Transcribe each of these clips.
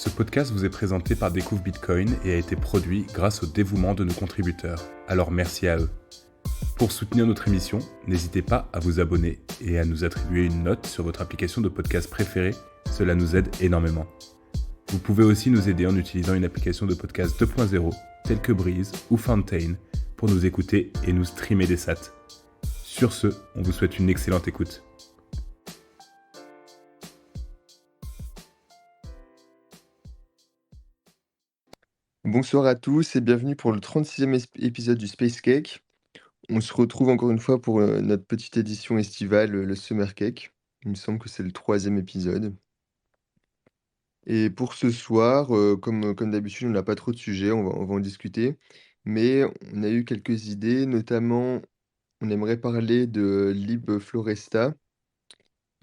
Ce podcast vous est présenté par Découvre Bitcoin et a été produit grâce au dévouement de nos contributeurs. Alors merci à eux. Pour soutenir notre émission, n'hésitez pas à vous abonner et à nous attribuer une note sur votre application de podcast préférée. Cela nous aide énormément. Vous pouvez aussi nous aider en utilisant une application de podcast 2.0 telle que Breeze ou Fountain pour nous écouter et nous streamer des sats. Sur ce, on vous souhaite une excellente écoute. Bonsoir à tous et bienvenue pour le 36e épisode du Space Cake. On se retrouve encore une fois pour notre petite édition estivale, le Summer Cake. Il me semble que c'est le 3e épisode. Et pour ce soir, comme d'habitude, on n'a pas trop de sujets, on va en discuter. Mais on a eu quelques idées, notamment on aimerait parler de libFloresta.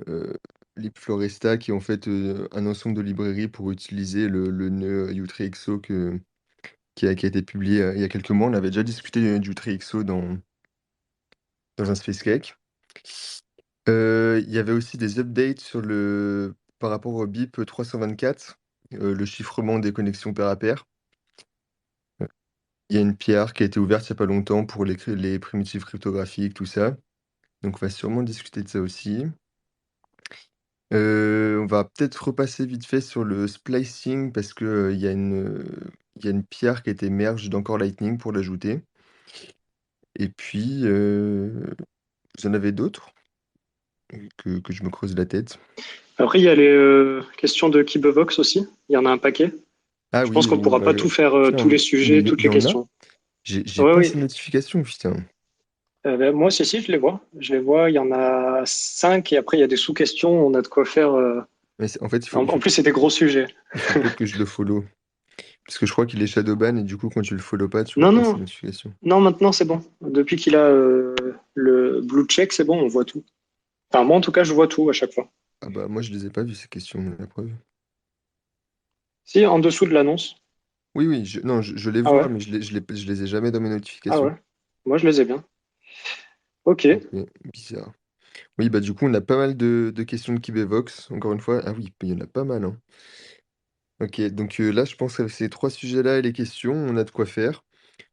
Euh, libFloresta qui est en fait un ensemble de librairies pour utiliser le nœud U3XO qui a été publié il y a quelques mois. On avait déjà discuté du UTXO dans un Space Cake. Il y avait aussi des updates par rapport au BIP 324, le chiffrement des connexions pair à pair. Il y a une PR qui a été ouverte il n'y a pas longtemps pour les primitives cryptographiques, tout ça. Donc on va sûrement discuter de ça aussi. On va peut-être repasser vite fait sur le splicing parce que il y a une PR qui a été merge d'Encore Lightning pour l'ajouter. Et puis, vous en avez d'autres que je me creuse la tête? Après, il y a les questions de Kibevox aussi. Il y en a un paquet. Ah Je pense oui, qu'on ne pourra pas tout faire, putain, tous les mais sujets, toutes il y les en a? questions. J'ai Oui, pas oui. ces notifications, putain. Moi, si, je les vois. Je les vois. Il y en a 5 et après, il y a des sous-questions. On a de quoi faire. Mais en fait, En plus, c'est des gros sujets. il faut peut-être que je le follow. Parce que je crois qu'il est shadowban et du coup, quand tu le follow pas, tu vois Non, pas ses non, notifications. non, maintenant, c'est bon. Depuis qu'il a le blue check, c'est bon, on voit tout. Enfin, moi, en tout cas, je vois tout à chaque fois. Ah bah, moi, je les ai pas vues, ces questions, la preuve. Si, en dessous de l'annonce. Oui, oui, non, je les Ah vois, ouais? mais je les ai jamais dans mes Ah notifications. ouais. Moi, je les ai bien. Ok. Ok, bizarre. Oui, bah du coup, on a pas mal de questions de Kibevox, encore une fois. Ah oui, il y en a pas mal, hein. Ok, donc là, je pense que ces trois sujets-là et les questions, on a de quoi faire.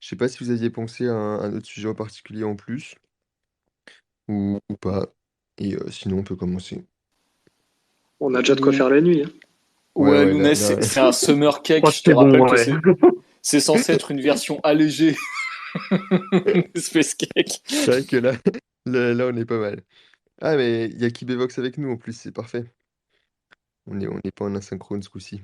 Je sais pas si vous aviez pensé à un autre sujet en particulier en plus, ou pas. Et sinon, on peut commencer. On a déjà de quoi Ou- faire la nuit, hein. Ouais, Ouais, ouais, Lounès, là... c'est un summer Je cake. crois que Je te c'est bon, rappelle que ouais. c'est censé être une version allégée de Space Cake. C'est vrai que là, on est pas mal. Ah, mais il y a Kibevox avec nous en plus, c'est parfait. On est pas en asynchrone ce coup-ci.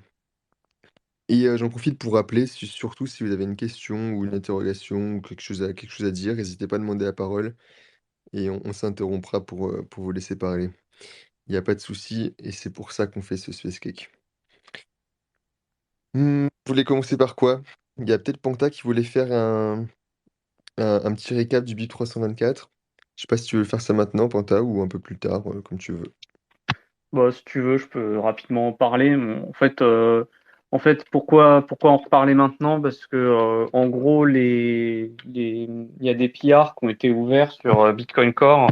Et j'en profite pour rappeler, surtout si vous avez une question ou une interrogation ou quelque chose à dire, n'hésitez pas à demander la parole et on s'interrompra pour vous laisser parler. Il n'y a pas de souci et c'est pour ça qu'on fait ce Space Cake. Vous voulez commencer par quoi? Il y a peut-être Panta qui voulait faire un petit récap du BIP 324. Je sais pas si tu veux faire ça maintenant, Panta, ou un peu plus tard, comme tu veux. Bah, si tu veux, je peux rapidement en parler. Pourquoi en reparler maintenant? Parce que, en gros, il y a des PR qui ont été ouverts sur Bitcoin Core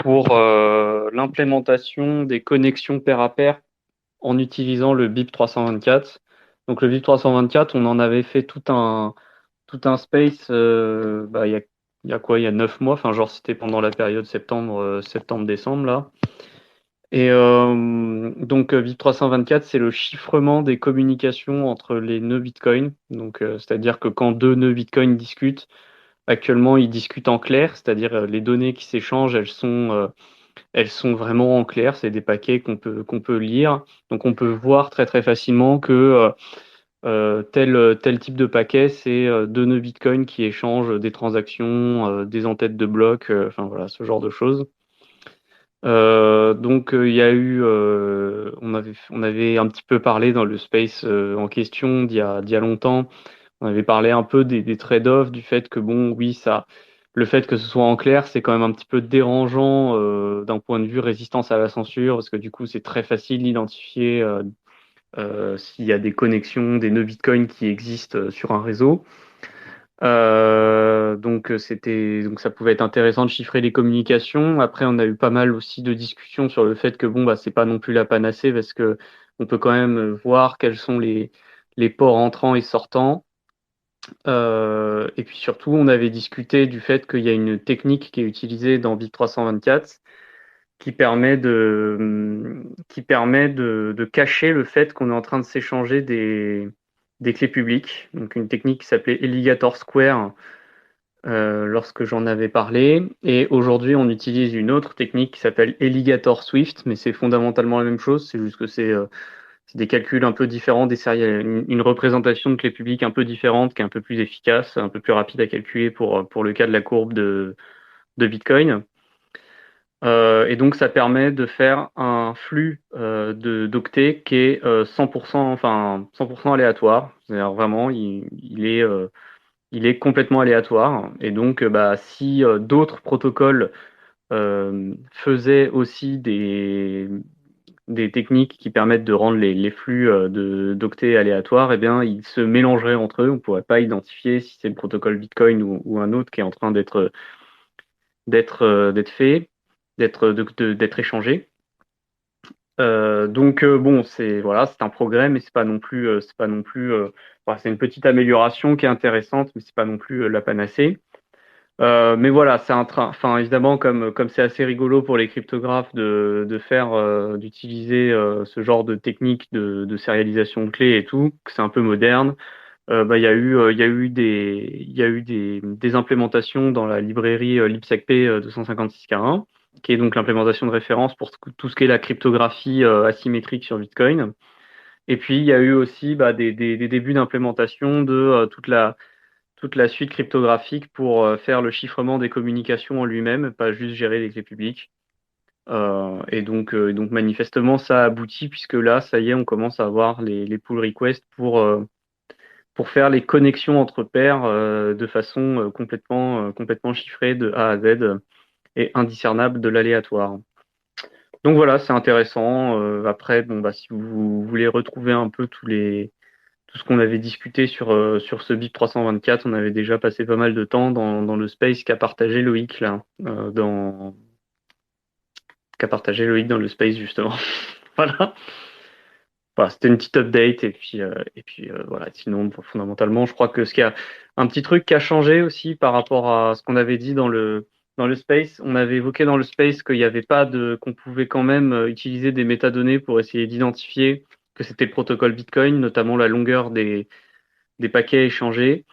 pour l'implémentation des connexions pair à pair en utilisant le BIP 324. Donc, le BIP 324, on en avait fait tout un space il y a quoi? Il y a 9 mois. Enfin, genre, c'était pendant la période septembre-décembre, là. Et donc BIP 324, c'est le chiffrement des communications entre les nœuds Bitcoin. Donc, c'est-à-dire que quand deux nœuds Bitcoin discutent, actuellement ils discutent en clair, c'est-à-dire les données qui s'échangent, elles sont vraiment en clair. C'est des paquets qu'on peut lire. Donc, on peut voir très très facilement que tel type de paquet, c'est deux nœuds Bitcoin qui échangent des transactions, des entêtes de blocs, enfin voilà, ce genre de choses. Il y a eu, on avait un petit peu parlé dans le space en question d'il y a longtemps. On avait parlé un peu des trade-offs, du fait que bon, oui, le fait que ce soit en clair, c'est quand même un petit peu dérangeant d'un point de vue résistance à la censure, parce que du coup, c'est très facile d'identifier s'il y a des connexions, des nœuds Bitcoin qui existent sur un réseau. Donc ça pouvait être intéressant de chiffrer les communications. Après, on a eu pas mal aussi de discussions sur le fait que bon, bah, c'est pas non plus la panacée parce que on peut quand même voir quels sont les ports entrants et sortants. Et puis surtout, on avait discuté du fait qu'il y a une technique qui est utilisée dans BIP 324 qui permet de cacher le fait qu'on est en train de s'échanger des clés publiques. Donc une technique qui s'appelait Alligator Square lorsque j'en avais parlé. Et aujourd'hui, on utilise une autre technique qui s'appelle Alligator Swift, mais c'est fondamentalement la même chose. C'est juste que c'est des calculs un peu différents, une représentation de clés publiques un peu différente, qui est un peu plus efficace, un peu plus rapide à calculer pour le cas de la courbe de Bitcoin. Et donc, ça permet de faire un flux d'octets qui est 100%, enfin, 100% aléatoire. C'est-à-dire vraiment, il est complètement aléatoire. Et donc, bah, si d'autres protocoles faisaient aussi des techniques qui permettent de rendre les flux d'octets aléatoires, eh bien, ils se mélangeraient entre eux. On ne pourrait pas identifier si c'est le protocole Bitcoin ou un autre qui est en train d'être fait, d'être échangé. Bon, c'est un progrès, mais c'est une petite amélioration qui est intéressante, mais c'est pas non plus la panacée. Mais voilà, c'est un train. Enfin, évidemment, comme c'est assez rigolo pour les cryptographes d'utiliser ce genre de technique de sérialisation de clés et tout, que c'est un peu moderne. Bah, il y a eu des implémentations dans la librairie libsecp 256K1, qui est donc l'implémentation de référence pour tout ce qui est la cryptographie asymétrique sur Bitcoin. Et puis, il y a eu aussi bah, des débuts d'implémentation de toute la suite cryptographique pour faire le chiffrement des communications en lui-même, pas juste gérer les clés publiques. Et donc manifestement, ça aboutit, puisque là, ça y est, on commence à avoir les pull requests pour faire les connexions entre pairs de façon complètement chiffrée de A à Z et indiscernable de l'aléatoire. Donc voilà, c'est intéressant. Après, bon, bah, si vous voulez retrouver un peu tout ce qu'on avait discuté sur ce BIP 324, on avait déjà passé pas mal de temps dans le space qu'a partagé Loïc là, qu'a partagé Loïc dans le space justement. Voilà. Voilà, c'était une petite update et puis voilà. Sinon, fondamentalement, je crois que ce qu'il y a un petit truc qui a changé aussi par rapport à ce qu'on avait dit dans le space. On avait évoqué dans le space qu'il y avait pas qu'on pouvait quand même utiliser des métadonnées pour essayer d'identifier que c'était le protocole Bitcoin, notamment la longueur des paquets échangés.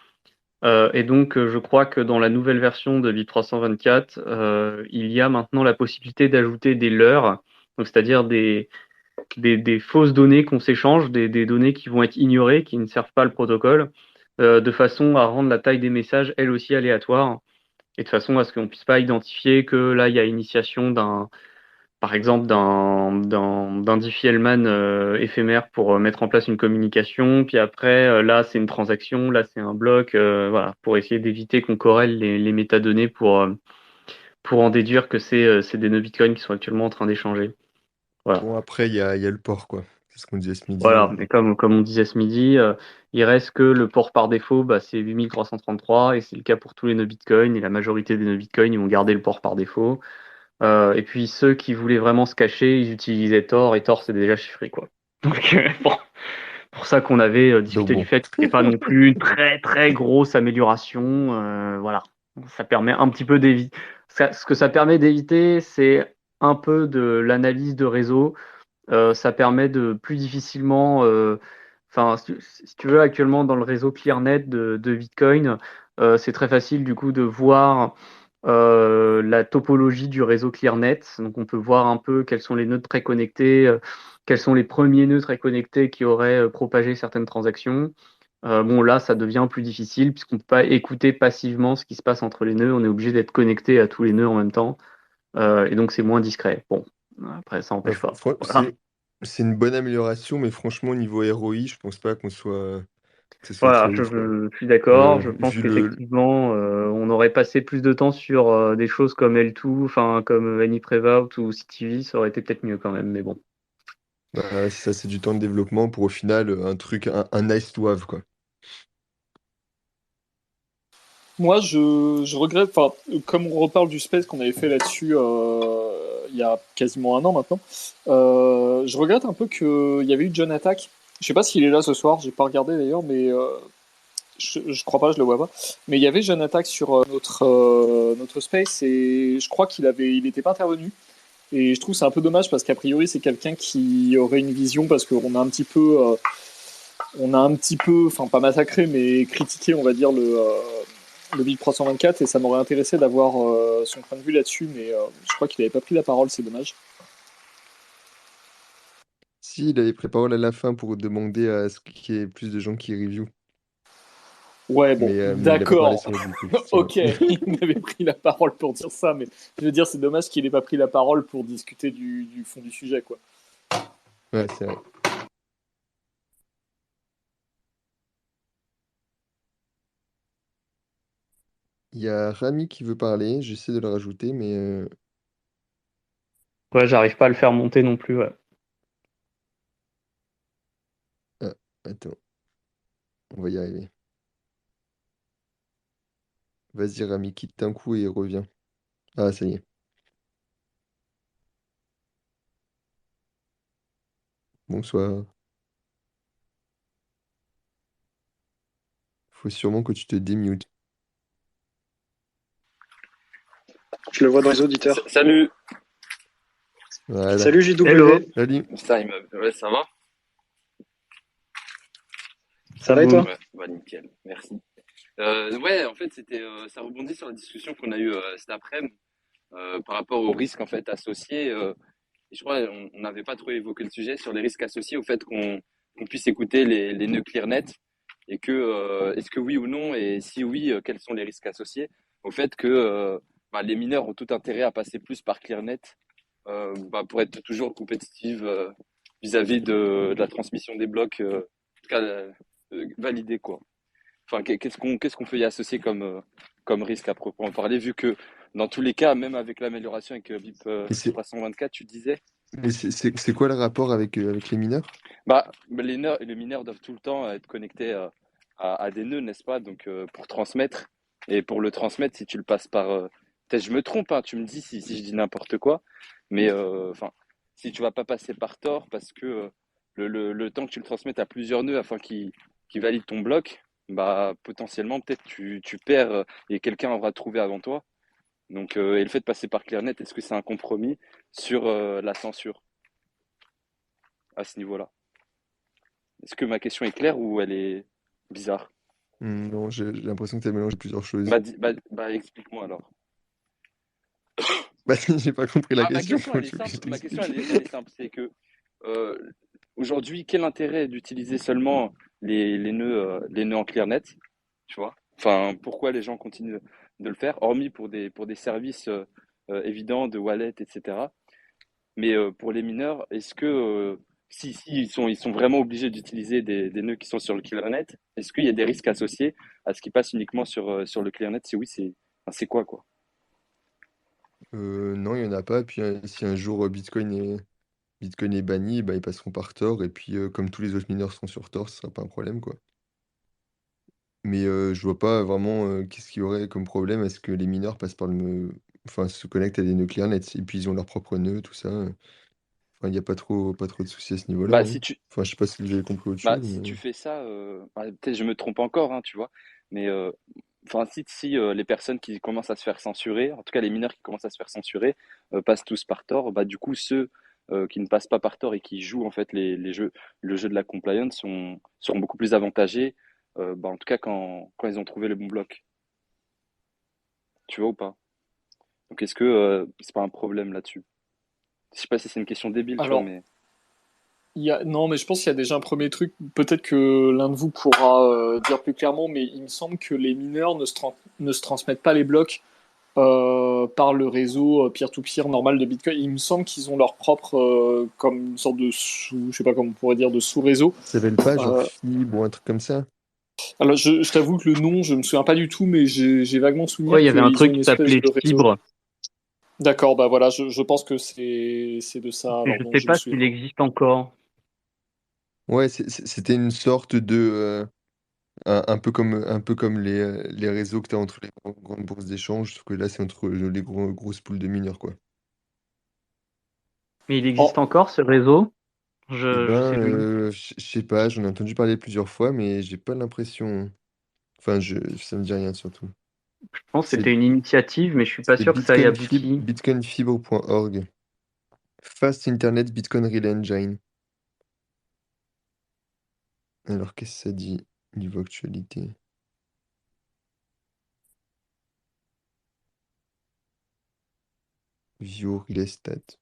Et donc, je crois que dans la nouvelle version de BIP 324, il y a maintenant la possibilité d'ajouter des leurres, donc c'est-à-dire des fausses données qu'on s'échange, des données qui vont être ignorées, qui ne servent pas le protocole, de façon à rendre la taille des messages, elle aussi, aléatoire, et de façon à ce qu'on ne puisse pas identifier que là, il y a initiation par exemple, d'un Diffie-Hellman éphémère pour mettre en place une communication, puis après, là, c'est une transaction, là, c'est un bloc, voilà, pour essayer d'éviter qu'on corrèle les métadonnées pour en déduire que c'est des nœuds Bitcoin qui sont actuellement en train d'échanger. Voilà. Bon, après, il y a le port, quoi. C'est ce qu'on disait ce midi. Voilà, mais comme on disait ce midi, il reste que le port par défaut, bah, c'est 8333 et c'est le cas pour tous les nœuds Bitcoin et la majorité des nœuds Bitcoin, ils vont garder le port par défaut. Et puis ceux qui voulaient vraiment se cacher, ils utilisaient Tor et Tor c'est déjà chiffré quoi. Donc bon, pour ça qu'on avait discuté Donc du bon. fait que c'était pas non plus une très très grosse amélioration. Voilà, ça permet un petit peu d'éviter. Ce que ça permet d'éviter, c'est un peu de l'analyse de réseau. Ça permet de plus difficilement, enfin, si tu veux, actuellement dans le réseau ClearNet de Bitcoin, c'est très facile du coup de voir la topologie du réseau ClearNet. Donc, on peut voir un peu quels sont les nœuds très connectés, quels sont les premiers nœuds très connectés qui auraient propagé certaines transactions. Bon, là, ça devient plus difficile puisqu'on ne peut pas écouter passivement ce qui se passe entre les nœuds. On est obligé d'être connecté à tous les nœuds en même temps. Et donc, c'est moins discret. Bon, après, ça Bah, n'empêche pas. Voilà. c'est une bonne amélioration, mais franchement, au niveau ROI, je pense pas que ce soit très Voilà, ouf, quoi. je suis d'accord. Je pense Vu le. qu'effectivement, on aurait passé plus de temps sur des choses comme L2, enfin comme AnyPrevout ou CTV, ça aurait été peut-être mieux quand même, mais bon. Bah, ça, c'est du temps de développement pour au final un truc, un nice to have, quoi. Moi, je regrette, enfin, comme on reparle du space qu'on avait fait là-dessus il y a quasiment un an maintenant, je regrette un peu qu'il y avait eu John Attack. Je sais pas s'il est là ce soir, j'ai pas regardé d'ailleurs, mais je crois pas, je le vois pas. Mais il y avait John Attack sur notre space et je crois il était pas intervenu. Et je trouve que c'est un peu dommage parce qu'a priori c'est quelqu'un qui aurait une vision parce qu'on a un petit peu, enfin pas massacré mais critiqué on va dire le Big 324 et ça m'aurait intéressé d'avoir son point de vue là-dessus mais je crois qu'il n'avait pas pris la parole, c'est dommage. Si, il avait pris parole à la fin pour demander à ce qu'il y ait plus de gens qui review. Ouais bon, Mais il a pas parlé d'accord. sur le coup, effectivement. Ok, il avait pris la parole pour dire ça, mais je veux dire c'est dommage qu'il n'ait pas pris la parole pour discuter du fond du sujet quoi. Ouais, c'est vrai. Il y a Rami qui veut parler, j'essaie de le rajouter, mais Ouais, j'arrive pas à le faire monter non plus. Ouais. ah, attends, on va y arriver. Vas-y Rami, quitte un coup et reviens. Ah, ça y est. Bonsoir. Faut sûrement que tu te démutes. Je le vois dans les auditeurs. Salut. Voilà. Salut JW. Hello. Salut. Putain, ouais, ça va? Ça va et toi? Ouais, bah, nickel, merci. Ouais, en fait, ça rebondit sur la discussion qu'on a eue cet après-midi par rapport aux risques en fait associés. Et je crois on n'avait pas trop évoqué le sujet sur les risques associés au fait qu'on puisse écouter les nœuds ClearNet et que est-ce que oui ou non et si oui, quels sont les risques associés au fait que bah, les mineurs ont tout intérêt à passer plus par ClearNet bah, pour être toujours compétitive vis-à-vis de la transmission des blocs, en tout cas validée quoi. Enfin, qu'est-ce qu'on peut y associer comme risque à proprement parler, vu que dans tous les cas, même avec l'amélioration avec BIP Et c'est 324, tu disais, mais c'est quoi le rapport avec les mineurs? bah, les mineurs doivent tout le temps être connectés à des nœuds, n'est-ce pas? Donc, pour transmettre, et pour le transmettre, si tu le passes par... peut-être je me trompe, hein, tu me dis si je dis n'importe quoi, mais enfin, si tu vas pas passer par Tor, parce que le temps que tu le transmettes à plusieurs nœuds afin qu'ils valident ton bloc, bah, potentiellement, peut-être tu perds et quelqu'un aura trouvé avant toi. Donc, et le fait de passer par ClearNet, est-ce que c'est un compromis sur la censure à ce niveau-là? Est-ce que ma question est claire ou elle est bizarre? Non, j'ai l'impression que tu as mélangé plusieurs choses. Bah, explique-moi alors. Bah, j'ai pas compris la Ah, ma question. question, elle est Tu veux que je simple. Ma question, t'explique? elle est simple. C'est que euh, aujourd'hui, quel intérêt d'utiliser seulement les nœuds en ClearNet, tu vois? Enfin, pourquoi les gens continuent de le faire, hormis pour des services évidents de wallet, etc. Mais pour les mineurs, est-ce que si ils sont vraiment obligés d'utiliser des nœuds qui sont sur le ClearNet, est-ce qu'il y a des risques associés à ce qui passe uniquement sur le ClearNet? Si oui, c'est quoi, quoi? Non, il y en a pas. Puis si un jour Bitcoin est banni, bah, ils passeront par Tor. Et puis comme tous les autres mineurs seront sur Tor, ce sera pas un problème, quoi. Mais je vois pas vraiment qu'est-ce qu'il y aurait comme problème à ce que les mineurs passent par enfin, se connectent à des nœuds ClearNet. Et puis ils ont leurs propres nœuds, tout ça. Enfin, il n'y a pas trop de soucis à ce niveau-là, Bah, hein. si tu, Enfin, je sais pas si vous avez compris autre bah, chose, si mais tu fais ça, bah, peut-être je me trompe encore, hein, tu vois, mais enfin, si les personnes qui commencent à se faire censurer, en tout cas les mineurs qui commencent à se faire censurer, passent tous par Tor, bah, du coup, ceux qui ne passent pas par Tor et qui jouent en fait les jeux, le jeu de la compliance seront beaucoup plus avantagés, bah, en tout cas quand ils ont trouvé le bon bloc, tu vois ou pas? Donc est-ce que c'est pas un problème là-dessus? Je sais pas si c'est une question débile, tu vois, Alors, mais non, mais je pense qu'il y a déjà un premier truc. Peut-être que l'un de vous pourra dire plus clairement, mais il me semble que les mineurs ne se transmettent pas les blocs par le réseau peer-to-peer normal de Bitcoin. Il me semble qu'ils ont leur propre, comme une sorte de je sais pas comment on pourrait dire, de sous-réseau. ça s'appelle pas genre Euh, Fibre ou un truc comme ça? alors, je t'avoue que le nom, je me souviens pas du tout, mais j'ai vaguement souvenir Ouais, il y avait un qu'ils ont truc une qui espèce s'appelait de réseau. Fibre. D'accord, bah voilà, je pense que c'est de ça Et alors je dont sais je me pas souviens. s'il existe encore. Ouais, c'était une sorte de Un peu comme les réseaux que tu as entre les grandes bourses d'échange, sauf que là, c'est entre les grosses poules de mineurs, quoi. Mais il existe Oh, encore ce réseau? Eh Je ben, sais plus. je sais pas, j'en ai entendu parler plusieurs fois, mais j'ai pas l'impression. Enfin, ça me dit rien surtout. Je pense que C'est c'était une initiative, mais je suis pas c'est sûr que ça ait abouti. bitcoinfibre.org. Fast Internet Bitcoin Relay Engine. Alors, qu'est-ce que ça dit niveau actualité? View Relay Stat.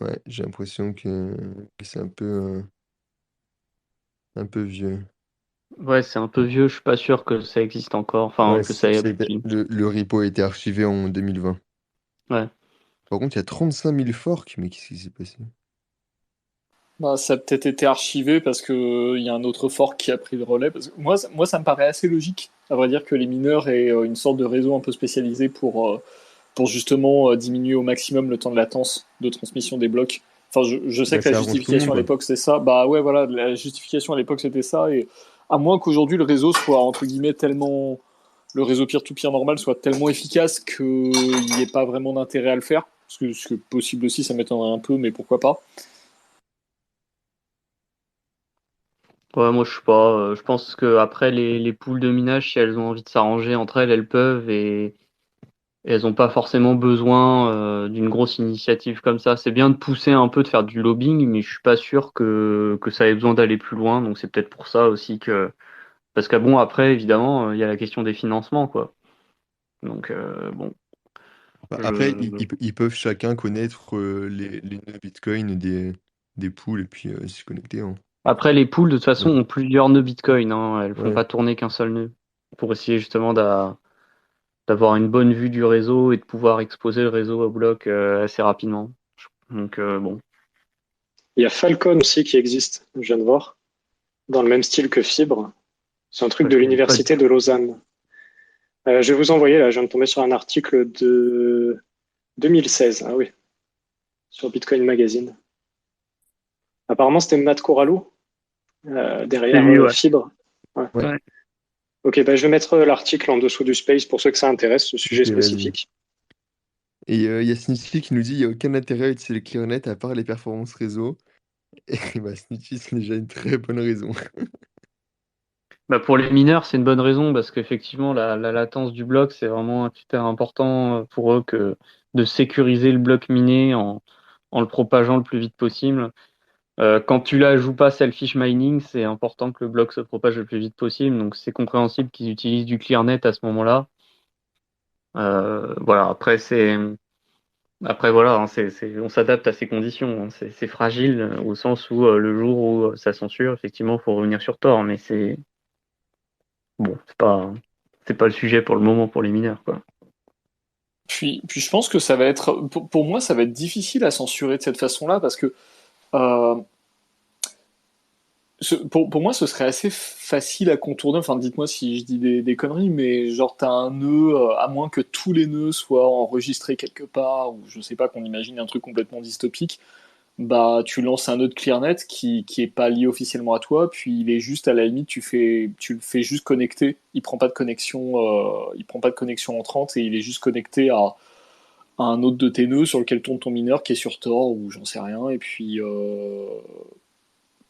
Ouais, j'ai l'impression que c'est un peu vieux. Ouais, c'est un peu vieux, je suis pas sûr que ça existe encore, enfin Ouais, que ça ait abouti. le repo a été archivé en 2020. Ouais. Par contre, il y a 35 000 forks, mais qu'est-ce qui s'est passé? bah, ça a peut-être été archivé parce que il y a un autre fork qui a pris le relais. Parce que moi, ça me paraît assez logique, à vrai dire, que les mineurs aient une sorte de réseau un peu spécialisé pour justement diminuer au maximum le temps de latence de transmission des blocs. Enfin, je sais Bah, que la ça arrange tout le monde, justification à quoi. l'époque c'était ça. Bah ouais, voilà, la justification à l'époque c'était ça. Et à moins qu'aujourd'hui le réseau soit entre guillemets tellement, le réseau peer-to-peer normal soit tellement efficace qu'il n'y ait pas vraiment d'intérêt à le faire. Parce que c'est possible aussi, ça m'étonnerait un peu, mais pourquoi pas. Ouais, moi je sais pas. Je pense que après les poules de minage, si elles ont envie de s'arranger entre elles, elles peuvent et elles ont pas forcément besoin d'une grosse initiative comme ça. C'est bien de pousser un peu, de faire du lobbying, mais je suis pas sûr que ça ait besoin d'aller plus loin. Donc c'est peut-être pour ça aussi que parce que bon après évidemment il y a la question des financements quoi. Donc bon, Bah, après, je ils peuvent chacun connaître les nœuds Bitcoin des poules et puis s'y connecter, hein. après les poules de toute façon Ouais. ont plusieurs nœuds Bitcoin. Hein. Elles font Ouais. pas tourner qu'un seul nœud pour essayer justement d'avoir une bonne vue du réseau et de pouvoir exposer le réseau au bloc assez rapidement. Donc bon. Il y a Falcon aussi qui existe, je viens de voir, dans le même style que Fibre. C'est un truc Ouais, de je connais pas du l'université tout. de Lausanne. Je vais vous envoyer, là, je viens de tomber sur un article de 2016, ah oui, sur Bitcoin Magazine. Apparemment, c'était Matt Corallo, C'est derrière lui, ouais. Fibre. Ouais. Ouais. Ouais. Ok, bah, je vais mettre l'article en dessous du space pour ceux que ça intéresse, ce sujet Ok, vas-y. spécifique. Et il y a Snitchy qui nous dit il n'y a aucun intérêt à utiliser le ClearNet à part les performances réseau. Et bah, Snitchy, c'est déjà une très bonne raison. Bah, pour les mineurs, c'est une bonne raison parce qu'effectivement, la latence du bloc, c'est vraiment un critère important pour eux que de sécuriser le bloc miné en le propageant le plus vite possible. Quand tu la joues pas selfish mining, c'est important que le bloc se propage le plus vite possible. Donc c'est compréhensible qu'ils utilisent du ClearNet à ce moment-là. Voilà. Après voilà, hein, on s'adapte à ces conditions. Hein. C'est fragile au sens où le jour où ça censure, effectivement, il faut revenir sur Tor. Mais c'est bon, c'est pas le sujet pour le moment pour les mineurs, quoi. Puis je pense que ça va être, pour moi, ça va être difficile à censurer de cette façon-là parce que euh, pour moi, ce serait assez facile à contourner. Enfin, dites-moi si je dis des conneries, mais genre, t'as un nœud, à moins que tous les nœuds soient enregistrés quelque part, ou je sais pas, qu'on imagine un truc complètement dystopique, bah, tu lances un nœud de ClearNet qui est pas lié officiellement à toi, puis il est juste à la limite, tu le fais juste connecter. Il prend pas de connexion entrante et il est juste connecté à un autre de tes nœuds sur lequel tourne ton mineur qui est sur Tor ou j'en sais rien. Et puis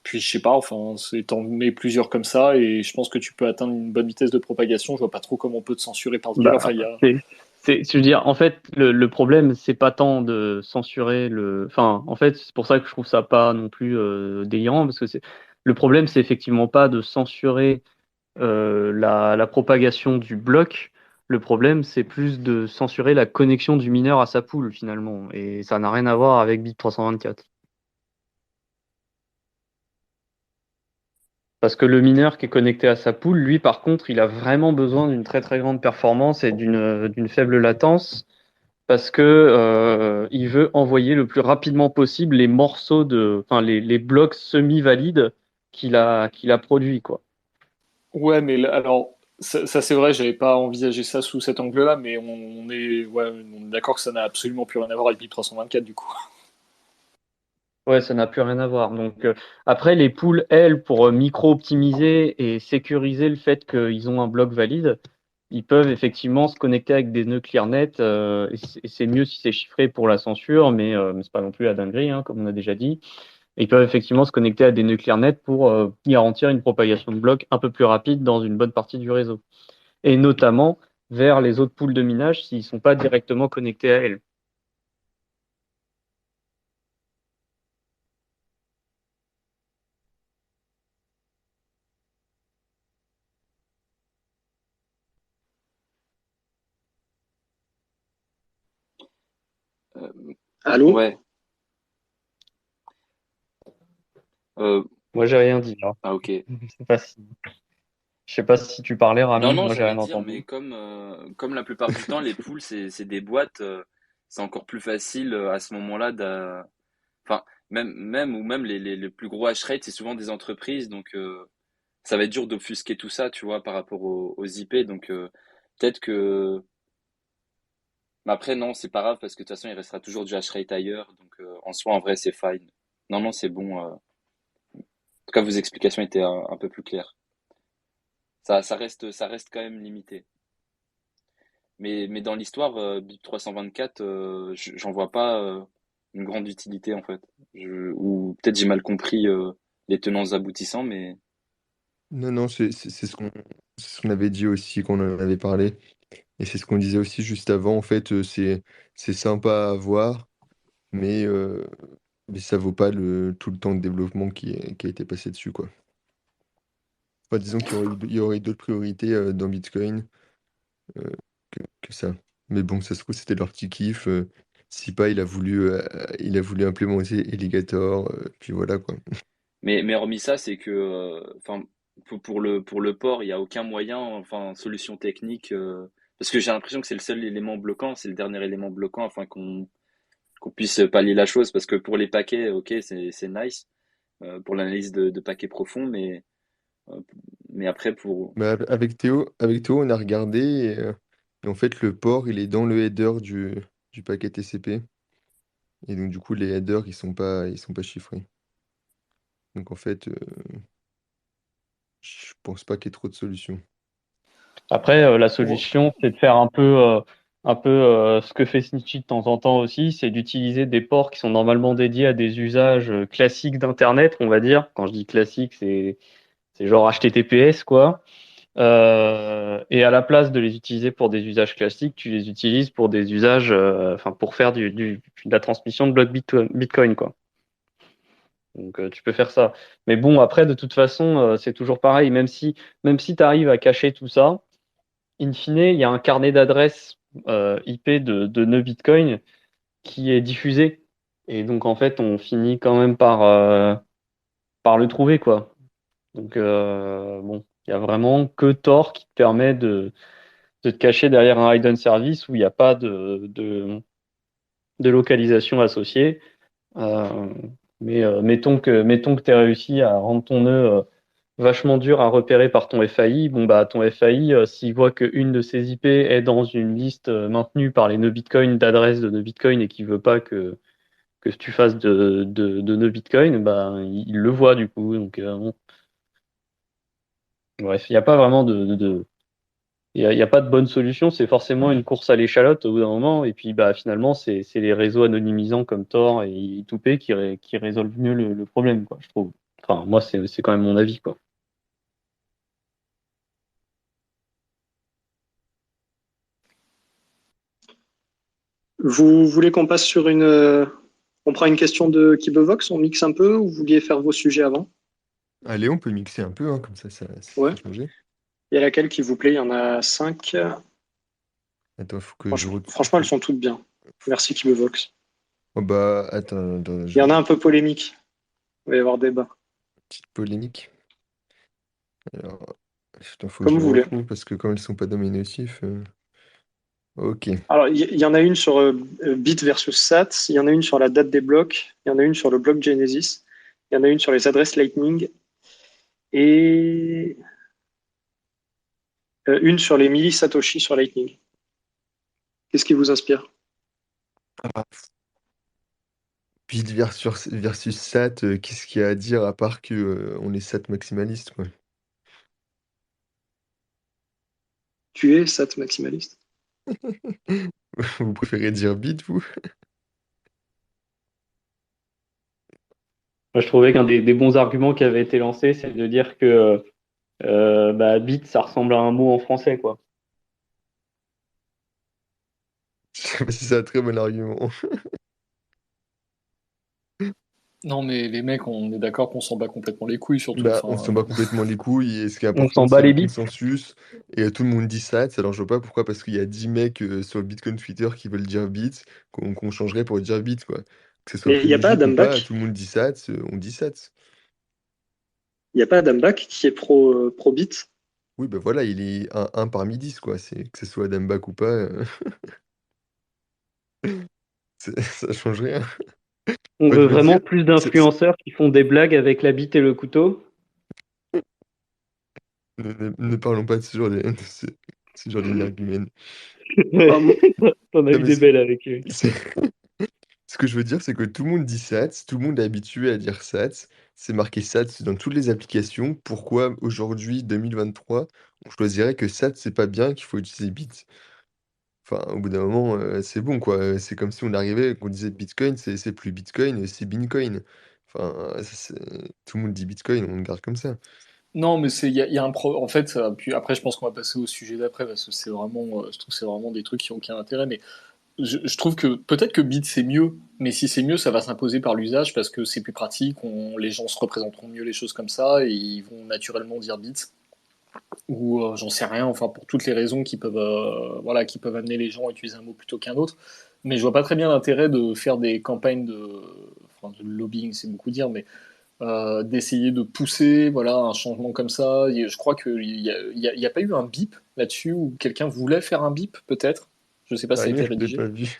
je sais pas, enfin, t'en mets plusieurs comme ça et je pense que tu peux atteindre une bonne vitesse de propagation. Je vois pas trop comment on peut te censurer par ce biais-là. Enfin, Bah, il y a. je veux dire, en fait, le problème, c'est pas tant de censurer enfin, en fait, c'est pour ça que je trouve ça pas non plus délirant, parce que le problème, c'est effectivement pas de censurer la propagation du bloc. Le problème, c'est plus de censurer la connexion du mineur à sa poule, finalement. Et ça n'a rien à voir avec Bit 324. Parce que le mineur qui est connecté à sa poule, lui, par contre, il a vraiment besoin d'une très très grande performance et d'une faible latence parce que il veut envoyer le plus rapidement possible les morceaux enfin les blocs semi-valides qu'il a produits, quoi. Ouais, mais alors, ça, c'est vrai, j'avais pas envisagé ça sous cet angle-là, mais on est d'accord que ça n'a absolument plus rien à voir avec BIP 324 du coup. Ouais, ça n'a plus rien à voir. Donc, après, les pools, elles, pour micro-optimiser et sécuriser le fait qu'ils ont un bloc valide, ils peuvent effectivement se connecter avec des nœuds ClearNet. Et c'est mieux si c'est chiffré pour la censure, mais c'est pas non plus la dinguerie, hein, comme on a déjà dit. Et ils peuvent effectivement se connecter à des nœuds ClearNet pour garantir une propagation de blocs un peu plus rapide dans une bonne partie du réseau. Et notamment vers les autres pools de minage s'ils ne sont pas directement connectés à elles. Euh, Allô? ouais. Euh, Moi, j'ai rien dit, là. ah, ok. Je sais pas si tu parlais, Non, Rami. non, Moi, j'ai j'allais rien dire, entendu. mais comme la plupart du temps, les poules, c'est des boîtes, c'est encore plus facile à ce moment-là. Enfin, même les plus gros hash rates, c'est souvent des entreprises, donc ça va être dur d'obfusquer tout ça, tu vois, par rapport aux IP. Donc peut-être que. Mais après, non, c'est pas grave parce que de toute façon, il restera toujours du hash rate ailleurs. Donc en soi, en vrai, c'est fine. Non, non, c'est bon. En tout cas, vos explications étaient un peu plus claires. Ça reste quand même limité. Mais dans l'histoire, BIP 324, j'en vois pas une grande utilité en fait. Ou peut-être j'ai mal compris les tenants aboutissants, mais Non, non, c'est ce qu'on avait dit aussi, qu'on en avait parlé. Et c'est ce qu'on disait aussi juste avant. En fait, c'est sympa à voir, mais, euh, mais ça vaut pas tout le temps de développement qui a été passé dessus, quoi. Enfin, disons il y aurait d'autres priorités dans Bitcoin euh, que ça. Mais bon, ça se trouve, c'était leur petit kiff. Sipa, il a voulu implémenter Alligator, puis voilà, quoi. mais hormis ça, c'est que enfin pour le port, il y a aucun moyen, enfin solution technique parce que j'ai l'impression que c'est le seul élément bloquant, c'est le dernier élément bloquant afin qu'on puisse pallier la chose parce que pour les paquets, ok, c'est nice pour l'analyse de paquets profonds, euh, mais après pour Mais avec Théo, on a regardé et en fait, le port, il est dans le header du paquet TCP. Et donc, du coup, les headers, ils sont pas chiffrés. Donc, en fait, je pense pas qu'il y ait trop de solutions. Après, la Bon. solution, c'est de faire un peu ce que fait Snitchy de temps en temps aussi, c'est d'utiliser des ports qui sont normalement dédiés à des usages classiques d'Internet, on va dire. Quand je dis classique, c'est genre HTTPS, quoi. Et à la place de les utiliser pour des usages classiques, tu les utilises pour des usages, enfin, pour faire de la transmission de blocs Bitcoin, quoi. Donc, tu peux faire ça. Mais bon, après, de toute façon, c'est toujours pareil. Même si tu arrives à cacher tout ça, in fine, il y a un carnet d'adresses IP de nœuds Bitcoin qui est diffusé. Et donc, en fait, on finit quand même par le trouver, quoi. Donc, bon, il y a vraiment que Tor qui te permet de te cacher derrière un hidden service où il n'y a pas de localisation associée. Euh, mais mettons que tu as réussi à rendre ton nœud vachement dur à repérer par ton FAI. Bon, bah, ton FAI, s'il voit qu'une de ses IP est dans une liste maintenue par les nœuds Bitcoin d'adresses de nœuds Bitcoin et qu'il veut pas que tu fasses de nœuds Bitcoin, bah, il le voit du coup. Donc, bon. Bref, il n'y a pas vraiment il y a pas de bonne solution. C'est forcément une course à l'échalote au bout d'un moment. Et puis, bah, finalement, c'est les réseaux anonymisants comme Tor et I2P qui résolvent mieux le problème, quoi, je trouve. Enfin, moi, c'est quand même mon avis, quoi. Vous voulez qu'on passe sur on prend une question de Kibevox, on mixe un peu, ou vous vouliez faire vos sujets avant? Allez, on peut mixer un peu, hein, comme ça Ouais. fait changer. Il y a laquelle qui vous plaît? Il y en a 5. Attends, faut que je retrouve. Franchement, elles sont toutes bien. Merci Kibevox. Oh bah, attends, Il y en a un peu polémique. Il va y avoir débat. petite polémique. Alors, attends, faut que je Comme les vous voulez. retrouve parce que comme elles sont pas dans mes notifs. Ok. Alors, il y en a une sur bit versus sat, il y en a une sur la date des blocs, il y en a une sur le bloc Genesis, il y en a une sur les adresses Lightning et une sur les millisatoshi sur Lightning. Qu'est-ce qui vous inspire? Ah, Bit versus sat, qu'est-ce qu'il y a à dire à part que on est sat maximaliste, quoi. Tu es SAT maximaliste? Vous préférez dire bit, vous? Moi, je trouvais qu'un des bons arguments qui avait été lancé, c'est de dire que bit, ça ressemble à un mot en français, quoi. Je sais pas si c'est un très bon argument. Non, mais les mecs, on est d'accord qu'on s'en bat complètement les couilles, surtout. Bah, on Enfin, s'en bat complètement les couilles et ce qui est On important, s'en bat c'est le les bits. consensus et tout le monde dit sats. Alors je vois pas pourquoi, parce qu'il y a 10 mecs sur le Bitcoin Twitter qui veulent dire bits, qu'on changerait pour dire bits, quoi. Que ce soit Mais il plus n'y a pas logique ou Adam pas, Back? tout le monde dit sats, on dit sats. Il n'y a pas Adam Back qui est pro bit? Oui, bah voilà, il est un parmi 10, quoi. C'est, que ce soit Adam Back ou pas, ça change rien. On Moi, veut je veux vraiment dire, plus d'influenceurs qui font des blagues avec la bite et le couteau. ne parlons pas de ce genre d'énergumène. Ah, mon- T'en as Non, eu mais des belles avec eux. ce que je veux dire, c'est que tout le monde dit sats, tout le monde est habitué à dire sats. C'est marqué sats dans toutes les applications. Pourquoi aujourd'hui, 2023, on choisirait que sats, c'est pas bien, qu'il faut utiliser bit? Enfin, au bout d'un moment, c'est bon, quoi. C'est comme si on arrivait, qu'on disait Bitcoin, c'est plus Bitcoin, c'est Bincoin. Enfin, tout le monde dit Bitcoin, on le garde comme ça. non, mais il y a un en fait, puis après, je pense qu'on va passer au sujet d'après parce que c'est vraiment, je trouve que c'est vraiment des trucs qui n'ont aucun intérêt. Mais je trouve que peut-être que Bit c'est mieux, mais si c'est mieux, ça va s'imposer par l'usage parce que c'est plus pratique, les gens se représenteront mieux les choses comme ça et ils vont naturellement dire Bit ou j'en sais rien. Enfin, pour toutes les raisons qui peuvent, voilà, qui peuvent amener les gens à utiliser un mot plutôt qu'un autre. Mais je vois pas très bien l'intérêt de faire des campagnes enfin, de lobbying, c'est beaucoup dire, mais d'essayer de pousser voilà, un changement comme ça. Je crois qu'il y a pas eu un bip là-dessus où quelqu'un voulait faire un bip, peut-être. Je sais pas si ça a Sérieux, été je l'ai rédigé. pas vu.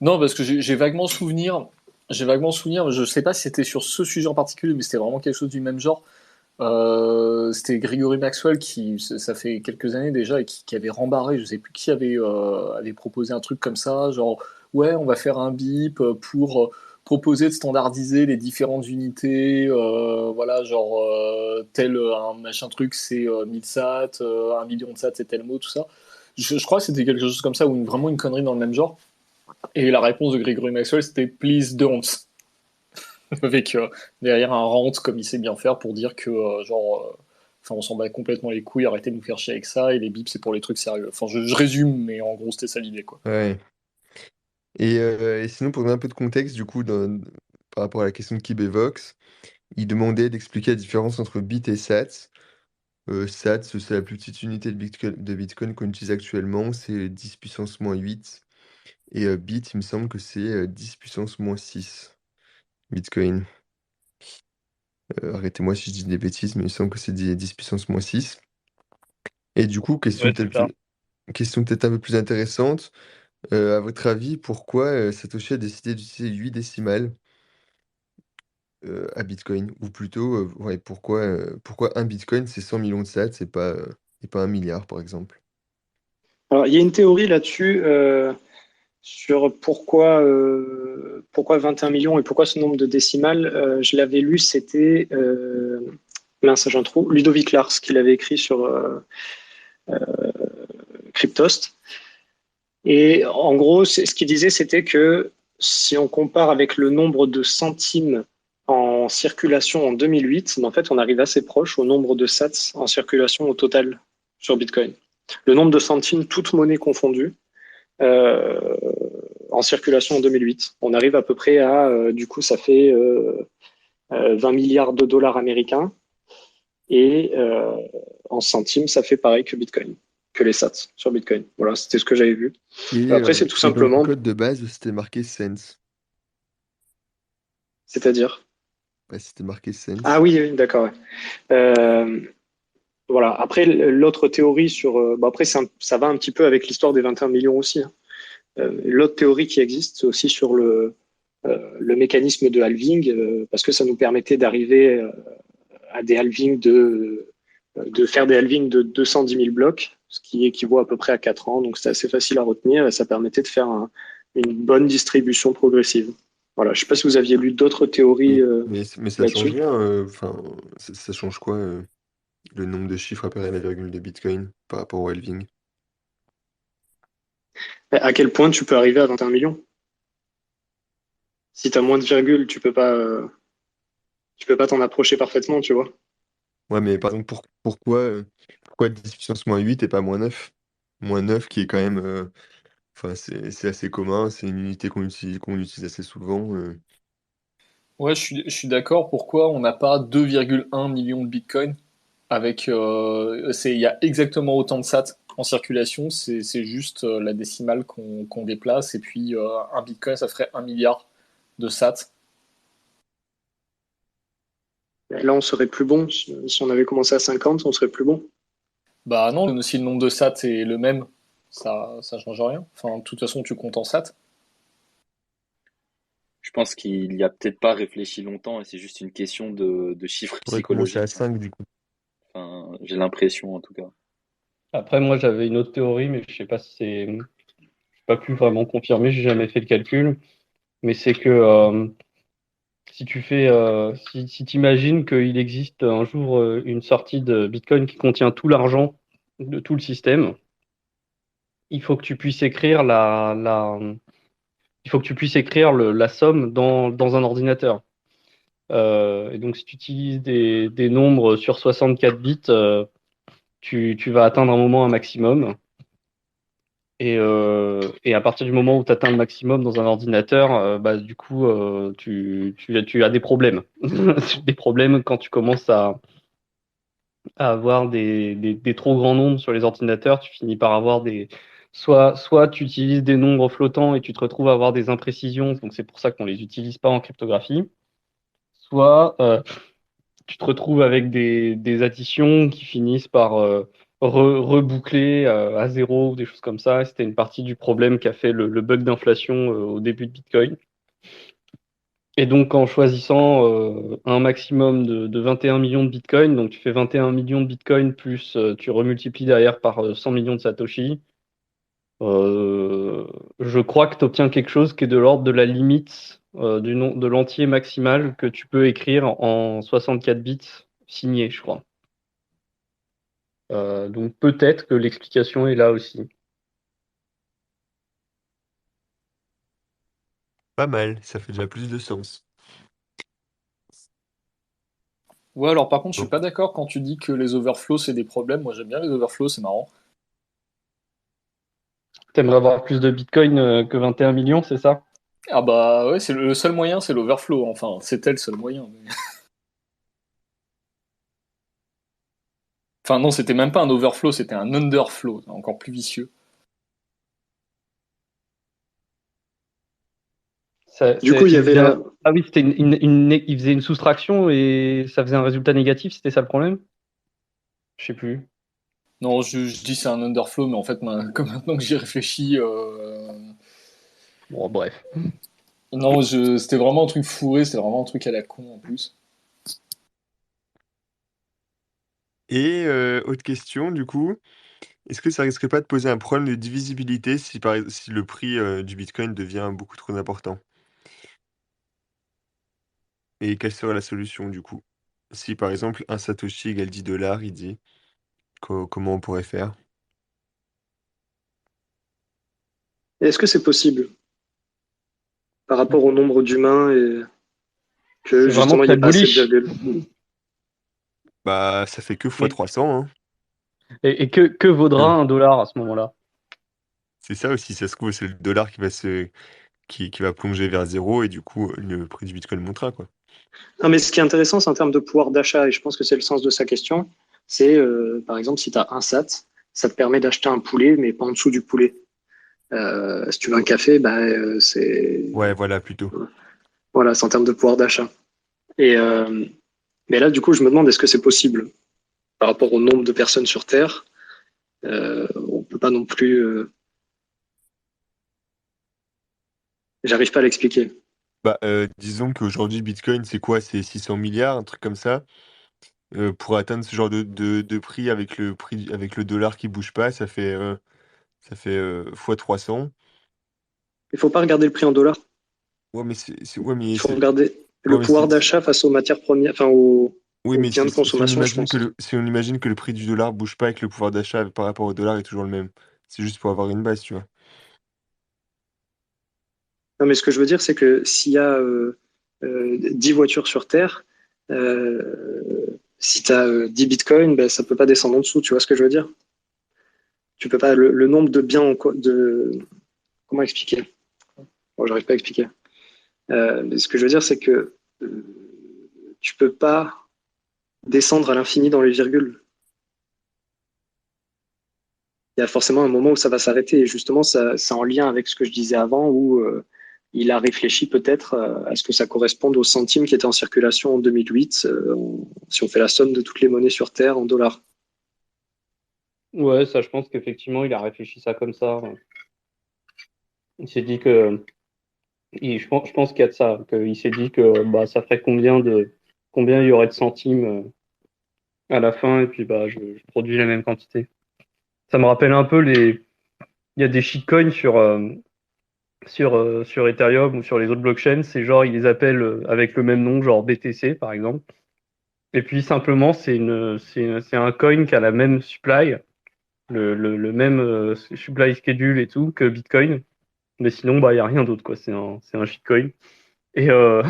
Non, parce que j'ai vaguement souvenir. J'ai vaguement souvenir, je sais pas si c'était sur ce sujet en particulier, mais c'était vraiment quelque chose du même genre. C'était Gregory Maxwell qui, ça fait quelques années déjà, et qui avait rembarré, je sais plus qui avait proposé un truc comme ça, genre ouais, on va faire un bip pour proposer de standardiser les différentes unités, voilà, genre tel un machin truc c'est 1000 sats, 1 million de sats c'est tel mot, tout ça. Je crois que c'était quelque chose comme ça, ou vraiment une connerie dans le même genre. Et la réponse de Gregory Maxwell c'était please don't. Avec derrière un rant comme il sait bien faire pour dire que enfin on s'en bat complètement les couilles, arrêtez de nous faire chier avec ça et les bips c'est pour les trucs sérieux. Enfin je résume mais en gros c'était ça l'idée quoi. Ouais. Et sinon, pour donner un peu de contexte, du coup, par rapport à la question de Kibévox, il demandait d'expliquer la différence entre bit et sats. Sats, c'est la plus petite unité de Bitcoin qu'on utilise actuellement, c'est 10 puissance moins 8. Et bit, il me semble que c'est 10 puissance moins 6 Bitcoin. Arrêtez-moi si je dis des bêtises, mais il me semble que c'est 10 puissance moins 6. Et du coup, Ouais, c'est ça. question peut-être un peu plus intéressante. À votre avis, pourquoi Satoshi a décidé d'utiliser 8 décimales à Bitcoin? Ou plutôt, ouais, pourquoi un Bitcoin, c'est 100 millions de sats et pas 1 milliard, par exemple? Alors, il y a une théorie là-dessus sur pourquoi 21 millions et pourquoi ce nombre de décimales. Je l'avais lu, c'était mince, j'ai un trou, Ludovic Lars qui l'avait écrit sur Cryptost. Et en gros, ce qu'il disait, c'était que si on compare avec le nombre de centimes en circulation en 2008, en fait, on arrive assez proche au nombre de sats en circulation au total sur Bitcoin. Le nombre de centimes, toutes monnaies confondues, euh, en circulation en 2008. On arrive à peu près à, du coup, ça fait 20 milliards de dollars américains. Et en centimes, ça fait pareil que Bitcoin, que les sats sur Bitcoin. Voilà, c'était ce que j'avais vu. Après, c'est tout Et dans le simplement, code de base, c'était marqué cents. c'est-à-dire. Ouais, c'était marqué Ah cents. oui, oui, d'accord. Ouais. Euh, voilà. Après, l'autre théorie sur. Bah après, ça va un petit peu avec l'histoire des 21 millions aussi. Hein. L'autre théorie qui existe, c'est aussi sur le mécanisme de halving, parce que ça nous permettait d'arriver à des halvings de faire des halvings de 210 000 blocs, ce qui équivaut à peu près à 4 ans. Donc, c'était assez facile à retenir et ça permettait de faire une bonne distribution progressive. Voilà, je sais pas si vous aviez lu d'autres théories Mais ça change là-dessus. rien. Enfin, ça change quoi le nombre de chiffres après la virgule de Bitcoin par rapport au halving? À quel point tu peux arriver à 21 millions? Si tu as moins de virgule, tu peux pas t'en approcher parfaitement, tu vois. Ouais, mais par exemple, pourquoi 10 puissance moins 8 et pas moins 9? Moins 9 qui est quand même. Enfin, c'est assez commun, c'est une unité qu'on utilise assez souvent. Ouais, je suis d'accord. Pourquoi on n'a pas 2,1 millions de bitcoins avec, il y a exactement autant de sats en circulation, c'est juste la décimale qu'on déplace, et puis un bitcoin, ça ferait 1 milliard de sats. Et là, on serait plus bon. Si on avait commencé à 50, on serait plus bon. Bah non, si le nombre de sats est le même, ça change rien. Enfin, de toute façon, tu comptes en sats. Je pense qu'il y a peut-être pas réfléchi longtemps et c'est juste une question de chiffres Faudrait commencer à psychologiques, hein. 5 du coup. Enfin, j'ai l'impression en tout cas. Après, moi, j'avais une autre théorie, mais je sais pas si j'ai pas pu vraiment confirmer, j'ai jamais fait le calcul. Mais c'est que si t'imagines qu'il existe un jour une sortie de Bitcoin qui contient tout l'argent de tout le système, il faut que tu puisses écrire il faut que tu puisses écrire la somme dans un ordinateur. Et donc, si tu utilises des nombres sur 64 bits, tu vas atteindre un moment un maximum. Et à partir du moment où tu atteins le maximum dans un ordinateur, bah, du coup, tu as des problèmes. Des problèmes quand tu commences à avoir des trop grands nombres sur les ordinateurs, tu finis par avoir soit tu utilises des nombres flottants et tu te retrouves à avoir des imprécisions, donc c'est pour ça qu'on les utilise pas en cryptographie, soit tu te retrouves avec des additions qui finissent par reboucler à zéro ou des choses comme ça. C'était une partie du problème qu'a fait le bug d'inflation au début de Bitcoin. Et donc, en choisissant un maximum de 21 millions de Bitcoin, donc tu fais 21 millions de Bitcoin plus tu remultiplies derrière par 100 millions de Satoshi, euh, je crois que tu obtiens quelque chose qui est de l'ordre de la limite de l'entier maximal que tu peux écrire en 64 bits signé, je crois. Donc peut-être que l'explication est là aussi. Pas mal, ça fait déjà plus de sens. Ouais, alors par contre, je suis Bon. pas d'accord quand tu dis que les overflows, c'est des problèmes. Moi, j'aime bien les overflows, c'est marrant. T'aimerais avoir plus de Bitcoin que 21 millions, c'est ça? Ah bah ouais, c'est le seul moyen, c'est l'overflow. Enfin, c'était le seul moyen. Enfin non, c'était même pas un overflow, c'était un underflow, encore plus vicieux. Du coup, il y avait la. Ah oui, c'était il faisait une soustraction et ça faisait un résultat négatif, c'était ça le problème? Je sais plus. Non, je dis c'est un underflow, mais en fait, comme maintenant que j'y réfléchis, Bon, bref. non, c'était vraiment un truc fourré, c'était vraiment un truc à la con en plus. Et autre question, du coup, est-ce que ça risque pas de poser un problème de divisibilité si le prix du Bitcoin devient beaucoup trop important? Et quelle serait la solution du coup? Si par exemple un Satoshi égale 10 dollars, il dit, comment on pourrait faire? Est-ce que c'est possible par rapport au nombre d'humains et que C'est vraiment justement il n'y très ait pas assez de bullish. virgule? Bah, ça fait que fois Et, 300, hein. et que vaudra Hum. 1 dollar à ce moment-là? C'est ça aussi, ça se trouve, c'est le dollar qui va plonger vers zéro et du coup, le prix du Bitcoin montera, quoi. Non, mais ce qui est intéressant, c'est en termes de pouvoir d'achat, et je pense que c'est le sens de sa question, c'est par exemple si tu as un SAT, ça te permet d'acheter un poulet, mais pas en dessous du poulet. Si tu veux un café, bah, Ouais, voilà, plutôt. voilà, c'est en termes de pouvoir d'achat. Et mais là, du coup, je me demande est-ce que c'est possible par rapport au nombre de personnes sur Terre. On peut pas non plus. J'arrive pas à l'expliquer. Bah, disons qu'aujourd'hui, Bitcoin, c'est quoi? C'est 600 milliards, un truc comme ça. Pour atteindre ce genre de prix avec le dollar qui bouge pas, ça fait fois 300. Il faut pas regarder le prix en dollars. Ouais, ouais, mais Il faut regarder ouais, le mais pouvoir d'achat face aux matières premières, enfin aux, oui, aux mais biens de si on consommation, je imagine pense. si on imagine que le prix du dollar bouge pas et que le pouvoir d'achat par rapport au dollar est toujours le même, c'est juste pour avoir une base, tu vois. Non, mais ce que je veux dire, c'est que s'il y a 10 voitures sur Terre, si tu as 10 bitcoins, ben, ça peut pas descendre en dessous, tu vois ce que je veux dire? Tu peux pas, le nombre de biens, comment expliquer? Bon, j'arrive pas à expliquer. Mais ce que je veux dire, c'est que tu peux pas descendre à l'infini dans les virgules. Il y a forcément un moment où ça va s'arrêter. Et justement, ça, c'est en lien avec ce que je disais avant, où il a réfléchi peut-être à ce que ça corresponde aux centimes qui étaient en circulation en 2008, si on fait la somme de toutes les monnaies sur Terre en dollars. Ouais, ça, je pense qu'effectivement, il a réfléchi ça comme ça. Il s'est dit que, je pense qu'il y a de ça, qu'il s'est dit que bah, ça ferait combien il y aurait de centimes à la fin, et puis bah, je produis la même quantité. Ça me rappelle un peu il y a des shitcoins sur Ethereum ou sur les autres blockchains, c'est genre, ils les appellent avec le même nom, genre BTC par exemple. Et puis simplement, c'est un coin qui a la même supply, le même supply schedule et tout que Bitcoin. Mais sinon, bah, il n'y a rien d'autre, quoi. C'est un shitcoin. Et, euh,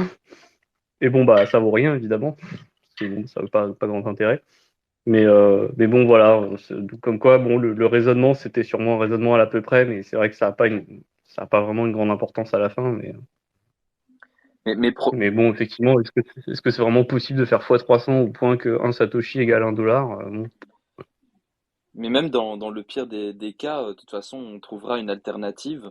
et bon, bah, ça vaut rien, évidemment. Parce que bon, ça veut pas grand intérêt. Mais bon, voilà. Comme quoi, bon, le raisonnement, c'était sûrement un raisonnement à l'à peu près, mais c'est vrai que ça a pas vraiment une grande importance à la fin. Mais bon, effectivement, est-ce que c'est vraiment possible de faire x300 au point que un Satoshi égale un dollar? Bon. Mais même dans le pire des cas, de toute façon, on trouvera une alternative.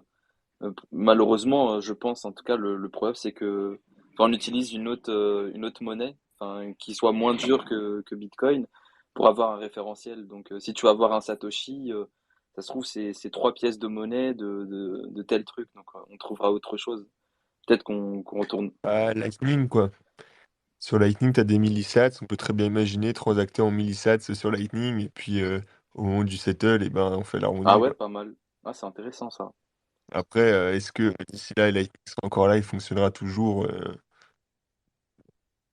Malheureusement, je pense, en tout cas, le problème, c'est que quand on utilise une autre monnaie, enfin, qui soit moins dure que Bitcoin, pour avoir un référentiel. Donc, si tu vas avoir un Satoshi, ça se trouve, c'est trois pièces de monnaie de tel truc. Donc, on trouvera autre chose. Peut-être qu'on retourne. Lightning, quoi. Sur Lightning, tu as des millisats. On peut très bien imaginer transacter en millisats sur Lightning. Et puis, au moment du settle, eh ben, on fait Ah l'arrondi, ouais, quoi. pas mal. Ah, c'est intéressant ça. Après, est-ce que d'ici là, Lightning sera encore là, il fonctionnera toujours?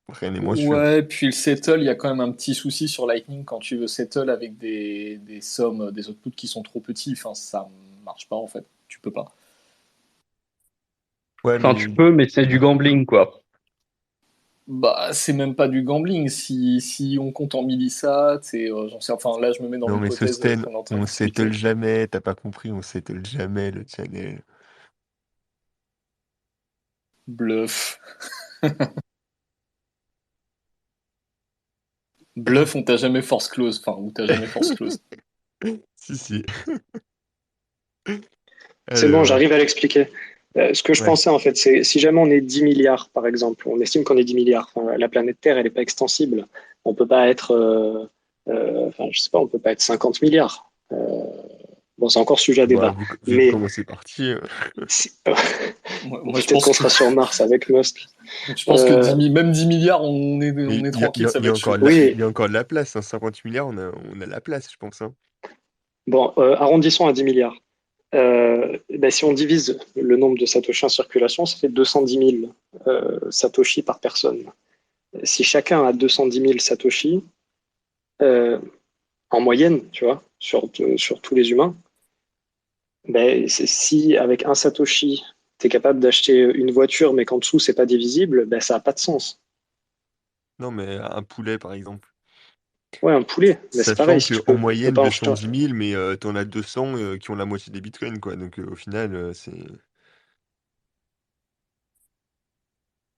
Rien n'est moins sûr. Ouais, puis le settle, il y a quand même un petit souci sur Lightning quand tu veux settle avec des sommes, des outputs qui sont trop petits. Enfin, ça marche pas en fait. Tu peux pas. Ouais, Enfin, tu mais peux, mais c'est du gambling, quoi. Bah, c'est même pas du gambling. Si on compte en millisats, et j'en sais, enfin là, je me mets dans non, mais l'hypothèse Sosten, qu'on est en train on settle d'expliquer. jamais. T'as pas compris, on settle jamais le channel. Bluff. Bluff, on t'a jamais force close. Enfin, ou t'as jamais force close. Si, si. C'est bon, Alors, j'arrive à l'expliquer. Ce que je ouais. pensais en fait, c'est si jamais on est 10 milliards, par exemple, on estime qu'on est 10 milliards, enfin, la planète Terre, elle n'est pas extensible. On peut pas être, enfin, je sais pas, on peut pas être 50 milliards. Bon, c'est encore sujet à Bah, débat. vu Mais comment c'est parti, Moi, je peut-être pense qu'on que sera sur Mars avec Musk. je pense que Euh, même 10 milliards, mais on est tranquille, ça il va y a être encore chaud. oui, il y a encore de la place. Hein. 50 milliards, on a la place, je pense. Hein. bon, arrondissons à 10 milliards. Ben, si on divise le nombre de Satoshi en circulation, ça fait 210 000 Satoshi par personne. Si chacun a 210 000 Satoshi, euh, en moyenne, tu vois, sur tous les humains, ben, si avec un Satoshi, tu es capable d'acheter une voiture, mais qu'en dessous, c'est pas divisible, ben, ça n'a pas de sens. Non, mais un poulet, par exemple. Ouais, un poulet, ben, c'est pareil, Sachant si qu'en tu peux moyenne, pas en 210 jeter. 000, mais t'en as 200 qui ont la moitié des bitcoins, quoi. Donc, au final,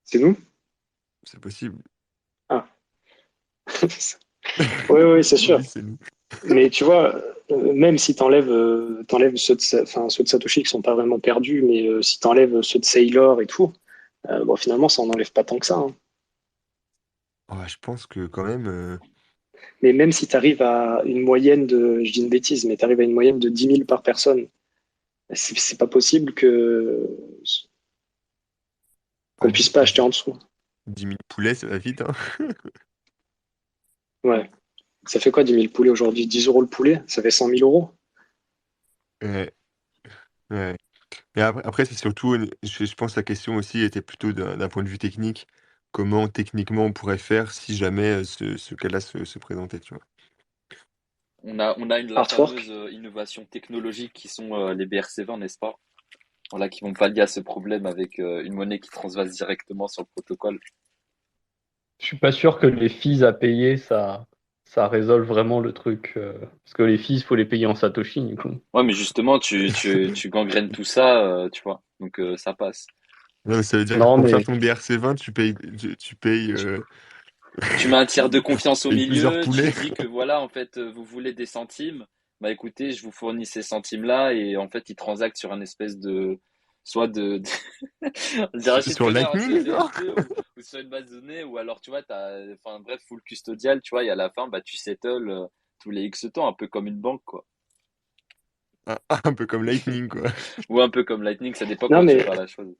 C'est nous? c'est possible. Ah, oui, oui, c'est Oui, sûr. c'est nous. Mais tu vois, même si t'enlèves ceux enfin, ceux de Satoshi qui sont pas vraiment perdus, mais si t'enlèves ceux de Saylor et tout, bon, finalement, ça en enlève pas tant que ça, hein. Ouais, je pense que quand même. Mais même si tu arrives à une moyenne de, je dis une bêtise, mais tu arrives à une moyenne de 10 000 par personne, c'est pas possible qu'on puisse pas acheter en dessous. 10 000 poulets, ça va vite, hein. Ouais. Ça fait quoi 10 000 poulets aujourd'hui? 10 euros le poulet? Ça fait 100 000 euros? Ouais, ouais. Mais après, c'est surtout, je pense que la question aussi était plutôt d'un point de vue technique. Comment techniquement on pourrait faire si jamais ce cas-là se présentait, tu vois. On a la Artwork. fameuse innovation technologique qui sont les BRC20, n'est-ce pas? Voilà, qui vont pallier à ce problème avec une monnaie qui transvase directement sur le protocole. Je suis pas sûr que les fees à payer, ça résolve vraiment le truc. Parce que les fees, il faut les payer en Satoshi, du coup. Ouais, mais justement, tu gangrènes tout ça, tu vois. Donc ça passe. Non, mais ça veut dire que Non, pour faire mais ton BRC20, tu payes, Tu mets un tiers de confiance tu au payes plusieurs milieu, tu poulets. dis que voilà, en fait, vous voulez des centimes, bah écoutez, je vous fournis ces centimes-là et en fait, ils transactent sur un espèce de, soit on dirait un Sur shitcoiner, hein, sur Lightning, genre? USD ou sur une base de données, ou alors tu vois, enfin bref, full custodial, tu vois, et à la fin, bah tu settles tous les X temps, un peu comme une banque, quoi. Un peu comme Lightning, quoi. Ou un peu comme Lightning, ça dépend Non, comment tu veux mais faire la chose.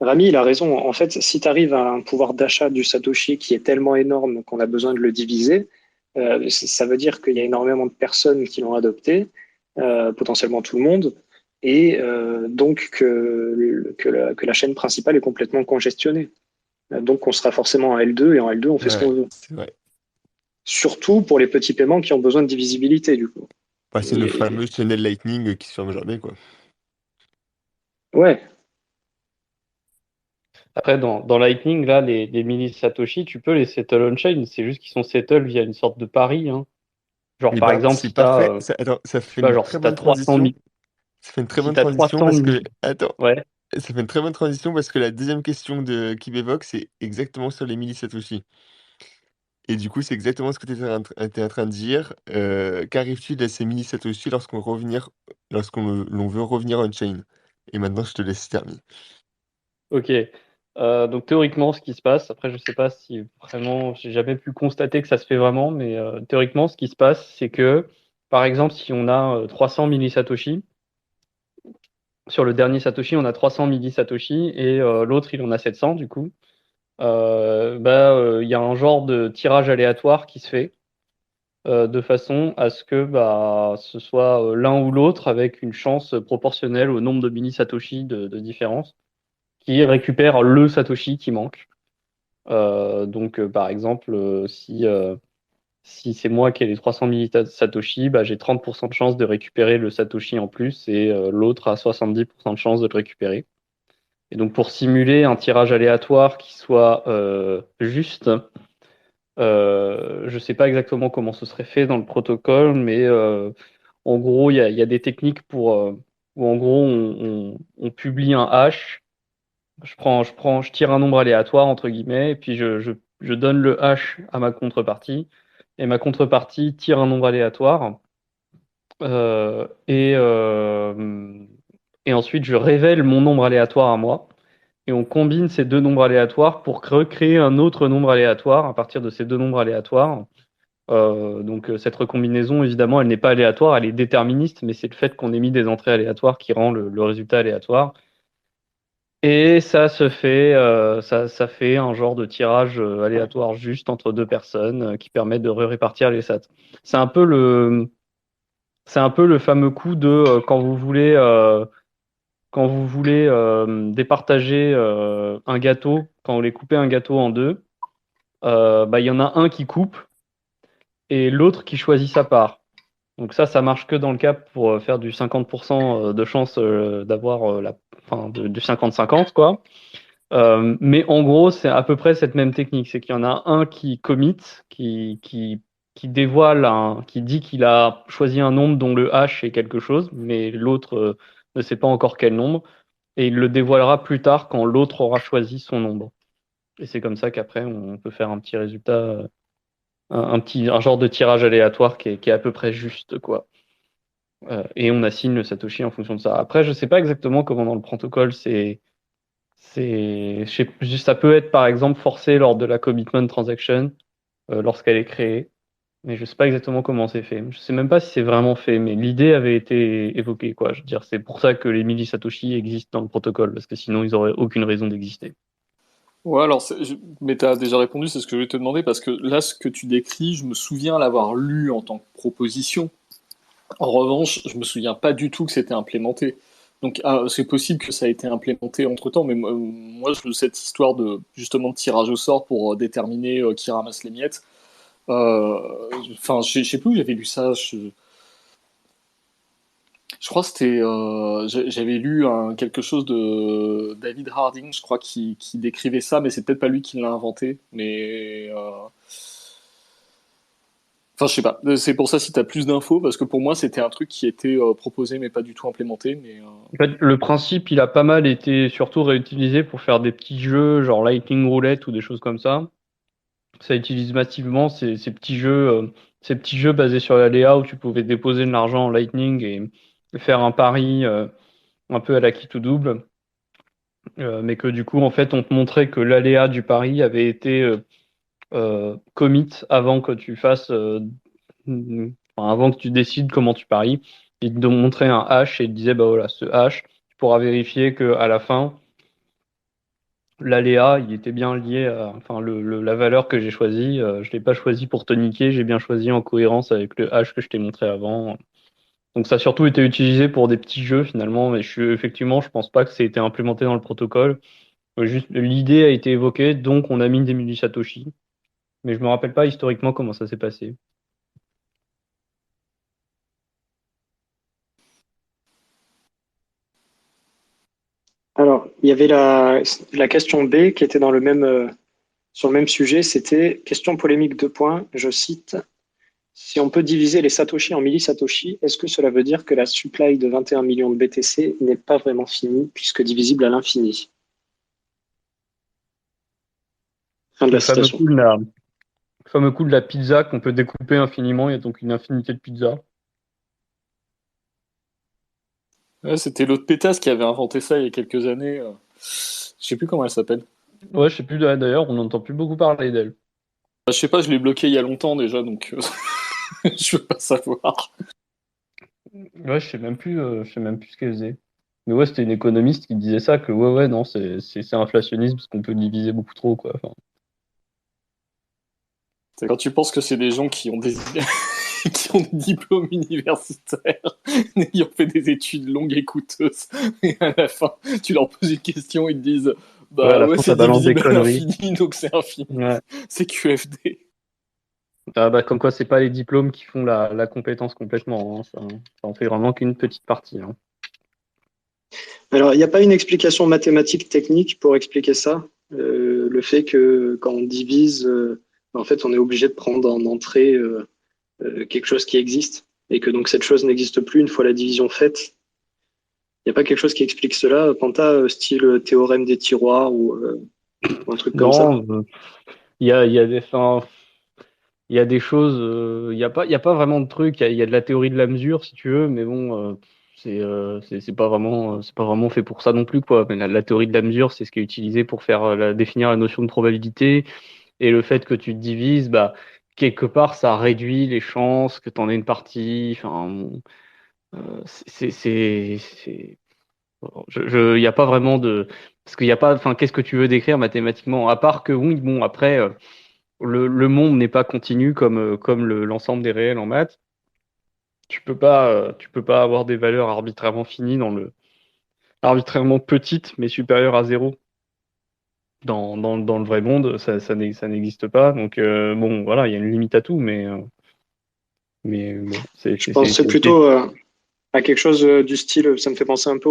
Rami, il a raison. En fait, si tu arrives à un pouvoir d'achat du Satoshi qui est tellement énorme qu'on a besoin de le diviser, ça veut dire qu'il y a énormément de personnes qui l'ont adopté, potentiellement tout le monde, et donc que la chaîne principale est complètement congestionnée. Donc on sera forcément en L2 et en L2 on fait ce Ouais, qu'on veut. c'est vrai. Surtout pour les petits paiements qui ont besoin de divisibilité du coup. Bah, c'est nos Et, fameux tunnels Lightning qui se ferment jamais, quoi. ouais, après, dans Lightning, là, les mini Satoshi, tu peux les settle on-chain. C'est juste qu'ils sont settle via une sorte de pari, hein. Genre, Et par ben, exemple, c'est parfait. Attends, ça je fait sais pas, une genre, très bonne transition. Ça fait une très si bonne t'as transition 300 parce que, mille, attends, ouais, ça fait une très bonne transition parce que la deuxième question de Kib évoque, c'est exactement sur les mini Satoshi. Et du coup, c'est exactement ce que tu étais en train de dire. Qu'arrive-t-il à ces mini Satoshi lorsqu'on veut revenir on-chain? Et maintenant, je te laisse terminer. ok. Donc, théoriquement, ce qui se passe, après, je sais pas si vraiment, j'ai jamais pu constater que ça se fait vraiment, mais théoriquement, ce qui se passe, c'est que, par exemple, si on a 300 milli Satoshi, sur le dernier Satoshi, on a 300 milli Satoshi et l'autre, il en a 700, du coup. Il y a un genre de tirage aléatoire qui se fait de façon à ce que ce soit l'un ou l'autre avec une chance proportionnelle au nombre de mini Satoshi de différence qui récupère le Satoshi qui manque. Par exemple, si c'est moi qui ai les 300 mini Satoshi, j'ai 30% de chance de récupérer le Satoshi en plus et l'autre a 70% de chance de le récupérer. Et donc pour simuler un tirage aléatoire qui soit juste, je ne sais pas exactement comment ce serait fait dans le protocole, mais en gros, il y a des techniques où en gros on publie un hash. Je tire un nombre aléatoire entre guillemets, et puis je donne le hash à ma contrepartie, et ma contrepartie tire un nombre aléatoire, euh, et, euh, et ensuite je révèle mon nombre aléatoire à moi. Et on combine ces deux nombres aléatoires pour recréer un autre nombre aléatoire à partir de ces deux nombres aléatoires. Cette recombinaison, évidemment, elle n'est pas aléatoire, elle est déterministe, mais c'est le fait qu'on ait mis des entrées aléatoires qui rend le résultat aléatoire. Et ça se fait, ça fait un genre de tirage aléatoire juste entre deux personnes qui permet de répartir les sats. C'est un peu c'est un peu le fameux coup de quand vous voulez départager un gâteau, quand vous voulez couper un gâteau en deux, il y en a un qui coupe et l'autre qui choisit sa part. Donc ça marche que dans le cas pour faire du 50% de chance d'avoir du 50-50, quoi. Mais en gros, c'est à peu près cette même technique. C'est qu'il y en a un qui commit, qui dévoile, qui dit qu'il a choisi un nombre dont le hash est quelque chose, mais l'autre ne sait pas encore quel nombre. Et il le dévoilera plus tard quand l'autre aura choisi son nombre. Et c'est comme ça qu'après, on peut faire un petit résultat, un genre de tirage aléatoire qui est à peu près juste, quoi. Et on assigne le Satoshi en fonction de ça. Après, je sais pas exactement comment dans le protocole ça peut être par exemple forcé lors de la commitment transaction, lorsqu'elle est créée, mais je sais pas exactement comment c'est fait. Je sais même pas si c'est vraiment fait, mais l'idée avait été évoquée, quoi. Je veux dire, c'est pour ça que les milli Satoshi existent dans le protocole, parce que sinon ils auraient aucune raison d'exister. Ouais, alors, mais t'as déjà répondu, c'est ce que je voulais te demander, parce que là, ce que tu décris, je me souviens l'avoir lu en tant que proposition. En revanche, je me souviens pas du tout que c'était implémenté. Donc c'est possible que ça a été implémenté entre-temps, mais moi, cette histoire de justement de tirage au sort pour déterminer qui ramasse les miettes, enfin, je sais plus où j'avais lu ça. Je crois que c'était, j'avais lu quelque chose de David Harding, je crois, qui décrivait ça, mais c'est peut-être pas lui qui l'a inventé. Mais enfin, je sais pas. C'est pour ça si t'as plus d'infos, parce que pour moi c'était un truc qui était proposé mais pas du tout implémenté. Mais En fait, le principe, il a pas mal été surtout réutilisé pour faire des petits jeux, genre Lightning Roulette ou des choses comme ça. Ça utilise massivement ces petits jeux basés sur l'aléa où tu pouvais déposer de l'argent en Lightning et faire un pari un peu à la qui tout double. Mais que du coup, en fait, on te montrait que l'aléa du pari avait été commit avant que tu fasses, enfin, avant que tu décides comment tu paries. Il te montrait un hash et il te disait, bah voilà, ce hash, tu pourras vérifier que à la fin, l'aléa, il était bien lié à, enfin, la valeur que j'ai choisie. Je l'ai pas choisi pour te niquer, j'ai bien choisi en cohérence avec le hash que je t'ai montré avant. Donc ça a surtout été utilisé pour des petits jeux finalement, mais effectivement, je pense pas que ça ait été implémenté dans le protocole. Juste l'idée a été évoquée, donc on a mis des mini Satoshi, mais je me rappelle pas historiquement comment ça s'est passé. Alors, il y avait la question B qui était dans sur le même sujet. C'était question polémique 2 points. Je cite, si on peut diviser les Satoshi en millisatoshi, est-ce que cela veut dire que la supply de 21 millions de BTC n'est pas vraiment finie puisque divisible à l'infini? Fin de Le la fameux citation. coup de la, le fameux coup de la pizza qu'on peut découper infiniment, il y a donc une infinité de pizzas. ouais, c'était l'autre pétasse qui avait inventé ça il y a quelques années. Je sais plus comment elle s'appelle. Ouais, je sais plus d'ailleurs, on n'entend plus beaucoup parler d'elle. Je sais pas, je l'ai bloqué il y a longtemps déjà, donc je veux pas savoir. Ouais, je sais même plus ce qu'elle faisait. Mais ouais, c'était une économiste qui disait ça, que ouais, non, c'est inflationniste parce qu'on peut diviser beaucoup trop, quoi. Enfin, C'est quand tu penses que c'est des gens qui ont qui ont des diplômes universitaires, ayant fait des études longues et coûteuses, et à la fin, tu leur poses une question, ils te disent ouais, à bah la ouais, fin, ça c'est balance des divisible à conneries. l'infini, donc c'est infini. Ouais. C'est QFD. Ah bah, comme quoi, c'est pas les diplômes qui font la compétence complètement, hein. Ça en fait vraiment qu'une petite partie, hein. Alors, il n'y a pas une explication mathématique technique pour expliquer ça. Le fait que quand on divise, en fait, on est obligé de prendre en entrée quelque chose qui existe et que donc cette chose n'existe plus une fois la division faite. Il n'y a pas quelque chose qui explique cela, Panta, style théorème des tiroirs ou un truc comme ça. Non, il y a des, enfin, il y a des choses, il y a pas vraiment de truc. Il y a de la théorie de la mesure, si tu veux, mais bon, c'est pas vraiment fait pour ça non plus, quoi. Mais la théorie de la mesure, c'est ce qui est utilisé pour faire définir la notion de probabilité. Et le fait que tu te divises, bah, quelque part, ça réduit les chances que tu en aies une partie. Enfin, bon, c'est, il y a pas vraiment de, parce qu'il y a pas, enfin, qu'est-ce que tu veux décrire mathématiquement? À part que oui, bon, après. Le monde n'est pas continu comme l'ensemble des réels en maths. Tu peux pas avoir des valeurs arbitrairement finies arbitrairement petites mais supérieures à zéro dans le vrai monde. Ça n'existe pas. Donc bon, voilà, il y a une limite à tout, mais bon, Je pensais plutôt à quelque chose du style, ça me fait penser un peu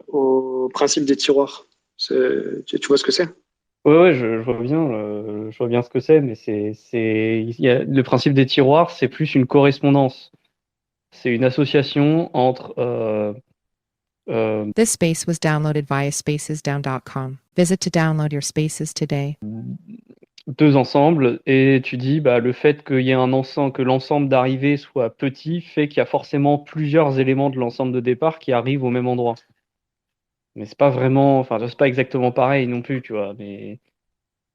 au principe des tiroirs. Tu vois ce que c'est? ouais, je vois bien ce que c'est, mais le principe des tiroirs, c'est plus une correspondance. C'est une association entre This space was downloaded via spacesdown.com. Visit to download your spaces today. deux ensembles et tu dis bah, le fait qu'il y ait un ensemble, que l'ensemble d'arrivée soit petit fait qu'il y a forcément plusieurs éléments de l'ensemble de départ qui arrivent au même endroit. Mais c'est pas vraiment, enfin c'est pas exactement pareil non plus, tu vois. Mais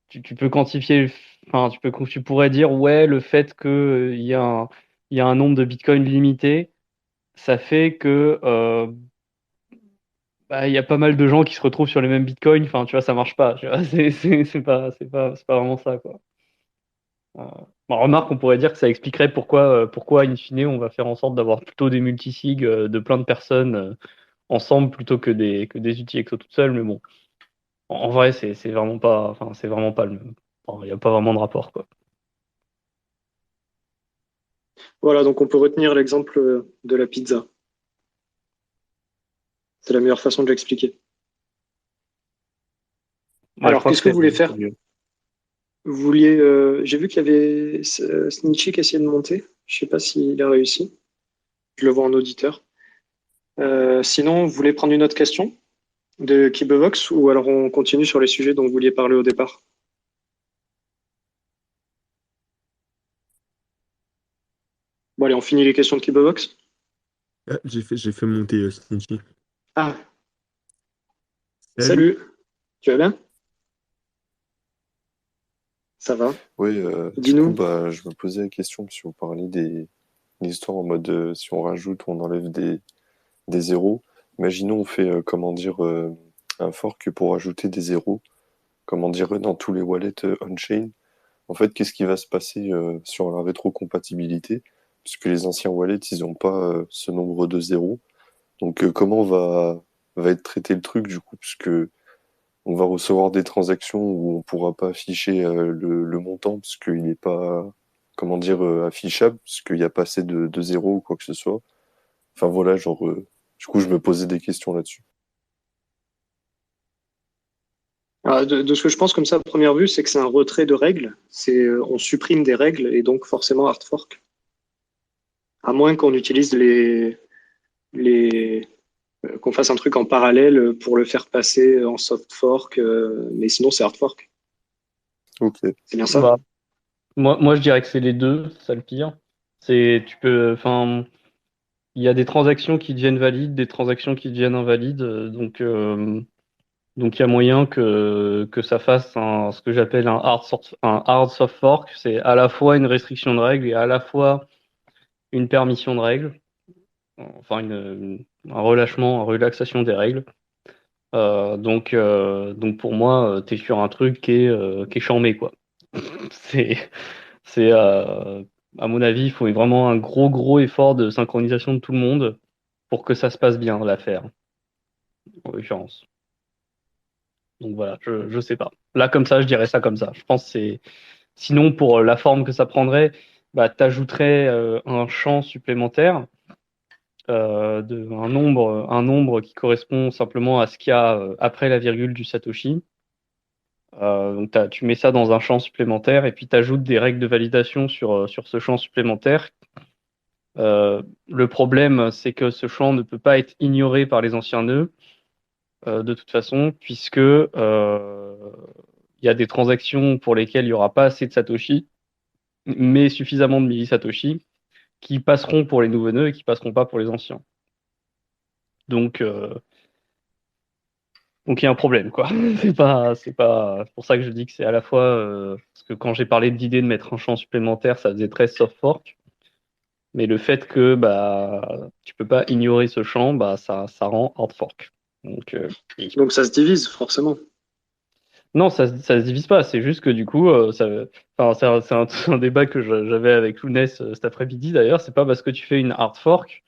tu peux quantifier, enfin tu pourrais dire ouais le fait que il y a un nombre de bitcoins limité, ça fait que bah, il y a pas mal de gens qui se retrouvent sur les mêmes bitcoins. Enfin tu vois ça marche pas. Tu vois, c'est pas vraiment ça quoi. Remarque, on pourrait dire que ça expliquerait pourquoi, in fine, on va faire en sorte d'avoir plutôt des multisigs de plein de personnes ensemble plutôt que des UTXO toutes seules. Mais bon, en vrai, c'est vraiment pas, enfin, c'est vraiment pas le, il n'y a pas vraiment de rapport, quoi. Voilà, donc on peut retenir l'exemple de la pizza. C'est la meilleure façon de l'expliquer. Ouais, je Alors, crois que qu'est-ce que vous voulez c'est faire? mieux. Vous vouliez, j'ai vu qu'il y avait Snitchy qui essayait de monter. Je sais pas s'il a réussi. Je le vois en auditeur. Sinon, vous voulez prendre une autre question de Kibovox ou alors on continue sur les sujets dont vous vouliez parler au départ? Bon, allez, on finit les questions de Kibovox. Ah, j'ai fait monter Sneaky. Ah, Salut. salut. Tu vas bien? Ça va? Oui, du coup, Dis-nous. je me posais la question si on parlait des histoires en mode si on rajoute ou on enlève des zéros. Imaginons on fait un fork pour ajouter des zéros, comment dire dans tous les wallets on-chain. En fait, qu'est-ce qui va se passer sur la rétrocompatibilité? Puisque les anciens wallets, ils n'ont pas ce nombre de zéros. Donc comment va être traité le truc du coup, puisque on va recevoir des transactions où on pourra pas afficher le montant parce qu'il n'est pas, affichable, parce qu'il n'y a pas assez de zéros ou quoi que ce soit. Enfin voilà, du coup, je me posais des questions là-dessus. Ah, de ce que je pense comme ça à première vue, c'est que c'est un retrait de règles. On supprime des règles et donc forcément hard fork. À moins qu'on utilise les qu'on fasse un truc en parallèle pour le faire passer en soft fork, mais sinon c'est hard fork. Ok. C'est bien ça? Bah, moi, je dirais que c'est les deux, c'est ça le pire. Enfin, il y a des transactions qui deviennent valides, des transactions qui deviennent invalides, donc il y a moyen que ça fasse ce que j'appelle un hard soft fork. C'est à la fois une restriction de règles et à la fois une permission de règles, enfin un relâchement, une relaxation des règles. Donc pour moi, t'es sur un truc qui est charmé, quoi. C'est, c'est à mon avis, il faut vraiment un gros effort de synchronisation de tout le monde pour que ça se passe bien, l'affaire, en l'occurrence. Donc voilà, je sais pas. Là, comme ça, je dirais ça comme ça. Je pense que c'est. Sinon, pour la forme que ça prendrait, bah, t'ajouterais un champ supplémentaire, un nombre qui correspond simplement à ce qu'il y a après la virgule du Satoshi. Donc tu mets ça dans un champ supplémentaire et puis tu ajoutes des règles de validation sur ce champ supplémentaire. Le problème, c'est que ce champ ne peut pas être ignoré par les anciens nœuds de toute façon, puisque il y a des transactions pour lesquelles il n'y aura pas assez de Satoshi, mais suffisamment de millisatoshi, qui passeront pour les nouveaux nœuds et qui passeront pas pour les anciens. Donc, euh, donc il y a un problème, quoi. C'est pour ça que je dis que c'est à la fois, parce que quand j'ai parlé de l'idée de mettre un champ supplémentaire, ça faisait très soft fork, mais le fait que tu peux pas ignorer ce champ, ça rend hard fork. Donc, Donc ça se divise forcément. non, ça se divise pas. C'est juste que du coup, enfin, c'est un débat que j'avais avec Lounès cet après-midi d'ailleurs. C'est pas parce que tu fais une hard fork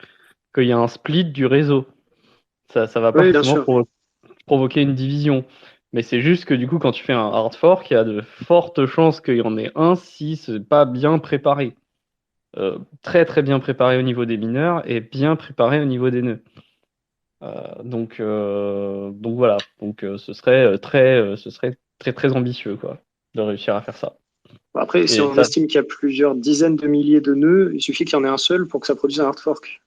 qu'il y a un split du réseau. Ça va pas Oui, bien forcément sûr. provoquer une division. Mais c'est juste que du coup, quand tu fais un hard fork, il y a de fortes chances qu'il y en ait un si c'est pas bien préparé. Très très bien préparé au niveau des mineurs et bien préparé au niveau des nœuds. Donc voilà. Donc ce serait très très ambitieux quoi, de réussir à faire ça. Après, si Et on ça, estime qu'il y a plusieurs dizaines de milliers de nœuds, il suffit qu'il y en ait un seul pour que ça produise un hard fork.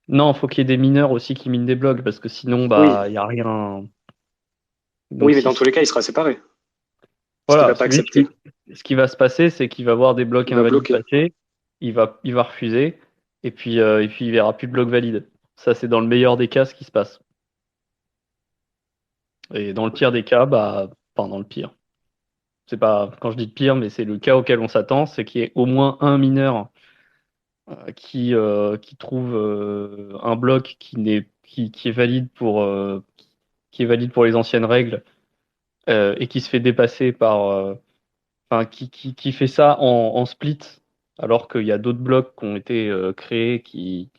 non, faut qu'il y ait des mineurs aussi qui minent des blocs parce que sinon Oui, il y a rien. Donc oui, mais si dans tous les cas, il sera séparé. Ce qu'il va Voilà, pas lui, accepter. ce qui va se passer, c'est qu'il va voir des blocs Il va invalides bloquer. passer, il va refuser, et puis il verra plus de blocs valides. Ça, c'est dans le meilleur des cas ce qui se passe. Et dans le pire des cas, enfin dans le pire. C'est pas quand je dis pire, mais c'est le cas auquel on s'attend, c'est qu'il y ait au moins un mineur qui trouve un bloc qui est valide pour les anciennes règles et qui se fait dépasser qui fait ça en split, alors qu'il y a d'autres blocs qui ont été créés qui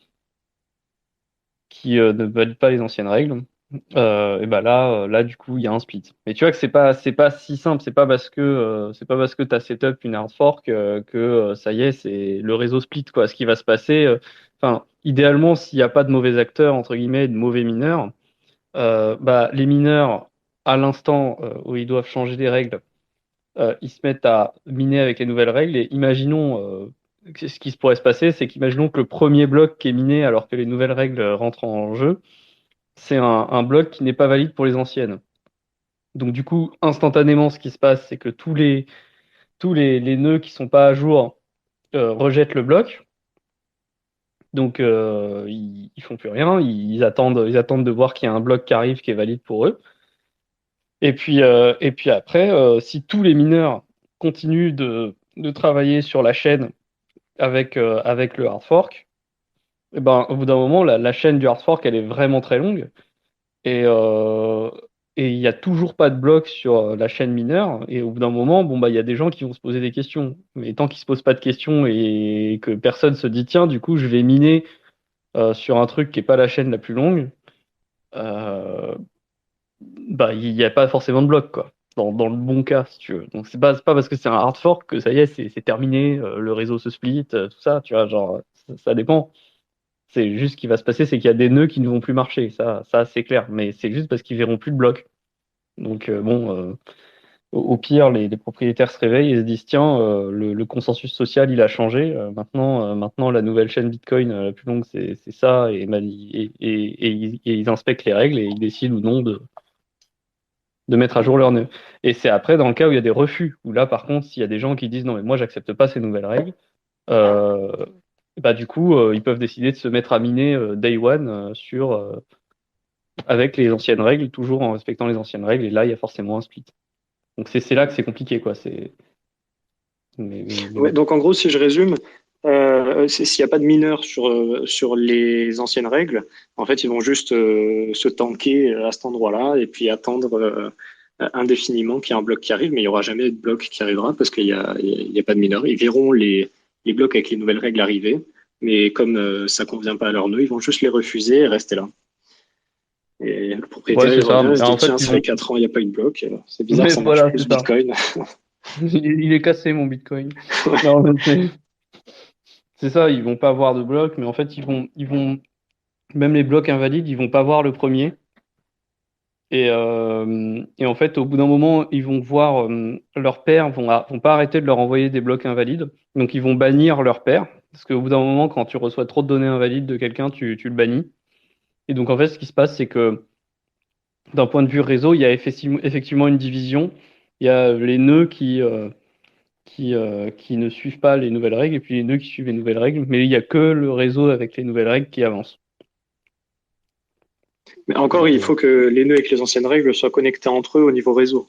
ne valident pas les anciennes règles. Et ben là, du coup, il y a un split. Mais tu vois que c'est pas si simple. C'est pas parce que tu as setup une hard fork que ça y est, c'est le réseau split, quoi. Ce qui va se passer, idéalement, s'il n'y a pas de mauvais acteurs, entre guillemets, de mauvais mineurs, bah, les mineurs, à l'instant où ils doivent changer les règles, ils se mettent à miner avec les nouvelles règles. Et imaginons, ce qui se pourrait se passer, c'est qu'imaginons que le premier bloc qui est miné alors que les nouvelles règles rentrent en jeu, c'est un bloc qui n'est pas valide pour les anciennes. Donc du coup, instantanément, ce qui se passe, c'est que les nœuds qui sont pas à jour rejettent le bloc. Donc ils font plus rien, ils attendent de voir qu'il y a un bloc qui arrive qui est valide pour eux. Et puis après, si tous les mineurs continuent de travailler sur la chaîne avec le hard fork, et ben, au bout d'un moment, la chaîne du hard fork, elle est vraiment très longue. Et euh, et il n'y a toujours pas de bloc sur la chaîne mineure. Et au bout d'un moment, bon, bah, il y a des gens qui vont se poser des questions. Mais tant qu'ils ne se posent pas de questions et que personne se dit, tiens, du coup, je vais miner sur un truc qui n'est pas la chaîne la plus longue, euh, bah, il n'y a pas forcément de bloc, quoi. Dans le bon cas, si tu veux. Donc, c'est pas parce que c'est un hard fork que ça y est, c'est terminé, le réseau se split, tout ça, tu vois, genre, ça dépend. C'est juste ce qui va se passer, c'est qu'il y a des nœuds qui ne vont plus marcher, ça c'est clair. Mais c'est juste parce qu'ils verront plus de blocs. Donc, au pire, les propriétaires se réveillent et se disent, tiens, le consensus social, il a changé. Maintenant, la nouvelle chaîne Bitcoin la plus longue, c'est ça. Et ils inspectent les règles et ils décident ou non de mettre à jour leurs nœuds. Et c'est après, dans le cas où il y a des refus, où là, par contre, s'il y a des gens qui disent, non, mais moi, j'accepte pas ces nouvelles règles, euh, bah, du coup, ils peuvent décider de se mettre à miner day one avec les anciennes règles, toujours en respectant les anciennes règles. Et là, il y a forcément un split. Donc c'est là que c'est compliqué, quoi. Mais Ouais, bon. donc en gros, si je résume, s'il n'y a pas de mineurs sur les anciennes règles, en fait, ils vont juste se tanker à cet endroit-là et puis attendre indéfiniment qu'il y ait un bloc qui arrive, mais il n'y aura jamais de bloc qui arrivera parce qu'il y a pas de mineurs. Ils verront les blocs avec les nouvelles règles arriver, mais comme ça convient pas à leur nœud, ils vont juste les refuser et rester là. Et le Ouais, propriétaire, il c'est ça. revient et se Et dit, en fait, tiens, ils ça vont. fait 4 ans, il n'y a pas eu de bloc. C'est bizarre, Mais ça marche voilà, plus c'est ça. Bitcoin. Il est cassé, mon Bitcoin. Non, mais c'est ça, ils vont pas avoir de bloc, mais en fait, même les blocs invalides, ils vont pas voir le premier. Et en fait, au bout d'un moment, ils vont voir leur père, vont pas arrêter de leur envoyer des blocs invalides. Donc, ils vont bannir leur père. Parce qu'au bout d'un moment, quand tu reçois trop de données invalides de quelqu'un, tu le bannis. Et donc, en fait, ce qui se passe, c'est que d'un point de vue réseau, il y a effectivement une division. Il y a les nœuds qui ne suivent pas les nouvelles règles et puis les nœuds qui suivent les nouvelles règles. Mais il n'y a que le réseau avec les nouvelles règles qui avance. Mais encore, Donc, il faut que les nœuds avec les anciennes règles soient connectés entre eux au niveau réseau.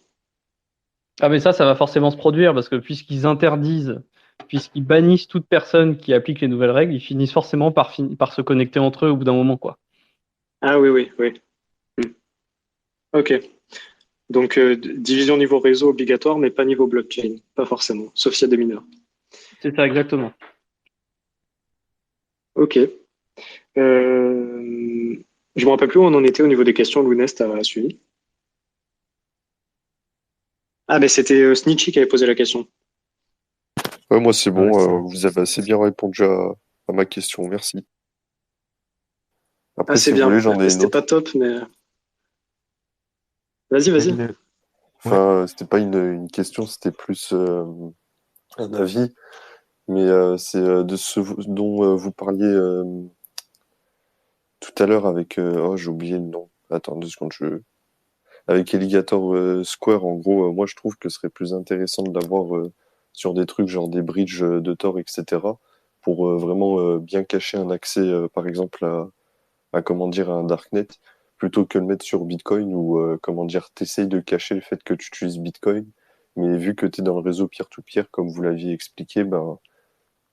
ah, mais ça va forcément se produire parce que puisqu'ils bannissent toute personne qui applique les nouvelles règles, ils finissent forcément par se connecter entre eux au bout d'un moment, quoi. Ah oui, oui, oui. Hmm. Ok. Donc, division niveau réseau obligatoire, mais pas niveau blockchain. Pas forcément, sauf s'il y a des mineurs. C'est ça, exactement. Ok. Je me rappelle plus où on en était au niveau des questions. Lounest a suivi. Ah, ben c'était Snitchy qui avait posé la question. Ouais, moi c'est Ouais, bon, ça. vous avez assez bien répondu à ma question, merci. Ah, Après, c'est si vous bien. voulez, j'en ai une C'était pas autre. top, mais vas-y, Et vas-y. Enfin, c'était pas une question, c'était plus un avis, mais c'est de ce dont vous parliez tout à l'heure avec... oh, j'ai oublié le nom. Attends 2 secondes, avec Alligator Square, en gros, moi je trouve que ce serait plus intéressant de l'avoir sur des trucs genre des bridges de Tor, etc. pour vraiment bien cacher un accès, par exemple, à, comment dire, à un darknet, plutôt que le mettre sur Bitcoin où, comment dire, t'essayes de cacher le fait que tu utilises Bitcoin, mais vu que tu es dans le réseau peer-to-peer, comme vous l'aviez expliqué, ben,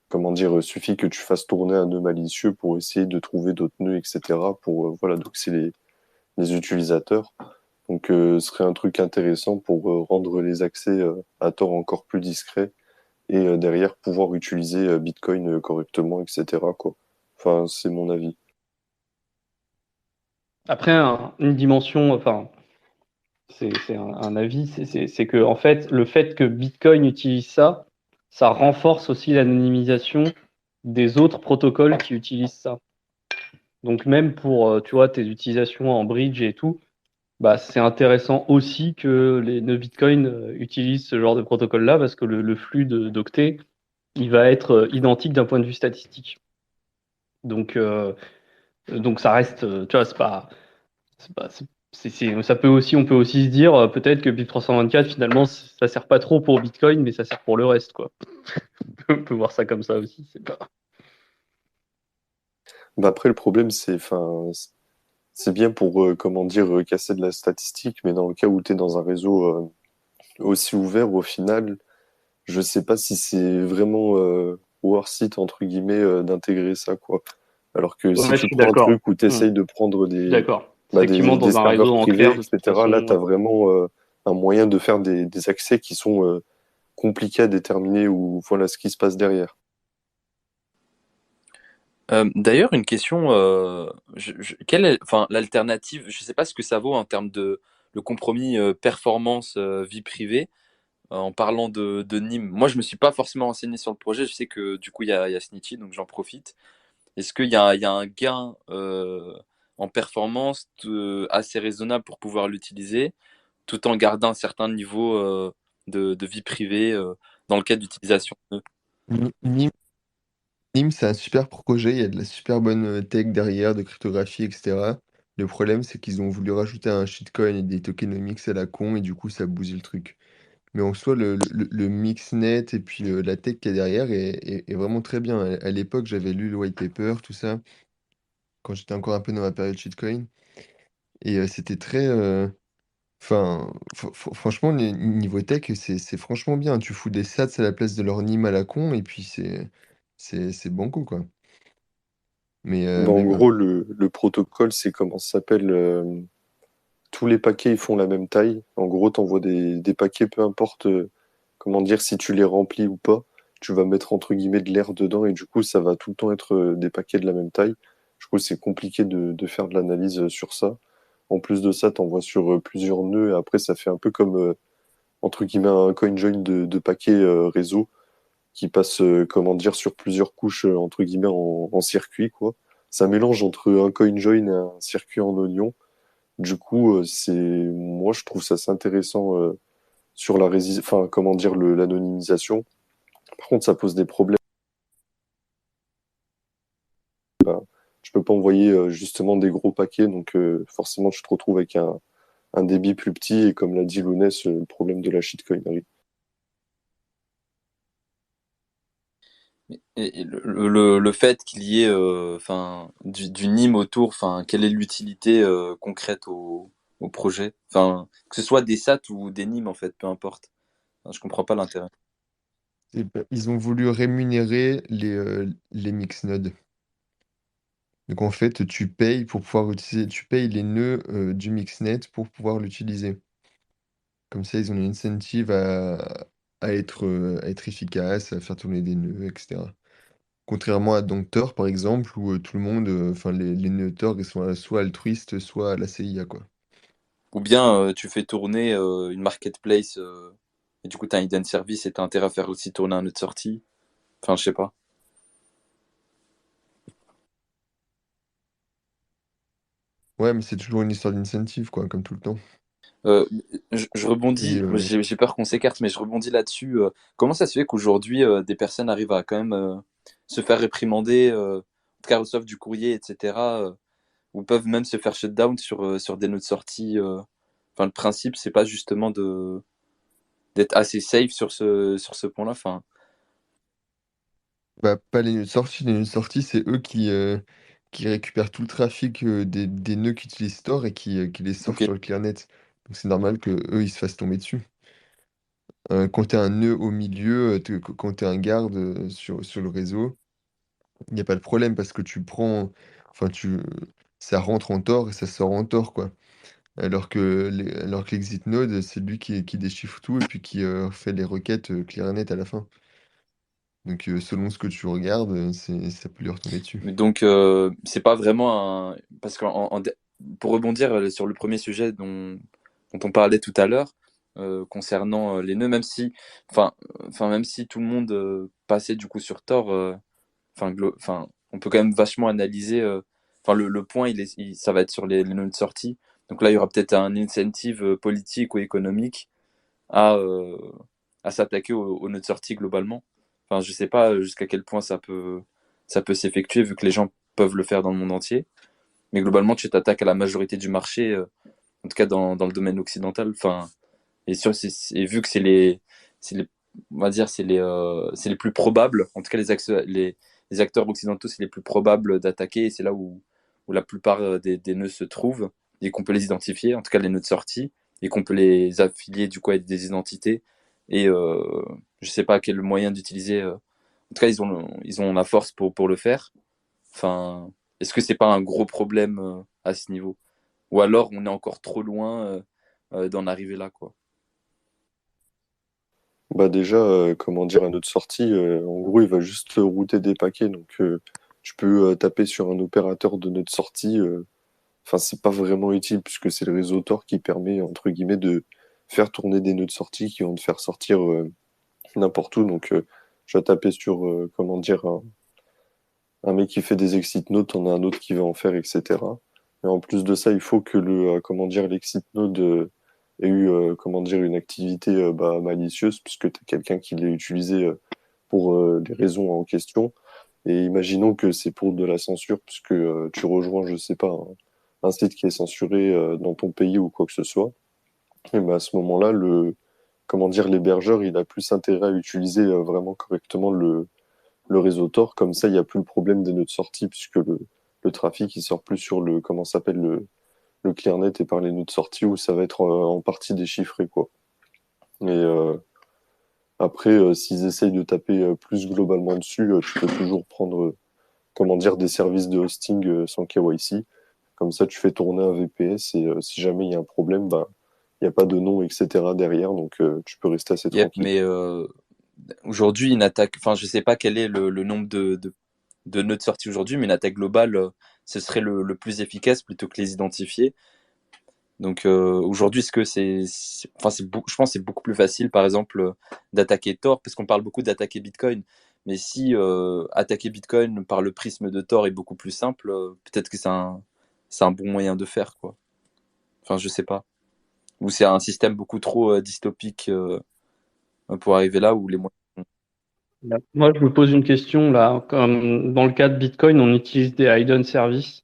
comment dire, suffit que tu fasses tourner un nœud malicieux pour essayer de trouver d'autres nœuds, etc. pour, voilà, doxer les utilisateurs. Donc, ce serait un truc intéressant pour rendre les accès à Tor encore plus discrets et derrière pouvoir utiliser Bitcoin correctement, etc., quoi. Enfin, c'est mon avis. Après, une dimension, enfin, c'est un avis, c'est que en fait, le fait que Bitcoin utilise ça, ça renforce aussi l'anonymisation des autres protocoles qui utilisent ça. Donc même pour, tu vois, tes utilisations en bridge et tout, bah, c'est intéressant aussi que les nœuds Bitcoin utilisent ce genre de protocole-là parce que le flux d'octets, il va être identique d'un point de vue statistique. Donc, donc ça reste, tu vois, c'est pas- ça peut aussi, on peut aussi se dire peut-être que BIP 324 finalement ça sert pas trop pour Bitcoin, mais ça sert pour le reste, quoi. On peut voir ça comme ça aussi. C'est pas... Bah après, le problème, c'est bien pour, comment dire, casser de la statistique, mais dans le cas où tu es dans un réseau aussi ouvert, au final, je sais pas si c'est vraiment worth it, entre guillemets, d'intégrer ça, quoi. Alors que si Ouais, je tu suis prends un d'accord. truc où tu essayes de prendre Je suis d'accord. C'est bah, vrai que tu montes des dans un réseau serveurs en privés, clair de toute etc., là, tu as façon. vraiment un moyen de faire des accès qui sont compliqués à déterminer ou voilà ce qui se passe derrière. D'ailleurs, une question, quelle est, enfin, l'alternative, je sais pas ce que ça vaut en termes de le compromis performance vie privée, en parlant de Nîmes. Moi, je me suis pas forcément renseigné sur le projet. Je sais que du coup, il y a Snitchy, donc j'en profite. Est-ce il y a un gain en performance assez raisonnable pour pouvoir l'utiliser, tout en gardant un certain niveau de vie privée dans le cadre d'utilisation? Nîmes, Nîmes, c'est un super projet, il y a de la super bonne tech derrière, de cryptographie, etc. Le problème, c'est qu'ils ont voulu rajouter un shitcoin et des tokenomics à la con, et du coup, ça bousille le truc. Mais en soi, le mixnet et puis la tech qui est derrière est vraiment très bien. À l'époque, j'avais lu le white paper, tout ça, quand j'étais encore un peu dans ma période shitcoin. Et c'était très. Enfin, franchement, niveau tech, c'est franchement bien. Tu fous des sats à la place de leur NIM à la con, et puis c'est banco, quoi. Bah, Mais en voilà. gros, le protocole, c'est comment ça s'appelle tous les paquets, ils font la même taille. En gros, tu envoies des paquets, peu importe, comment dire, si tu les remplis ou pas. Tu vas mettre entre guillemets de l'air dedans et du coup, ça va tout le temps être des paquets de la même taille. Du coup, c'est compliqué de faire de l'analyse sur ça. En plus de ça, tu envoies sur plusieurs nœuds et après, ça fait un peu comme, entre guillemets, un CoinJoin de paquets réseau qui passe, comment dire, sur plusieurs couches, entre guillemets, en circuit, quoi. Ça mélange entre un CoinJoin et un circuit en oignon. Du coup, moi, je trouve ça assez intéressant sur enfin, comment dire, l'anonymisation. Par contre, ça pose des problèmes. Bah, tu peux pas envoyer justement des gros paquets, donc forcément, tu te retrouves avec un débit plus petit et comme l'a dit Lounès, le problème de la shitcoin arrive. Et le fait qu'il y ait enfin, du NIM autour, enfin, quelle est l'utilité concrète au projet? Enfin, que ce soit des SAT ou des NIM, en fait, peu importe. Enfin, je comprends pas l'intérêt. Ils ont voulu rémunérer les mixnodes. Donc en fait, tu payes pour pouvoir utiliser, tu payes les nœuds du mixnet pour pouvoir l'utiliser. Comme ça, ils ont une incentive à être efficace, à faire tourner des nœuds, etc. Contrairement à Donctor, par exemple, où tout le monde, enfin les nœuds Torg, ils sont soit altruistes, soit à la CIA, quoi. Ou bien tu fais tourner une marketplace et du coup, tu as un hidden service et tu as intérêt à faire aussi tourner un nœud de sortie. Enfin, je sais pas. Ouais, mais c'est toujours une histoire d'incentive, quoi, comme tout le temps. Euh, je Et rebondis, j'ai peur qu'on s'écarte, mais je rebondis là-dessus. Comment ça se fait qu'aujourd'hui, des personnes arrivent à quand même se faire réprimander, en tout cas reçoivent du courrier, etc., ou peuvent même se faire shutdown sur des nœuds de sortie Enfin, le principe, c'est pas justement d'être assez safe sur ce point-là. Enfin, bah, pas les nœuds de sortie. Les nœuds de sortie, c'est eux qui récupèrent tout le trafic des nœuds qu'utilise Tor et qui les sortent ok. sur le ClearNet. Donc c'est normal que eux ils se fassent tomber dessus. Quand tu as un nœud au milieu, quand tu es un garde sur le réseau, il n'y a pas de problème parce que tu prends, enfin ça rentre en Tor et ça sort en Tor, quoi. alors que l'exit node, c'est lui qui déchiffre tout et puis qui fait les requêtes clear et net à la fin. Donc selon ce que tu regardes, ça peut lui retomber dessus. Mais donc, c'est pas vraiment un. Parce que pour rebondir sur le premier sujet dont on parlait tout à l'heure, concernant les nœuds, enfin, même si tout le monde passait du coup sur Tor, on peut quand même vachement analyser. Enfin, le point, ça va être sur les nœuds de sortie. Donc là, il y aura peut-être un incentive politique ou économique à, euh, à s'attaquer aux nœuds de sortie globalement. Enfin, je sais pas jusqu'à quel point ça peut s'effectuer vu que les gens peuvent le faire dans le monde entier. Mais globalement, tu t'attaques à la majorité du marché, en tout cas dans le domaine occidental. Enfin, et vu que c'est les, on va dire, c'est les plus probables. En tout cas, les acteurs occidentaux, c'est les plus probables d'attaquer. Et c'est là où la plupart des nœuds se trouvent et qu'on peut les identifier. En tout cas, les nœuds de sortie et qu'on peut les affilier du coup avec des identités. Et je sais pas quel moyen d'utiliser. En tout cas, ils ont la force pour le faire. Enfin, est-ce que c'est pas un gros problème à ce niveau? Ou alors on est encore trop loin d'en arriver là, quoi. Bah déjà, comment dire, un nœud de sortie, en gros, il va juste router des paquets. Donc, tu peux taper sur un opérateur de nœud de sortie. Enfin, c'est pas vraiment utile puisque c'est le réseau Tor qui permet, entre guillemets, de faire tourner des nœuds de sortie qui vont te faire sortir n'importe où. Donc, je vais taper sur, comment dire, un mec qui fait des exit nodes, on a un autre qui va en faire, etc. Et en plus de ça, il faut que comment dire, l'exit node ait eu, comment dire, une activité malicieuse, puisque tu as quelqu'un qui l'a utilisé pour les raisons en question. Et imaginons que c'est pour de la censure, puisque tu rejoins, je sais pas, un site qui est censuré dans ton pays ou quoi que ce soit. Et ben à ce moment-là, comment dire, l'hébergeur, il a plus intérêt à utiliser vraiment correctement le réseau Tor. Comme ça, il n'y a plus le problème des nœuds de sortie, puisque le trafic, il sort plus sur comment s'appelle, le ClearNet et par les nœuds de sortie, où ça va être en partie déchiffré, quoi. Et après, s'ils essayent de taper plus globalement dessus, tu peux toujours prendre, comment dire, des services de hosting sans KYC. Comme ça, tu fais tourner un VPS et si jamais il y a un problème, bah, il n'y a pas de nom, etc. derrière, donc tu peux rester assez Yep, tranquille. mais aujourd'hui, une attaque, enfin, je sais pas quel est le nombre de nœuds de sortie aujourd'hui, mais une attaque globale, ce serait le plus efficace plutôt que les identifier. Donc aujourd'hui, est-ce que enfin, je pense que c'est beaucoup plus facile, par exemple, d'attaquer Tor, parce qu'on parle beaucoup d'attaquer Bitcoin. Mais si attaquer Bitcoin par le prisme de Tor est beaucoup plus simple, peut-être que c'est un bon moyen de faire, quoi. Enfin, je sais pas. Ou c'est un système beaucoup trop dystopique pour arriver là où les moyens. Moi, je me pose une question là. Comme dans le cas de Bitcoin, on utilise des hidden services.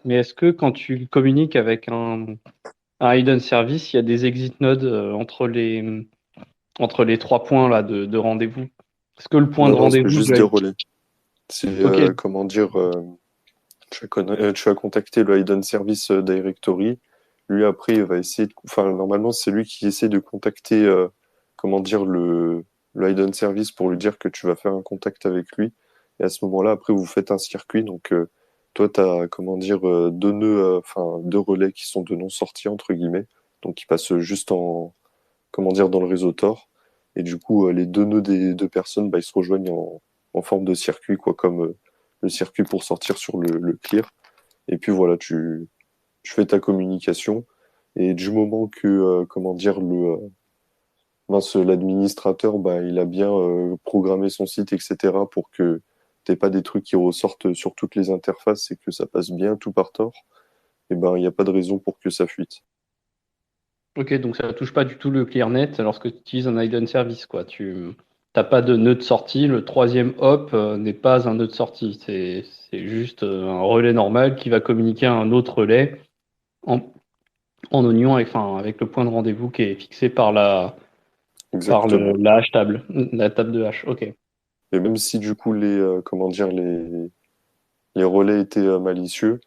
Mais est-ce que quand tu communiques avec un hidden service, il y a des exit nodes entre les trois points là de rendez-vous? Est-ce que le point de Non, non, c'est rendez-vous juste doit des être... relais. C'est, Ok, comment dire, tu vas contacter le Hidden Service Directory. Lui, après, il va essayer enfin, normalement, c'est lui qui essaie de contacter, comment dire, le Hidden Service pour lui dire que tu vas faire un contact avec lui. Et à ce moment-là, après, vous faites un circuit. Donc, toi, tu as, comment dire, deux nœuds, enfin, deux relais qui sont de non-sortie, entre guillemets. Donc, qui passent juste comment dire, dans le réseau Tor. Et du coup, les deux nœuds des deux personnes, bah, ils se rejoignent en forme de circuit, quoi, comme le circuit pour sortir sur le clear. Et puis voilà, tu fais ta communication. Et du moment que, comment dire, l'administrateur, bah, il a bien programmé son site, etc., pour que t'aies pas des trucs qui ressortent sur toutes les interfaces et que ça passe bien tout par Tor, et ben, il n'y a pas de raison pour que ça fuite. ok, donc ça ne touche pas du tout le ClearNet lorsque tu utilises un hidden service, quoi. Tu n'as pas de nœud de sortie. Le troisième hop n'est pas un nœud de sortie. C'est juste un relais normal qui va communiquer à un autre relais en, en oignon avec le point de rendez-vous qui est fixé Exactement. la hash table, la table de hash. Ok. Et même si du coup comment dire, les relais étaient malicieux,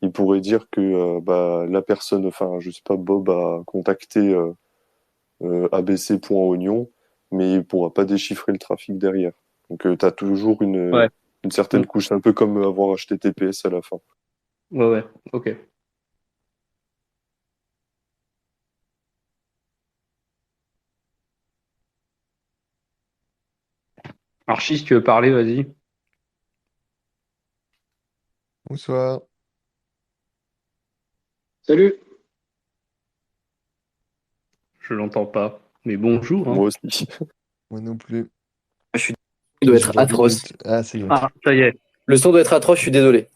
il pourrait dire que bah, la personne, enfin, je sais pas, Bob a contacté abc.oignon, mais il pourra pas déchiffrer le trafic derrière. Donc, tu as toujours Ouais. une Mm. certaine couche, un peu comme avoir un HTTPS à la fin. Ouais, ouais. Ok. Archie, si tu veux parler, vas-y. Bonsoir. Salut. Je l'entends pas. Mais bonjour, hein. Moi aussi. Moi non plus. Il doit Je être vois atroce. Ah, c'est bon. Ah, ça y est. Le son doit être atroce, je suis désolé.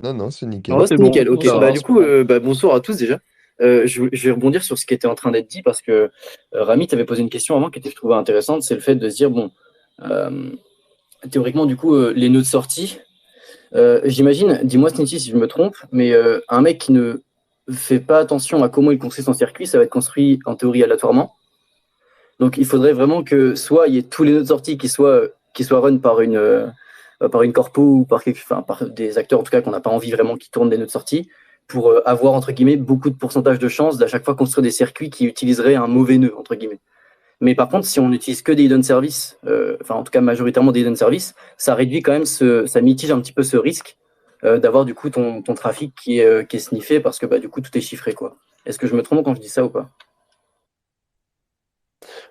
Non, non, c'est nickel. Oh, Oh, c'est c'est bon. nickel, Non, ok. ça Bah, va, du c'est coup, bon. bonsoir à tous déjà. Je vais rebondir sur ce qui était en train d'être dit parce que Rami t'avait posé une question avant qui était, je trouvais intéressante, c'est le fait de se dire, bon, euh, théoriquement, du coup, les nœuds de sortie, j'imagine, dis-moi Sneezy si je me trompe, mais un mec qui ne fait pas attention à comment il construit son circuit, ça va être construit en théorie aléatoirement. Donc il faudrait vraiment que soit il y ait tous les nœuds de sortie qui soient run par une corpo ou par des acteurs en tout cas qu'on n'a pas envie vraiment qui tournent des nœuds de sortie pour avoir entre guillemets beaucoup de pourcentage de chances d'à chaque fois construire des circuits qui utiliseraient un mauvais nœud entre guillemets. Mais par contre, si on n'utilise que des hidden service, enfin en tout cas majoritairement des hidden service, ça réduit quand même ça mitige un petit peu ce risque d'avoir du coup ton trafic qui est sniffé parce que bah, du coup tout est chiffré quoi. Est-ce que je me trompe quand je dis ça ou pas?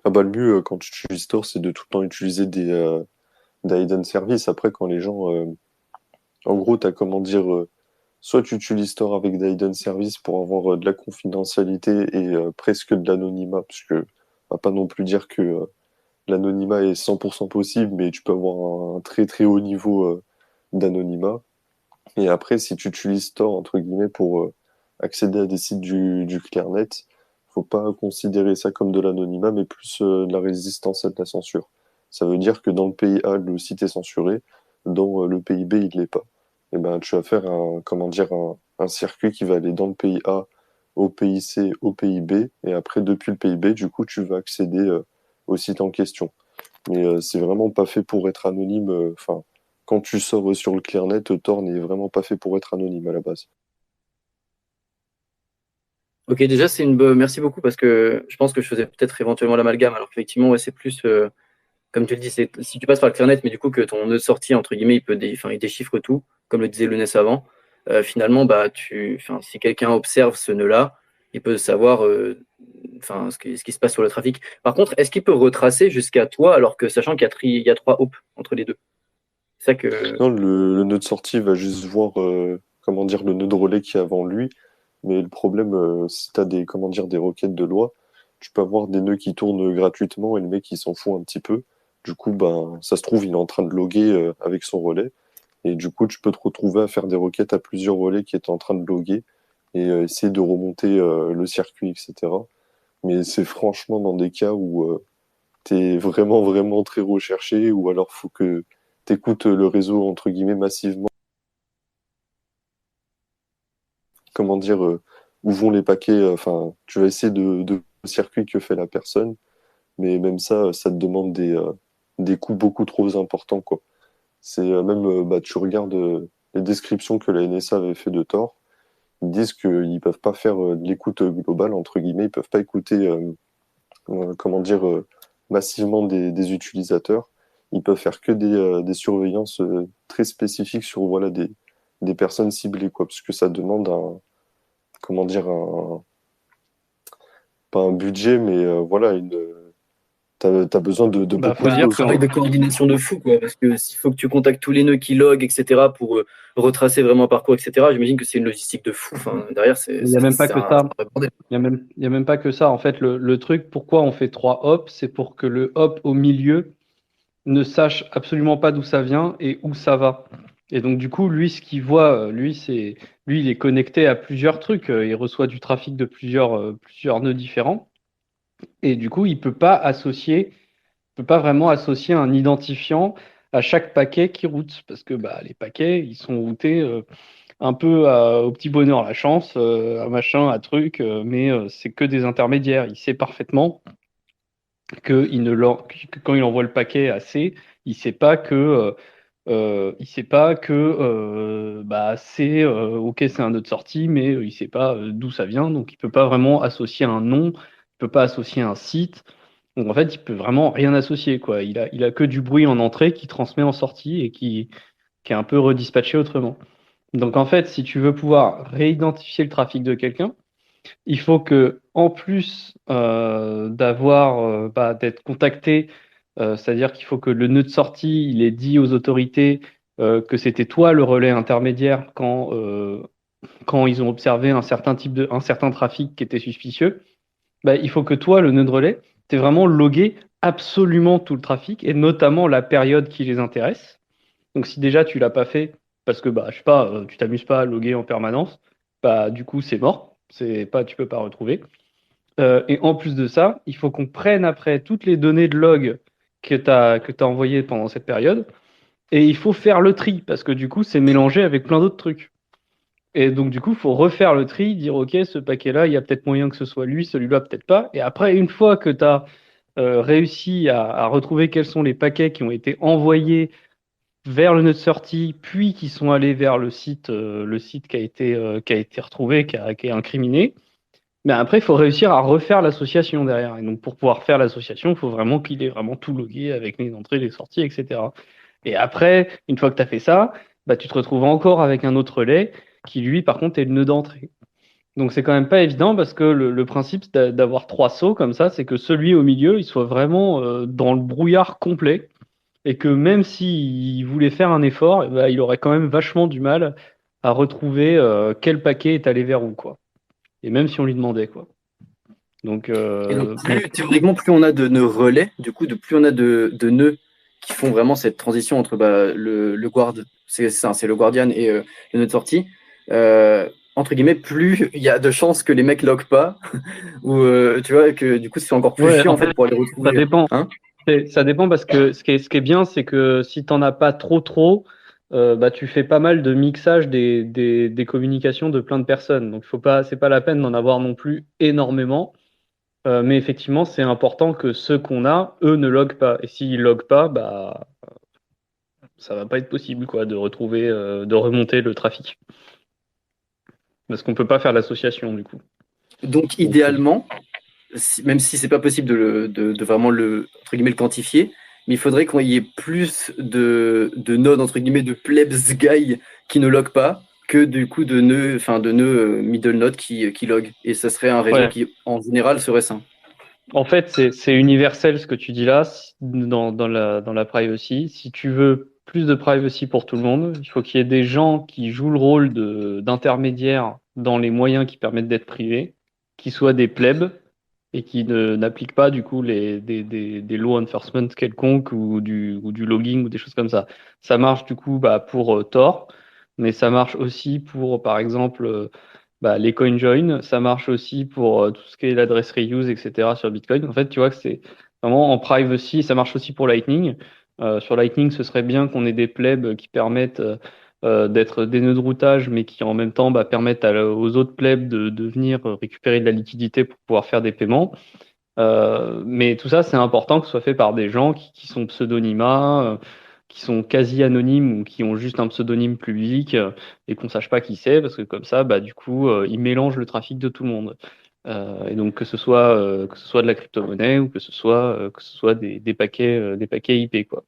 Ah bah, le mieux quand tu utilises Tor, c'est de tout le temps utiliser des hidden service. Après, quand les gens. En gros, t'as comment dire. Soit tu utilises Tor avec des hidden service pour avoir de la confidentialité et presque de l'anonymat, parce que on va pas non plus dire que l'anonymat est 100% possible, mais tu peux avoir un très très haut niveau d'anonymat. Et après, si tu utilises Tor, entre guillemets, pour accéder à des sites du ClearNet, faut pas considérer ça comme de l'anonymat, mais plus de la résistance à de la censure. Ça veut dire que dans le pays A, le site est censuré, dans le pays B, il l'est pas. Et ben, tu vas faire comment dire, un circuit qui va aller dans le pays A, au pays C, au pays B, et après, depuis le pays B, du coup, tu vas accéder au site en question. Mais c'est vraiment pas fait pour être anonyme. Enfin, quand tu sors sur le ClearNet, Tor n'est vraiment pas fait pour être anonyme à la base. Ok, déjà, merci beaucoup parce que je pense que je faisais peut-être éventuellement l'amalgame, alors qu'effectivement, ouais, c'est plus, comme tu le dis, si tu passes par le Clearnet, mais du coup, que ton nœud de sortie, entre guillemets, il déchiffre tout, comme le disait Lounès avant, finalement, bah, si quelqu'un observe ce nœud-là, il peut savoir ce qui se passe sur le trafic. Par contre, est-ce qu'il peut retracer jusqu'à toi, alors que sachant qu'il y a 3 hops entre les deux? C'est ça que. Non, le nœud de sortie va juste voir comment dire le nœud de relais qui est avant lui. Mais le problème, si tu as des, comment dire, des requêtes de loi, tu peux avoir des nœuds qui tournent gratuitement et le mec il s'en fout un petit peu. Du coup, ben, ça se trouve, il est en train de loguer avec son relais. Et du coup, tu peux te retrouver à faire des requêtes à plusieurs relais qui étaient en train de loguer et essayer de remonter le circuit, etc. Mais c'est franchement dans des cas où tu es vraiment, vraiment très recherché ou alors faut que tu écoutes le réseau, entre guillemets, massivement. Comment dire, où vont les paquets. Enfin, tu vas essayer de le circuit que fait la personne, mais même ça, ça te demande des coûts beaucoup trop importants, quoi. C'est même, bah, tu regardes les descriptions que la NSA avait fait de Tor, ils disent qu'ils peuvent pas faire de l'écoute globale, entre guillemets, ils peuvent pas écouter, comment dire, massivement des utilisateurs. Ils peuvent faire que des surveillances très spécifiques sur voilà, des personnes ciblées, quoi, parce que ça demande comment dire, pas un budget, mais voilà, t'as besoin de Bah, beaucoup faut de dire Un choses, que travail quoi. de coordination de fou, quoi, parce que s'il faut que tu contactes tous les nœuds qui loguent, etc., pour retracer vraiment un parcours, etc., j'imagine que c'est une logistique de fou. Enfin, derrière, il n'y a même pas c'est que un ça. vrai bordel. Il y a même pas que ça. En fait, le truc, pourquoi on fait 3 hops, c'est pour que le hop au milieu ne sache absolument pas d'où ça vient et où ça va. Et donc, du coup, lui, ce qu'il voit, lui, il est connecté à plusieurs trucs. Il reçoit du trafic de plusieurs nœuds différents. Et du coup, peut pas vraiment associer un identifiant à chaque paquet qui route. Parce que bah, les paquets, ils sont routés un peu au petit bonheur, la chance, à machin, à truc, mais c'est que des intermédiaires. Il sait parfaitement que quand il envoie le paquet à C, il sait pas que bah, c'est ok, c'est un nœud de sortie, mais il sait pas d'où ça vient, donc il peut pas vraiment associer un nom, il peut pas associer un site. Donc en fait, il peut vraiment rien associer, quoi. Il a que du bruit en entrée qui transmet en sortie et qui est un peu redispatché autrement. Donc en fait, si tu veux pouvoir réidentifier le trafic de quelqu'un, il faut que, en plus d'être contacté C'est-à-dire qu'il faut que le nœud de sortie, il ait dit aux autorités que c'était toi le relais intermédiaire quand ils ont observé un certain trafic qui était suspicieux. Bah, il faut que toi, le nœud de relais, tu vraiment logué absolument tout le trafic et notamment la période qui les intéresse. Donc si déjà tu l'as pas fait parce que bah je sais pas, tu t'amuses pas à loguer en permanence, bah du coup c'est mort, tu peux pas retrouver. Et en plus de ça, il faut qu'on prenne après toutes les données de log que t'as envoyées pendant cette période et il faut faire le tri parce que du coup c'est mélangé avec plein d'autres trucs. Et donc, du coup, il faut refaire le tri, dire, OK, ce paquet-là, il y a peut-être moyen que ce soit lui, celui-là, peut-être pas. Et après, une fois que tu as réussi à retrouver quels sont les paquets qui ont été envoyés vers le nœud de sortie, puis qui sont allés vers le site qui a été retrouvé, qui est incriminé, mais après, il faut réussir à refaire l'association derrière. Et donc, pour pouvoir faire l'association, il faut vraiment qu'il ait vraiment tout logué avec les entrées, les sorties, etc. Et après, une fois que tu as fait ça, bah, tu te retrouves encore avec un autre relais qui, lui, par contre, est le nœud d'entrée. Donc, c'est quand même pas évident parce que le principe d'avoir trois sauts comme ça, c'est que celui au milieu, il soit vraiment dans le brouillard complet et que même s'il voulait faire un effort, eh ben, il aurait quand même vachement du mal à retrouver quel paquet est allé vers où, quoi. Et même si on lui demandait, quoi. Donc, Et donc, théoriquement, plus on a de nœuds relais, du coup, plus on a de nœuds qui font vraiment cette transition entre le guard, c'est ça, c'est le guardian et le nœud de sortie, entre guillemets, plus il y a de chances que les mecs loguent pas, ou tu vois, que du coup, c'est encore plus chiant en fait pour les retrouver. Ça dépend. Hein, Ça dépend parce que ce qui est bien, c'est que si t'en as pas trop, bah, tu fais pas mal de mixage des communications de plein de personnes. Donc, c'est pas la peine d'en avoir non plus énormément. Mais effectivement, c'est important que ceux qu'on a, eux, ne loguent pas. Et s'ils loguent pas, bah, ça va pas être possible, quoi, de retrouver, de remonter le trafic. Parce qu'on peut pas faire l'association, du coup. donc, idéalement, même si c'est pas possible de vraiment entre guillemets, le quantifier, mais il faudrait qu'il y ait plus de nodes, entre guillemets, de plebs guy qui ne log pas que du coup de nœuds middle node qui log. Et ça serait un réseau qui, en général, serait sain. En fait, c'est universel ce que tu dis là dans la privacy. Si tu veux plus de privacy pour tout le monde, il faut qu'il y ait des gens qui jouent le rôle d'intermédiaire dans les moyens qui permettent d'être privés, qui soient des plebs et qui n'appliquent pas du coup des law enforcement quelconques ou du logging ou des choses comme ça. Ça marche du coup bah, pour Tor, mais ça marche aussi pour par exemple bah, les CoinJoin, ça marche aussi pour tout ce qui est l'adresse reuse, etc. sur Bitcoin. En fait, tu vois que c'est vraiment en privacy, ça marche aussi pour Lightning. Sur Lightning, ce serait bien qu'on ait des plebs qui permettent d'être des nœuds de routage, mais qui en même temps bah, permettent aux autres plebs de venir récupérer de la liquidité pour pouvoir faire des paiements. Mais tout ça, c'est important que ce soit fait par des gens qui sont pseudonymat, qui sont quasi anonymes ou qui ont juste un pseudonyme public et qu'on sache pas qui c'est, parce que comme ça, bah, du coup, ils mélangent le trafic de tout le monde. Et donc que ce soit de la crypto-monnaie ou que ce soit des paquets IP, quoi.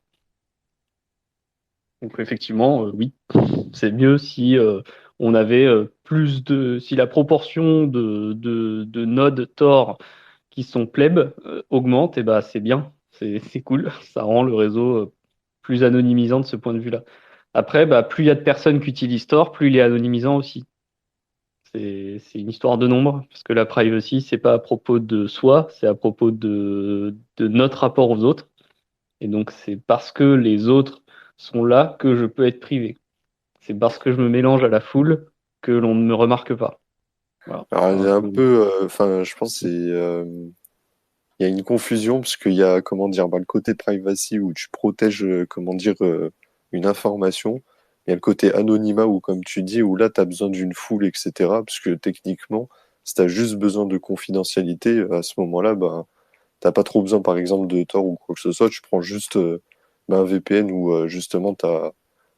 Donc effectivement, oui, c'est mieux si on avait si la proportion de nodes Tor qui sont plebs augmente, et bah c'est bien, c'est cool, ça rend le réseau plus anonymisant de ce point de vue-là. Après, bah, plus il y a de personnes qui utilisent Tor, plus il est anonymisant aussi. C'est une histoire de nombre, parce que la privacy, c'est pas à propos de soi, c'est à propos de notre rapport aux autres. Et donc, c'est parce que les autres sont là que je peux être privé. C'est parce que je me mélange à la foule que l'on ne me remarque pas. Voilà. Alors, il y a un peu, je pense que il y a une confusion parce qu'il y a, comment dire, le côté privacy où tu protèges, une information. Il y a le côté anonymat où, comme tu dis, où là, tu as besoin d'une foule, etc. Parce que techniquement, si tu as juste besoin de confidentialité, à ce moment-là, bah, t'as pas trop besoin, par exemple, de Tor ou quoi que ce soit. Tu prends juste un VPN où, justement, tu as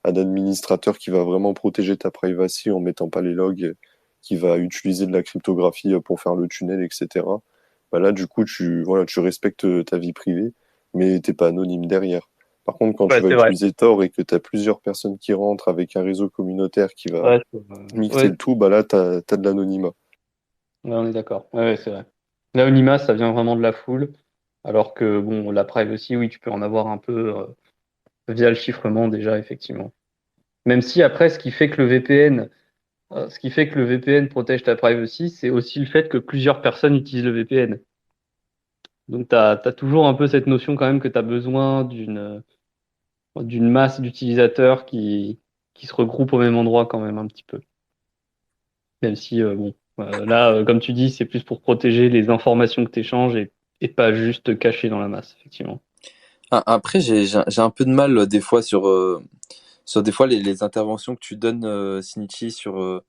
un administrateur qui va vraiment protéger ta privacy en mettant pas les logs, qui va utiliser de la cryptographie pour faire le tunnel, etc. Bah là, du coup, tu respectes ta vie privée, mais t'es pas anonyme derrière. Par contre, quand tu vas utiliser Tor et que tu as plusieurs personnes qui rentrent avec un réseau communautaire qui va mixer le tout, bah là, tu as de l'anonymat. Ouais, on est d'accord. Ouais, c'est vrai. L'anonymat, ça vient vraiment de la foule. Alors que bon, la privacy, oui, tu peux en avoir un peu via le chiffrement déjà, effectivement. Même si après, ce qui fait que le VPN protège ta privacy, c'est aussi le fait que plusieurs personnes utilisent le VPN. Donc, tu as toujours un peu cette notion quand même que tu as besoin d'une masse d'utilisateurs qui se regroupent au même endroit quand même un petit peu. Même si, bon, là, comme tu dis, c'est plus pour protéger les informations que tu échanges et pas juste cacher dans la masse, effectivement. Après, j'ai un peu de mal des fois sur des fois les interventions que tu donnes, Snitchy, tu vois,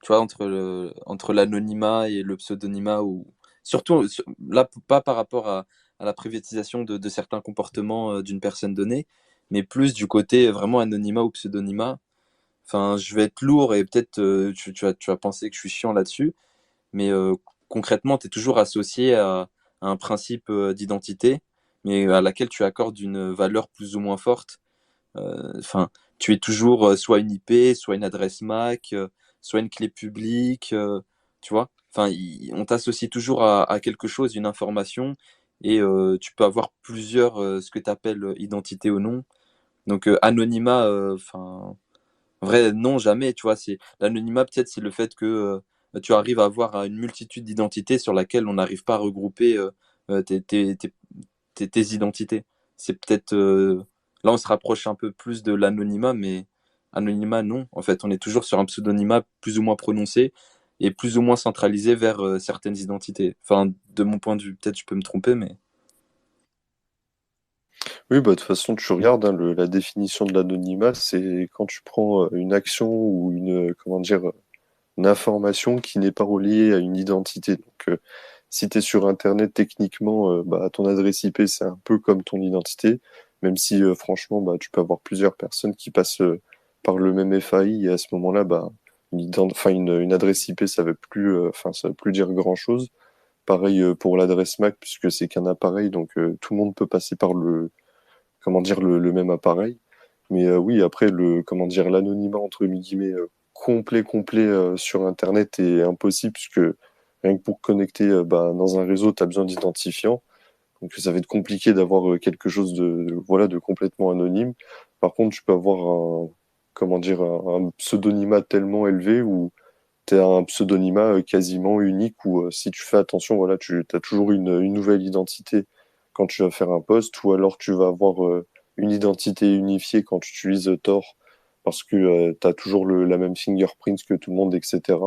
entre l'anonymat et le pseudonymat, ou surtout là, pas par rapport à la privatisation de certains comportements d'une personne donnée, mais plus du côté vraiment anonymat ou pseudonymat. Enfin, je vais être lourd et peut-être tu vas penser que je suis chiant là-dessus, mais concrètement, tu es toujours associé à un principe d'identité, mais à laquelle tu accordes une valeur plus ou moins forte. Enfin, tu es toujours soit une IP, soit une adresse MAC, soit une clé publique, tu vois. Enfin, on t'associe toujours à quelque chose, une information, et tu peux avoir plusieurs, ce que tu appelles identité ou non. Donc, anonymat, enfin, en vrai, non, jamais, tu vois. L'anonymat, peut-être, c'est le fait que tu arrives à avoir une multitude d'identités sur laquelle on n'arrive pas à regrouper tes identités. C'est peut-être là on se rapproche un peu plus de l'anonymat, mais anonymat non. En fait, on est toujours sur un pseudonymat plus ou moins prononcé et plus ou moins centralisé vers certaines identités. Enfin, de mon point de vue, peut-être je peux me tromper, mais Oui, bah, de toute façon, tu regardes, hein, la définition de l'anonymat, c'est quand tu prends une action ou comment dire, une information qui n'est pas reliée à une identité. Donc, si tu es sur Internet, techniquement, bah, ton adresse IP, c'est un peu comme ton identité, même si, franchement, bah, tu peux avoir plusieurs personnes qui passent par le même FAI, et à ce moment-là, bah, une adresse IP, ça veut plus dire grand-chose. Pareil pour l'adresse MAC, puisque c'est qu'un appareil, donc tout le monde peut passer par comment dire, le même appareil. Mais oui, après, comment dire, l'anonymat, entre guillemets, complet sur Internet est impossible, puisque rien que pour connecter bah, dans un réseau, tu as besoin d'identifiants. Donc ça va être compliqué d'avoir quelque chose voilà, de complètement anonyme. Par contre, tu peux avoir comment dire, un pseudonymat tellement élevé où tu as un pseudonymat quasiment unique, où si tu fais attention, voilà, tu as toujours une nouvelle identité quand tu vas faire un post, ou alors tu vas avoir une identité unifiée quand tu utilises Tor, parce que tu as toujours la même fingerprint que tout le monde, etc.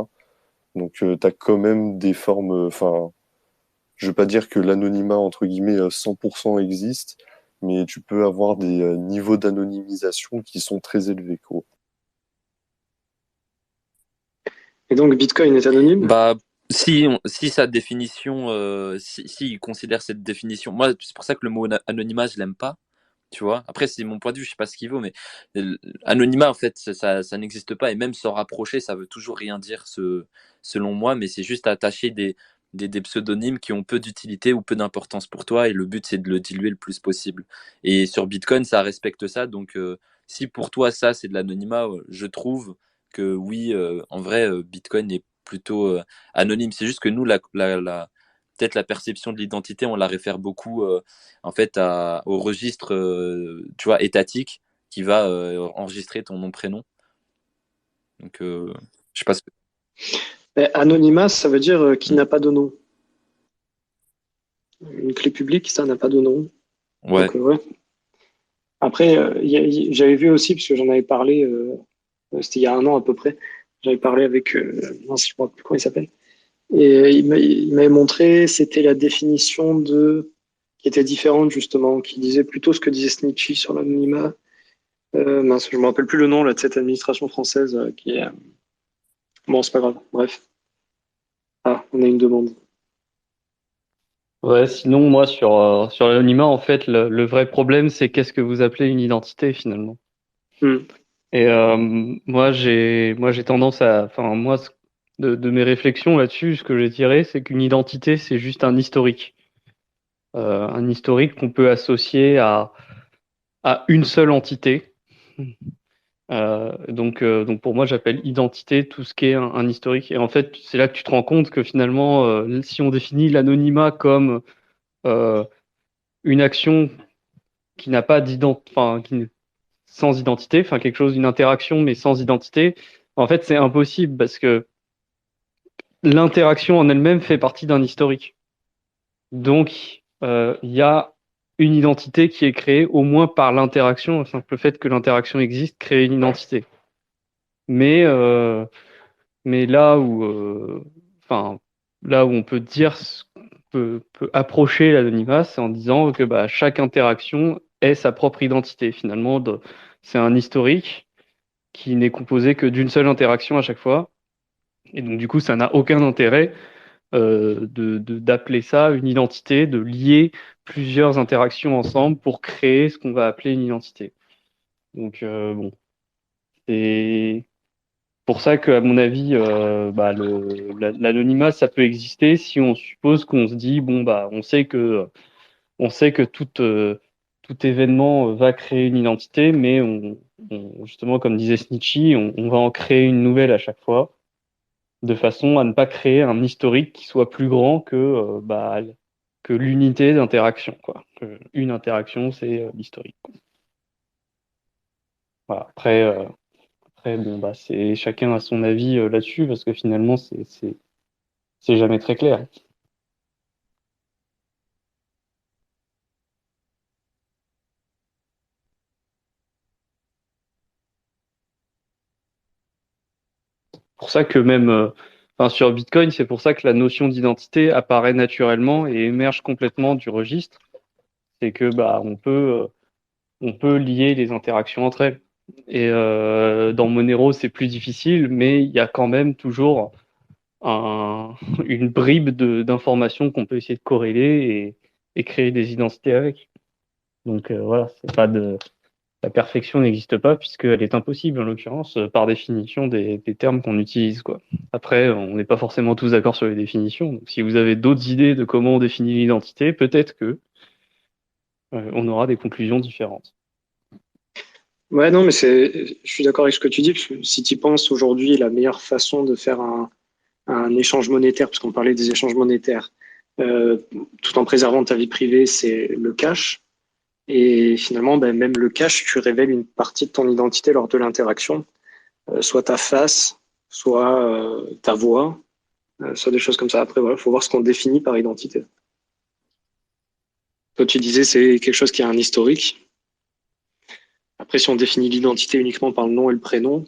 Donc tu as quand même des formes, enfin, je veux pas dire que l'anonymat, entre guillemets, 100% existe, mais tu peux avoir des niveaux d'anonymisation qui sont très élevés, quoi. Et donc Bitcoin est anonyme? bah si sa définition, si il considère cette définition, moi c'est pour ça que le mot anonymat je l'aime pas. Tu vois, après c'est mon point de vue, je sais pas ce qu'il vaut, mais anonymat en fait ça n'existe pas, et même s'en rapprocher ça veut toujours rien dire selon moi, mais c'est juste attacher des pseudonymes qui ont peu d'utilité ou peu d'importance pour toi, et le but c'est de le diluer le plus possible. Et sur Bitcoin ça respecte ça, donc si pour toi ça c'est de l'anonymat, je trouve que oui, en vrai Bitcoin est plutôt anonyme. C'est juste que nous peut-être la perception de l'identité, on la réfère beaucoup en fait au registre tu vois, étatique qui va enregistrer ton nom prénom. Donc je sais pas Mais anonymat, ça veut dire qu'il n'a pas de nom. Une clé publique, ça n'a pas de nom. ouais. Donc, ouais. Après, j'avais vu aussi, parce que j'en avais parlé, c'était il y a un an à peu près, j'avais parlé avec, mince, je ne me rappelle plus comment il s'appelle, et il m'avait montré, c'était la définition qui était différente justement, qui disait plutôt ce que disait Snitchy sur l'anonymat. Mince, je me rappelle plus le nom là, de cette administration française qui est... Bon, c'est pas grave, bref. Ah, on a une demande. Ouais, sinon, moi, sur l'anonymat, en fait, le vrai problème, c'est qu'est-ce que vous appelez une identité, finalement. Hmm. Et moi, j'ai tendance enfin, moi, de mes réflexions là-dessus, ce que j'ai tiré, c'est qu'une identité, c'est juste un historique. Un historique qu'on peut associer à une seule entité. Donc pour moi, j'appelle identité tout ce qui est un historique. Et en fait, c'est là que tu te rends compte que finalement, si on définit l'anonymat comme euh, une action qui n'a pas sans identité, enfin quelque chose, une interaction mais sans identité, en fait c'est impossible parce que l'interaction en elle-même fait partie d'un historique. Donc il y a une identité qui est créée au moins par l'interaction, le simple fait que l'interaction existe crée une identité. Mais là où là où on peut dire peut approcher l'anonymat, c'est en disant que bah, chaque interaction est sa propre identité. Finalement, c'est un historique qui n'est composé que d'une seule interaction à chaque fois. Et donc, du coup, ça n'a aucun intérêt d'appeler ça une identité, de lier plusieurs interactions ensemble pour créer ce qu'on va appeler une identité. Donc, bon, c'est pour ça qu'à mon avis, l'anonymat, ça peut exister si on suppose qu'on se dit, bon, bah, on sait que tout événement va créer une identité, mais justement, comme disait Snitchy, on va en créer une nouvelle à chaque fois, de façon à ne pas créer un historique qui soit plus grand que l'unité d'interaction, quoi. Une interaction, c'est l'historique, quoi. Voilà. Après, bon, bah, c'est chacun a son avis là-dessus, parce que finalement, c'est jamais très clair. Pour ça que même sur Bitcoin, c'est pour ça que la notion d'identité apparaît naturellement et émerge complètement du registre. C'est que bah on peut lier les interactions entre elles. Et dans Monero, c'est plus difficile, mais il y a quand même toujours une bribe d'informations qu'on peut essayer de corréler et créer des identités avec. Donc voilà, c'est pas de la perfection n'existe pas puisqu'elle est impossible en l'occurrence par définition des termes qu'on utilise, quoi. Après, on n'est pas forcément tous d'accord sur les définitions. Donc si vous avez d'autres idées de comment on définit l'identité, peut-être que on aura des conclusions différentes. Ouais, non, mais je suis d'accord avec ce que tu dis, parce que si tu penses aujourd'hui, la meilleure façon de faire un échange monétaire, parce qu'on parlait des échanges monétaires, tout en préservant ta vie privée, c'est le cash. Et finalement, ben, même le cash, tu révèles une partie de ton identité lors de l'interaction, soit ta face, soit ta voix, soit des choses comme ça. Après, voilà, faut voir ce qu'on définit par identité. Toi, tu disais c'est quelque chose qui a un historique. Après, si on définit l'identité uniquement par le nom et le prénom,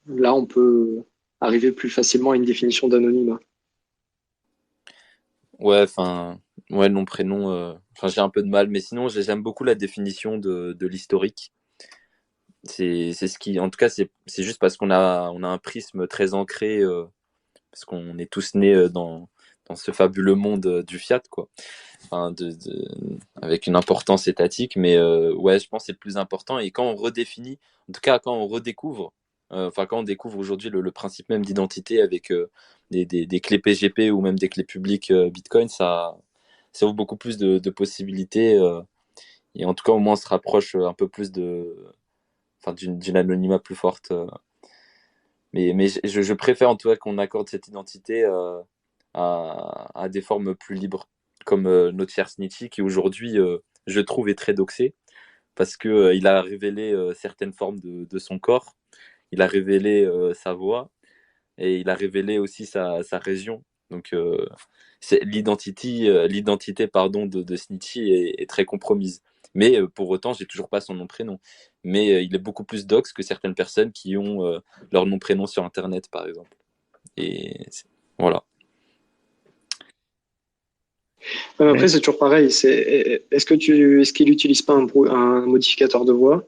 là, on peut arriver plus facilement à une définition d'anonymat. Ouais, ouais, nom, prénom, j'ai un peu de mal, mais sinon, j'aime beaucoup la définition de l'historique. C'est ce qui, en tout cas, c'est juste parce on a un prisme très ancré, parce qu'on est tous nés dans ce fabuleux monde du fiat, quoi. Enfin, avec une importance étatique, mais ouais, je pense que c'est le plus important. Et quand on redéfinit, en tout cas, quand on redécouvre, quand on découvre aujourd'hui le principe même d'identité avec des clés PGP ou même des clés publiques Bitcoin, ça ouvre beaucoup plus de possibilités. Et en tout cas, au moins, on se rapproche un peu plus d'une anonymat plus forte. Mais je préfère en tout cas qu'on accorde cette identité à des formes plus libres, comme notre cher Snitchy, qui aujourd'hui, je trouve, est très doxé, parce que il a révélé certaines formes de son corps, il a révélé sa voix, et il a révélé aussi sa région. Donc l'identité pardon, de Snitchy est très compromise. Mais pour autant, j'ai toujours pas son nom-prénom. Mais il est beaucoup plus dox que certaines personnes qui ont leur nom-prénom sur Internet, par exemple. Et voilà. Après, c'est toujours pareil. Est-ce qu'il n'utilise pas un modificateur de voix?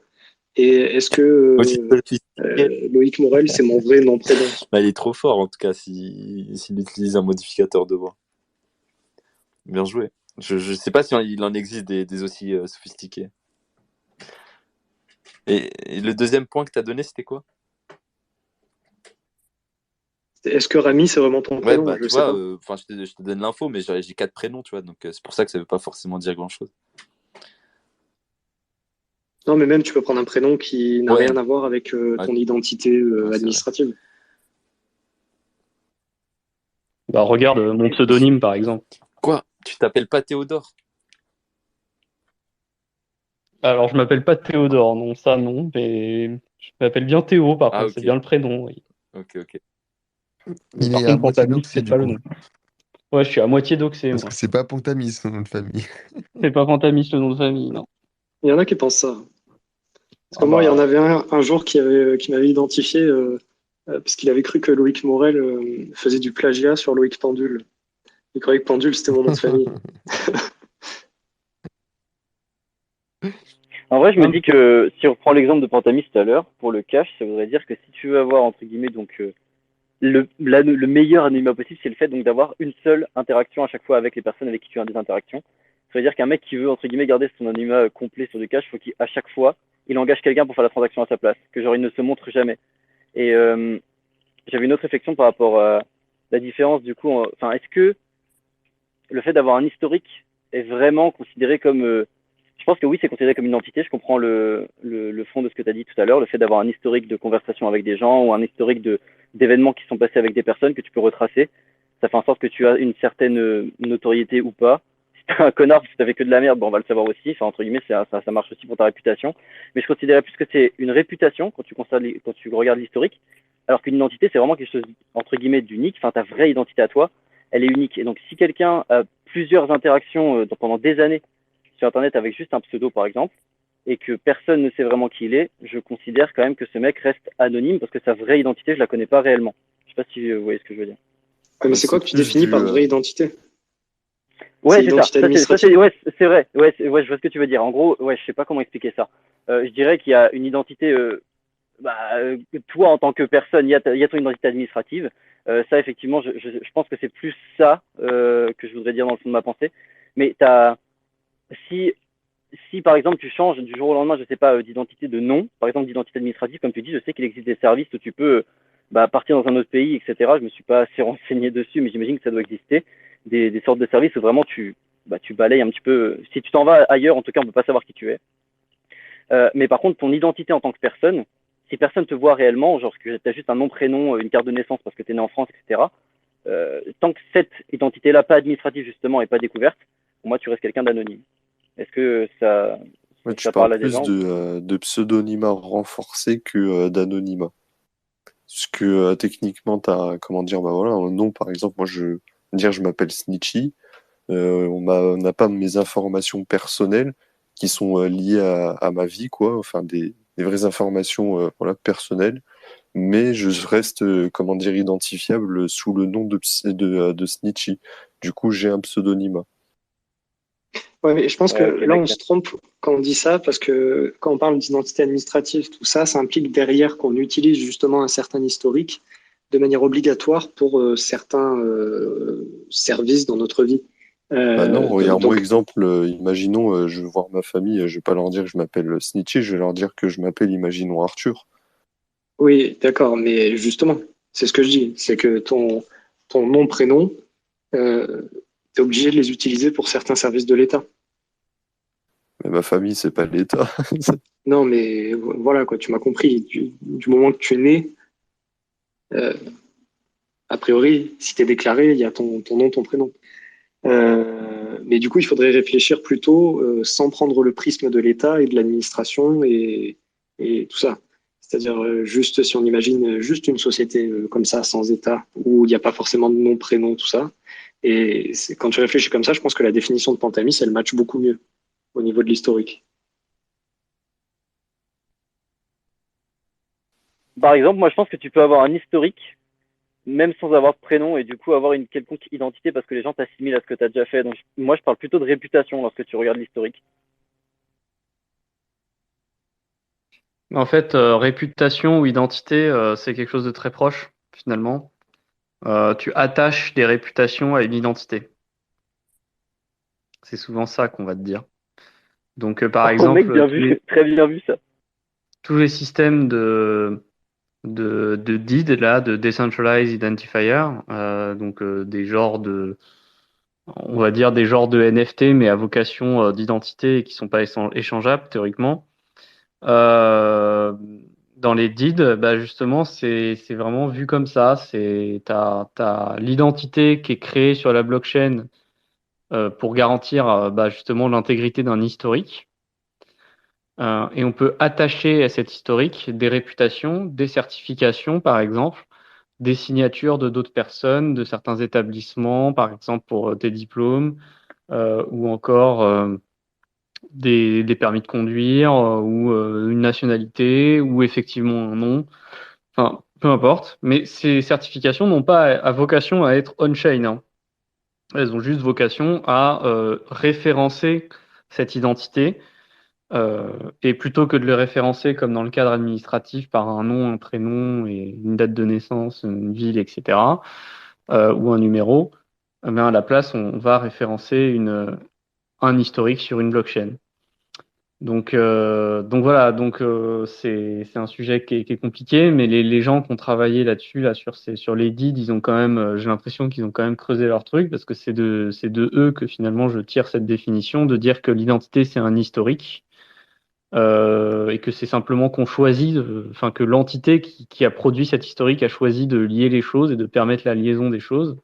Et est-ce que Loïc Morel, c'est mon vrai nom prénom? Bah, il est trop fort, en tout cas, s'il utilise un modificateur de voix. Bien joué. Je sais pas s'il en existe des aussi sophistiqués. Et le deuxième point que tu as donné, c'était quoi? Est-ce que Rami, c'est vraiment ton prénom? Ouais, bah, tu vois, je te donne l'info, mais j'ai 4 prénoms, tu vois, donc c'est pour ça que ça veut pas forcément dire grand-chose. Non, mais même, tu peux prendre un prénom qui n'a Ouais. rien à voir avec ton identité administrative. Bah, regarde mon pseudonyme, par exemple. Quoi? Tu t'appelles pas Théodore? Alors, je m'appelle pas Théodore, non, ça non, mais je m'appelle bien Théo, par Ah, contre, c'est ok. bien le prénom, oui. Ok, ok. Mais Il par est à contre, moitié Pontamis, doxé c'est du pas le coup. nom. Ouais, je suis à moitié doxé, Parce que moi. c'est pas Pontamis son nom de famille. C'est pas Pontamis le nom de famille, non. Il y en a qui pensent ça. Parce que Ah moi, il y en bah, avait un jour qui m'avait identifié parce qu'il avait cru que Loïc Morel faisait du plagiat sur Loïc Pendule. Il croyait que Pendule, c'était mon nom de famille. En vrai, je me ah, dis que si on reprend l'exemple de Pantamis tout à l'heure, pour le cash, ça voudrait dire que si tu veux avoir, entre guillemets, donc le meilleur anonymat possible, c'est le fait donc d'avoir une seule interaction à chaque fois avec les personnes avec qui tu as des interactions. Ça veut dire qu'un mec qui veut, entre guillemets, garder son anonymat complet sur du cash, il faut qu'à chaque fois, il engage quelqu'un pour faire la transaction à sa place, que genre il ne se montre jamais. Et j'avais une autre réflexion par rapport à la différence du coup. Enfin, est-ce que le fait d'avoir un historique est vraiment considéré comme. Je pense que oui, c'est considéré comme une entité. Je comprends le fond de ce que tu as dit tout à l'heure, le fait d'avoir un historique de conversation avec des gens ou un historique d'événements qui sont passés avec des personnes que tu peux retracer. Ça fait en sorte que tu as une certaine notoriété ou pas. Si t'es un connard parce que t'as fait que de la merde, bon, on va le savoir aussi. Enfin, entre guillemets, ça marche aussi pour ta réputation. Mais je considérais plus que c'est une réputation quand quand tu regardes l'historique, alors qu'une identité, c'est vraiment quelque chose, entre guillemets, d'unique. Enfin, ta vraie identité à toi, elle est unique. Et donc, si quelqu'un a plusieurs interactions pendant des années sur Internet avec juste un pseudo, par exemple, et que personne ne sait vraiment qui il est, je considère quand même que ce mec reste anonyme parce que sa vraie identité, je la connais pas réellement. Je sais pas si vous voyez ce que je veux dire. Ouais, mais Bah, c'est quoi c'est que tu plus définis du. par vraie identité? C'est Ouais, c'est ça. identité administrative? Ouais, c'est vrai. Ouais, je vois ce que tu veux dire. En gros, ouais, je sais pas comment expliquer ça. Je dirais qu'il y a une identité, toi en tant que personne, il y a ton identité administrative. Ça, effectivement, je pense que c'est plus ça que je voudrais dire dans le fond de ma pensée. Mais si, si par exemple tu changes du jour au lendemain, je sais pas, d'identité de nom, par exemple d'identité administrative, comme tu dis, je sais qu'il existe des services où tu peux partir dans un autre pays, etc. Je me suis pas assez renseigné dessus, mais j'imagine que ça doit exister. Des sortes de services où vraiment tu balayes un petit peu. Si tu t'en vas ailleurs, en tout cas, on peut pas savoir qui tu es. Mais par contre, ton identité en tant que personne, si personne te voit réellement, genre que tu as juste un nom, prénom, une carte de naissance parce que tu es né en France, etc., tant que cette identité-là, pas administrative justement, est pas découverte, pour moi, tu restes quelqu'un d'anonyme. Est-ce que Ouais, tu ça parles parle à des plus gens? de pseudonymat renforcé que d'anonymat. Parce que techniquement, tu as, comment dire, bah voilà, un nom, par exemple, moi, je m'appelle Snitchy. On n'a pas mes informations personnelles qui sont liées à ma vie, quoi. Enfin, des vraies informations voilà, personnelles. Mais je reste, comment dire, identifiable sous le nom de Snitchy. Du coup, j'ai un pseudonymat. Ouais, mais je pense que Ouais, ok, là, on d'accord. se trompe quand on dit ça, parce que quand on parle d'identité administrative, tout ça, ça implique derrière qu'on utilise justement un certain historique de manière obligatoire pour certains services dans notre vie. Bah non, regarde-moi Donc, exemple, imaginons, je veux voir ma famille, je vais pas leur dire que je m'appelle Snitchy, je vais leur dire que je m'appelle, imaginons, Arthur. oui, d'accord, mais justement, c'est ce que je dis, c'est que ton nom, prénom, tu es obligé de les utiliser pour certains services de l'État. Mais ma famille, c'est pas l'État. Non, mais voilà, quoi, tu m'as compris. Du moment que tu es né, euh, a priori, si tu es déclaré, il y a ton nom, ton prénom. Mais du coup, il faudrait réfléchir plutôt sans prendre le prisme de l'État et de l'administration et tout ça. C'est-à-dire juste si on imagine juste une société comme ça, sans État, où il n'y a pas forcément de nom, prénom, tout ça. Et quand tu réfléchis comme ça, je pense que la définition de Pantamis, elle match beaucoup mieux au niveau de l'historique. Par exemple, moi, je pense que tu peux avoir un historique, même sans avoir de prénom, et du coup avoir une quelconque identité parce que les gens t'assimilent à ce que tu as déjà fait. Donc, moi, je parle plutôt de réputation lorsque tu regardes l'historique. En fait, réputation ou identité, c'est quelque chose de très proche, finalement. Tu attaches des réputations à une identité. C'est souvent ça qu'on va te dire. Donc, par Oh, mec, exemple, bien vu, très bien vu ça. tous les systèmes de DID, là, de Decentralized Identifier, des genres on va dire des genres de NFT, mais à vocation d'identité et qui sont pas échangeables, théoriquement. Euh, Dans les DID, bah justement, c'est vraiment vu comme ça. T'as l'identité qui est créée sur la blockchain pour garantir justement l'intégrité d'un historique. Et on peut attacher à cet historique des réputations, des certifications, par exemple, des signatures de d'autres personnes, de certains établissements, par exemple pour des diplômes, ou encore des permis de conduire, ou une nationalité, ou effectivement un nom. Enfin, peu importe. Mais ces certifications n'ont pas à vocation à être on-chain, hein. Elles ont juste vocation à référencer cette identité. Et plutôt que de le référencer comme dans le cadre administratif par un nom, un prénom et une date de naissance, une ville, etc., ou un numéro, à la place, on va référencer un historique sur une blockchain. Donc voilà, c'est un sujet qui est compliqué, mais les gens qui ont travaillé là-dessus, là sur les deeds, ils ont quand même, j'ai l'impression qu'ils ont quand même creusé leur truc parce que c'est de eux que finalement je tire cette définition de dire que l'identité c'est un historique, et que c'est simplement qu'on choisit, enfin que l'entité qui a produit cet historique a choisi de lier les choses et de permettre la liaison des choses.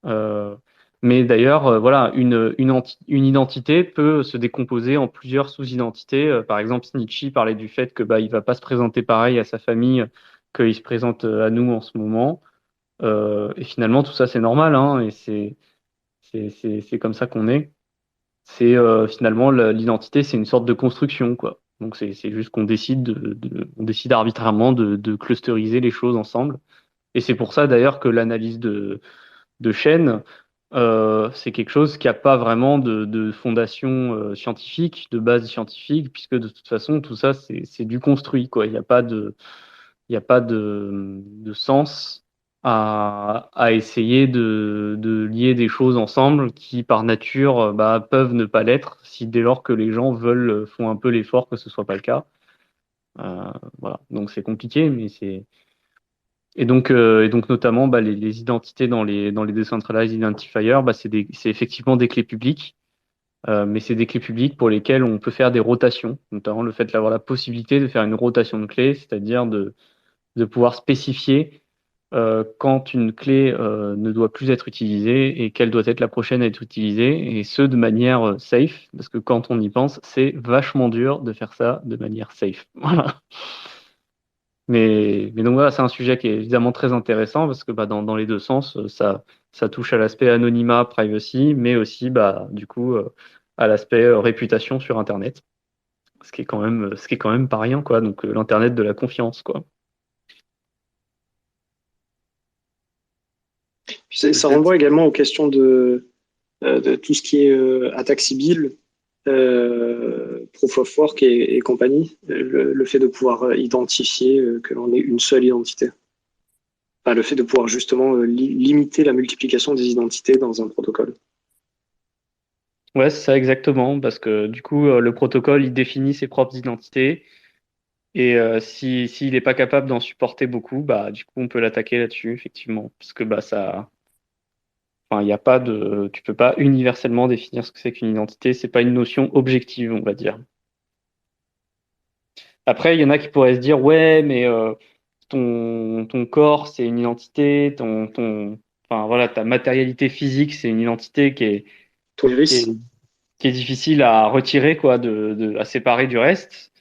Euh, mais d'ailleurs, voilà, une identité peut se décomposer en plusieurs sous-identités. Par exemple, Snitchy parlait du fait que il va pas se présenter pareil à sa famille qu'il se présente à nous en ce moment. Et finalement, tout ça, c'est normal, hein, et c'est comme ça qu'on est. C'est finalement l'identité, c'est une sorte de construction, quoi. Donc c'est juste qu'on décide on décide arbitrairement de clusteriser les choses ensemble. Et c'est pour ça d'ailleurs que l'analyse de chaîne, c'est quelque chose qui n'a pas vraiment de fondation scientifique, de base scientifique, puisque de toute façon, tout ça, c'est du construit, quoi. Il n'y a pas de sens à essayer de lier des choses ensemble qui, par nature, peuvent ne pas l'être, si dès lors que les gens font un peu l'effort que ce soit pas le cas. Voilà. Donc c'est compliqué, mais c'est et donc notamment les identités dans les decentralized identifiers, c'est effectivement des clés publiques, mais c'est des clés publiques pour lesquelles on peut faire des rotations, notamment le fait d'avoir la possibilité de faire une rotation de clés, c'est-à-dire de pouvoir spécifier quand une clé ne doit plus être utilisée et quelle doit être la prochaine à être utilisée, et ce de manière safe, parce que quand on y pense, c'est vachement dur de faire ça de manière safe. Voilà. Mais donc voilà, c'est un sujet qui est évidemment très intéressant parce que dans les deux sens, ça touche à l'aspect anonymat, privacy, mais aussi du coup à l'aspect réputation sur Internet, ce qui est quand même pas rien, quoi. Donc l'Internet de la confiance, quoi. Puis ça renvoie également aux questions de tout ce qui est attaque civile, proof of work et compagnie, le fait de pouvoir identifier que l'on est une seule identité. Enfin, le fait de pouvoir justement limiter la multiplication des identités dans un protocole. Ouais, c'est ça exactement, parce que du coup, le protocole, il définit ses propres identités, et s'il n'est pas capable d'en supporter beaucoup, du coup, on peut l'attaquer là-dessus, effectivement, parce que ça. Enfin, il y a pas tu peux pas universellement définir ce que c'est qu'une identité. C'est pas une notion objective, on va dire. Après, il y en a qui pourraient se dire, ouais, mais ton corps, c'est une identité, enfin voilà, ta matérialité physique, c'est une identité Ton qui iris. est, qui est difficile à retirer, quoi, à séparer du reste.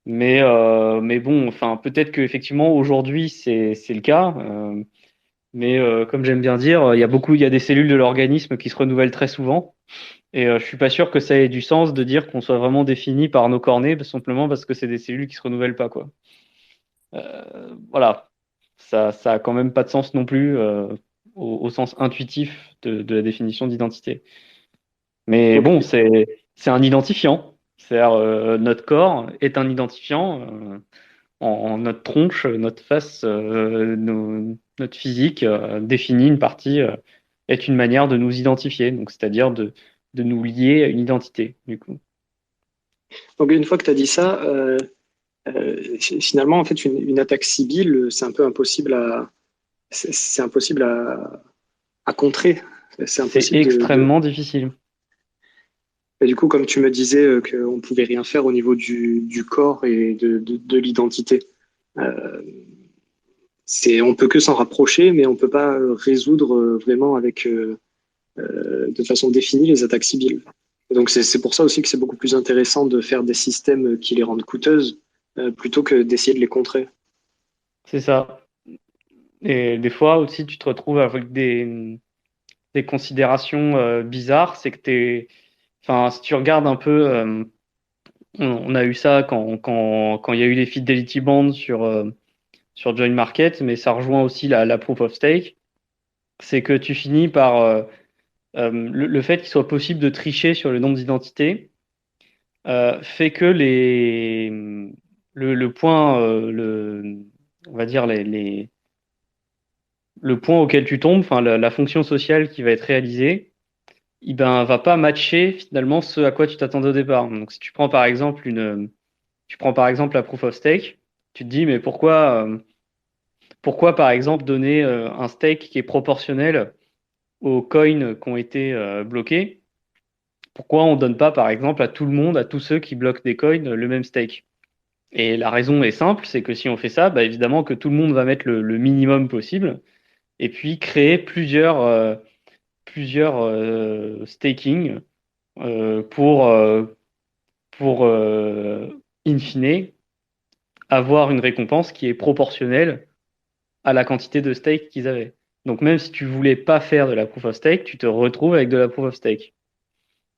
Mais bon, enfin, peut-être que effectivement aujourd'hui c'est le cas. Mais comme j'aime bien dire, il y a des cellules de l'organisme qui se renouvellent très souvent. Et je suis pas sûr que ça ait du sens de dire qu'on soit vraiment défini par nos cornets, simplement parce que c'est des cellules qui se renouvellent pas, quoi. Voilà, ça a quand même pas de sens non plus au sens intuitif de la définition d'identité. Mais bon, c'est un identifiant. C'est-à-dire, notre corps est un identifiant. Notre tronche, notre face, notre physique définit une partie, est une manière de nous identifier, donc c'est-à-dire de nous lier à une identité, du coup. Donc une fois que tu as dit ça, finalement, en fait, une attaque civile, c'est impossible à contrer. C'est C'est impossible extrêmement difficile. Et du coup, comme tu me disais qu'on ne pouvait rien faire au niveau du corps et de l'identité, on peut que s'en rapprocher, mais on peut pas résoudre vraiment de façon définie les attaques civiles. Et donc c'est pour ça aussi que c'est beaucoup plus intéressant de faire des systèmes qui les rendent coûteuses plutôt que d'essayer de les contrer. C'est ça. Et des fois aussi, tu te retrouves avec des considérations bizarres. C'est que enfin, si tu regardes un peu, on a eu ça quand il y a eu les Fidelity Bonds sur Join Market, mais ça rejoint aussi la Proof of Stake. C'est que tu finis par le fait qu'il soit possible de tricher sur le nombre d'identités fait que le point, on va dire le point auquel tu tombes, enfin la fonction sociale qui va être réalisée, il ben va pas matcher finalement ce à quoi tu t'attendais au départ. Donc si tu prends par exemple la proof of stake, tu te dis mais pourquoi par exemple donner un stake qui est proportionnel aux coins qui ont été bloqués? Pourquoi on donne pas par exemple à tout le monde, à tous ceux qui bloquent des coins, le même stake? Et la raison est simple, c'est que si on fait ça, bah évidemment que tout le monde va mettre le minimum possible et puis créer plusieurs staking pour in fine avoir une récompense qui est proportionnelle à la quantité de stake qu'ils avaient. Donc même si tu voulais pas faire de la proof of stake, tu te retrouves avec de la proof of stake.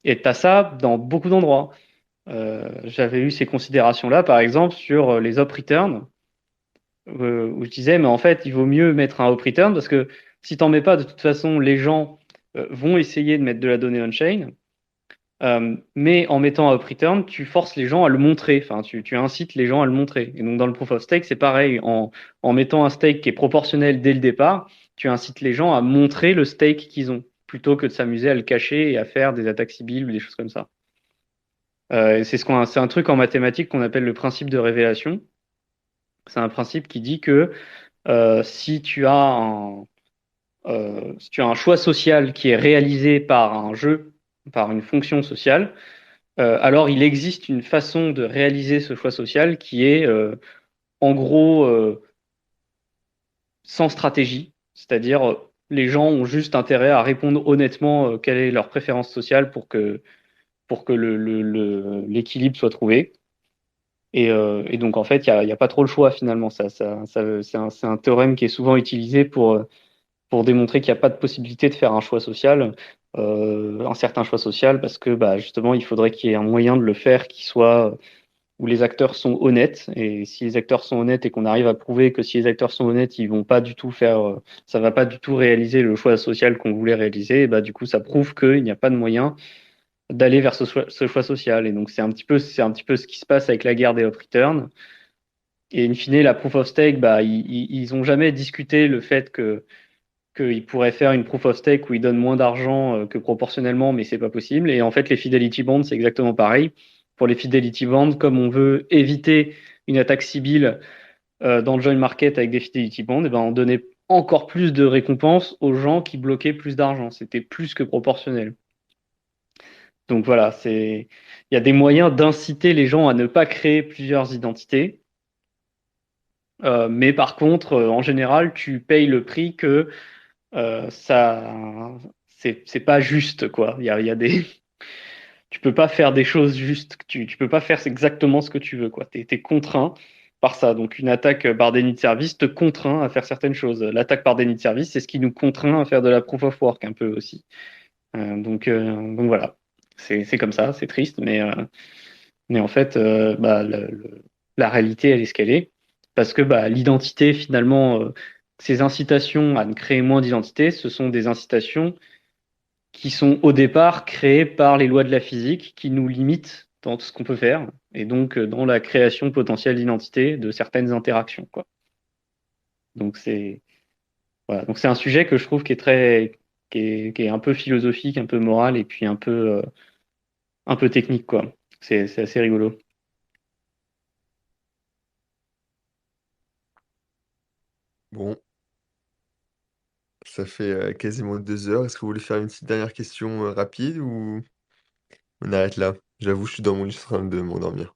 Et tu as ça dans beaucoup d'endroits. J'avais eu ces considérations-là, par exemple, sur les op return, où je disais, mais en fait, il vaut mieux mettre un op return parce que si t'en mets pas, de toute façon, les gens vont essayer de mettre de la donnée on-chain. Mais en mettant un up return, tu forces les gens à le montrer. Enfin, tu incites les gens à le montrer. Et donc, dans le proof of stake, c'est pareil. En mettant un stake qui est proportionnel dès le départ, tu incites les gens à montrer le stake qu'ils ont, plutôt que de s'amuser à le cacher et à faire des attaques civiles ou des choses comme ça. C'est un truc en mathématiques qu'on appelle le principe de révélation. C'est un principe qui dit que si tu as un choix social qui est réalisé par un jeu, par une fonction sociale, alors il existe une façon de réaliser ce choix social qui est en gros sans stratégie, c'est-à-dire les gens ont juste intérêt à répondre honnêtement quelle est leur préférence sociale pour que l'équilibre soit trouvé. Et donc, en fait, il y a pas trop le choix finalement. C'est un théorème qui est souvent utilisé pour démontrer qu'il n'y a pas de possibilité de faire un choix social, un certain choix social, parce que bah, justement, il faudrait qu'il y ait un moyen de le faire qui soit où les acteurs sont honnêtes. Et si les acteurs sont honnêtes et qu'on arrive à prouver que si les acteurs sont honnêtes, ils vont pas du tout faire, ça va pas du tout réaliser le choix social qu'on voulait réaliser, et bah, du coup, ça prouve qu'il n'y a pas de moyen d'aller vers ce choix social. Et donc, c'est un petit peu ce qui se passe avec la guerre des up return. Et in fine, la proof of stake, bah, ils ont jamais discuté le fait qu'ils pourraient faire une proof of stake où ils donnent moins d'argent que proportionnellement, mais c'est pas possible. Et en fait, les Fidelity Bonds, c'est exactement pareil. Pour les Fidelity Bonds, comme on veut éviter une attaque civile dans le join market avec des Fidelity Bonds, et ben, on donnait encore plus de récompenses aux gens qui bloquaient plus d'argent. C'était plus que proportionnel. Donc voilà, il y a des moyens d'inciter les gens à ne pas créer plusieurs identités. Mais par contre, en général, tu payes le prix que ça, c'est pas juste, quoi. Il y a tu peux pas faire des choses justes. Tu peux pas faire exactement ce que tu veux, quoi. T'es contraint par ça. Donc une attaque par déni de service te contraint à faire certaines choses. L'attaque par déni de service, c'est ce qui nous contraint à faire de la proof of work un peu aussi. Donc voilà. C'est comme ça, c'est triste, mais en fait, bah, la réalité, elle est ce qu'elle est. Parce que bah, l'identité, finalement, ces incitations à ne créer moins d'identité, ce sont des incitations qui sont au départ créées par les lois de la physique qui nous limitent dans tout ce qu'on peut faire, et donc dans la création potentielle d'identité de certaines interactions, quoi. Donc voilà. Donc c'est un sujet que je trouve qui est un peu philosophique, un peu moral, et puis un peu technique, quoi. C'est assez rigolo. Bon, ça fait quasiment 2 heures. Est-ce que vous voulez faire une petite dernière question rapide ou on arrête là? J'avoue, je suis dans mon lit, je suis en train de m'endormir.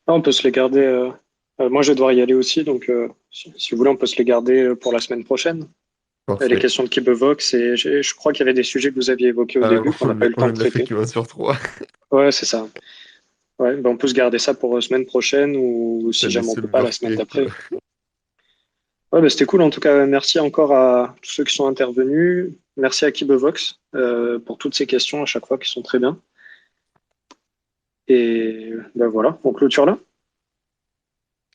Ah, on peut se les garder. Moi, je vais devoir y aller aussi, donc si vous voulez, on peut se les garder pour la semaine prochaine. les Parfait. questions de Kibevox, et je crois qu'il y avait des sujets que vous aviez évoqués au début qu'on n'a pas eu le on temps en de a fait traiter. que 1 sur 3. Ouais, c'est ça. Ouais, ben on peut se garder ça pour semaine prochaine ou Ça si jamais laisse on le peut pas la semaine marquer, d'après. quoi. Ouais, ben c'était cool. En tout cas, merci encore à tous ceux qui sont intervenus. Merci à Kibevox pour toutes ces questions à chaque fois qui sont très bien. Et ben voilà, on clôture là.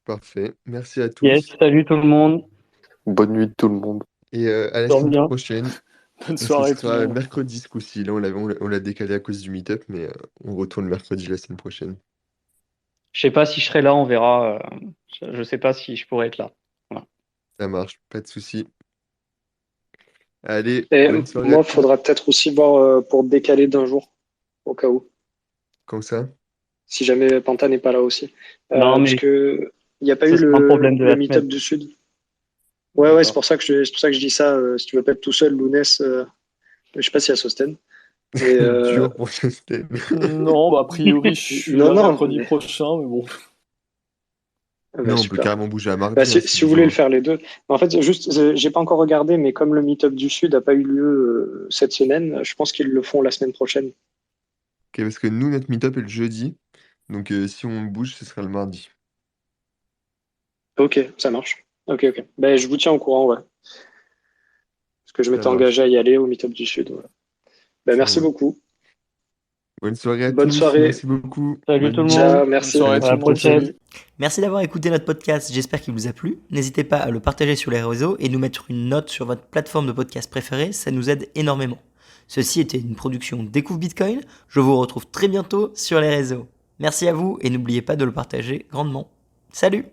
Parfait. Merci à Yes, tous. salut tout le monde. Bonne nuit tout le monde. Et à la Dors semaine bien. prochaine. Bonne Ce soirée tout le sera monde. mercredi ce coup-ci. Là, on l'a décalé à cause du meet-up, mais on retourne mercredi la semaine prochaine. Je sais pas si je serai là, on verra. Je sais pas si je pourrai être là. Voilà. Ça marche, pas de souci. Allez, Et bonne soirée à moi, il tous. faudra peut-être aussi voir pour décaler d'un jour, au cas où, Comme ça. si jamais Panta n'est pas là aussi. Non, Parce mais que il n'y a pas ce eu sera un problème de le la meet-up semaine. du Sud. Ouais, c'est D'accord. pour ça que je dis ça. Si tu veux pas être tout seul, Lounès, je sais pas s'il y a Sosten. Mais Dur pour Chastel. Non, bah, a priori, je suis non, là non. mercredi prochain, mais bon. Bah, Non, on peut super. carrément bouger à mardi, Bah, hein, si vous voulez besoin. le faire les deux. En fait, juste, j'ai pas encore regardé, mais comme le meet-up du Sud n'a pas eu lieu cette semaine, je pense qu'ils le font la semaine prochaine. Ok, parce que nous, notre meet-up est le jeudi. Donc si on bouge, ce sera le mardi. Ok, ça marche. Ok, ok. Ben, je vous tiens au courant, ouais. Parce que je Ça m'étais engagé marche. à y aller au meet-up du Sud. Voilà. Ben, Ça merci roule. beaucoup. Bonne soirée à Bonne tous. soirée. Merci beaucoup. Salut Bonne tout le nuit. monde. Ciao, Bonne merci. soirée À tout la le monde, prochaine. salut. Merci d'avoir écouté notre podcast, j'espère qu'il vous a plu. N'hésitez pas à le partager sur les réseaux et nous mettre une note sur votre plateforme de podcast préférée, ça nous aide énormément. Ceci était une production Découvre Bitcoin, je vous retrouve très bientôt sur les réseaux. Merci à vous et n'oubliez pas de le partager grandement. Salut!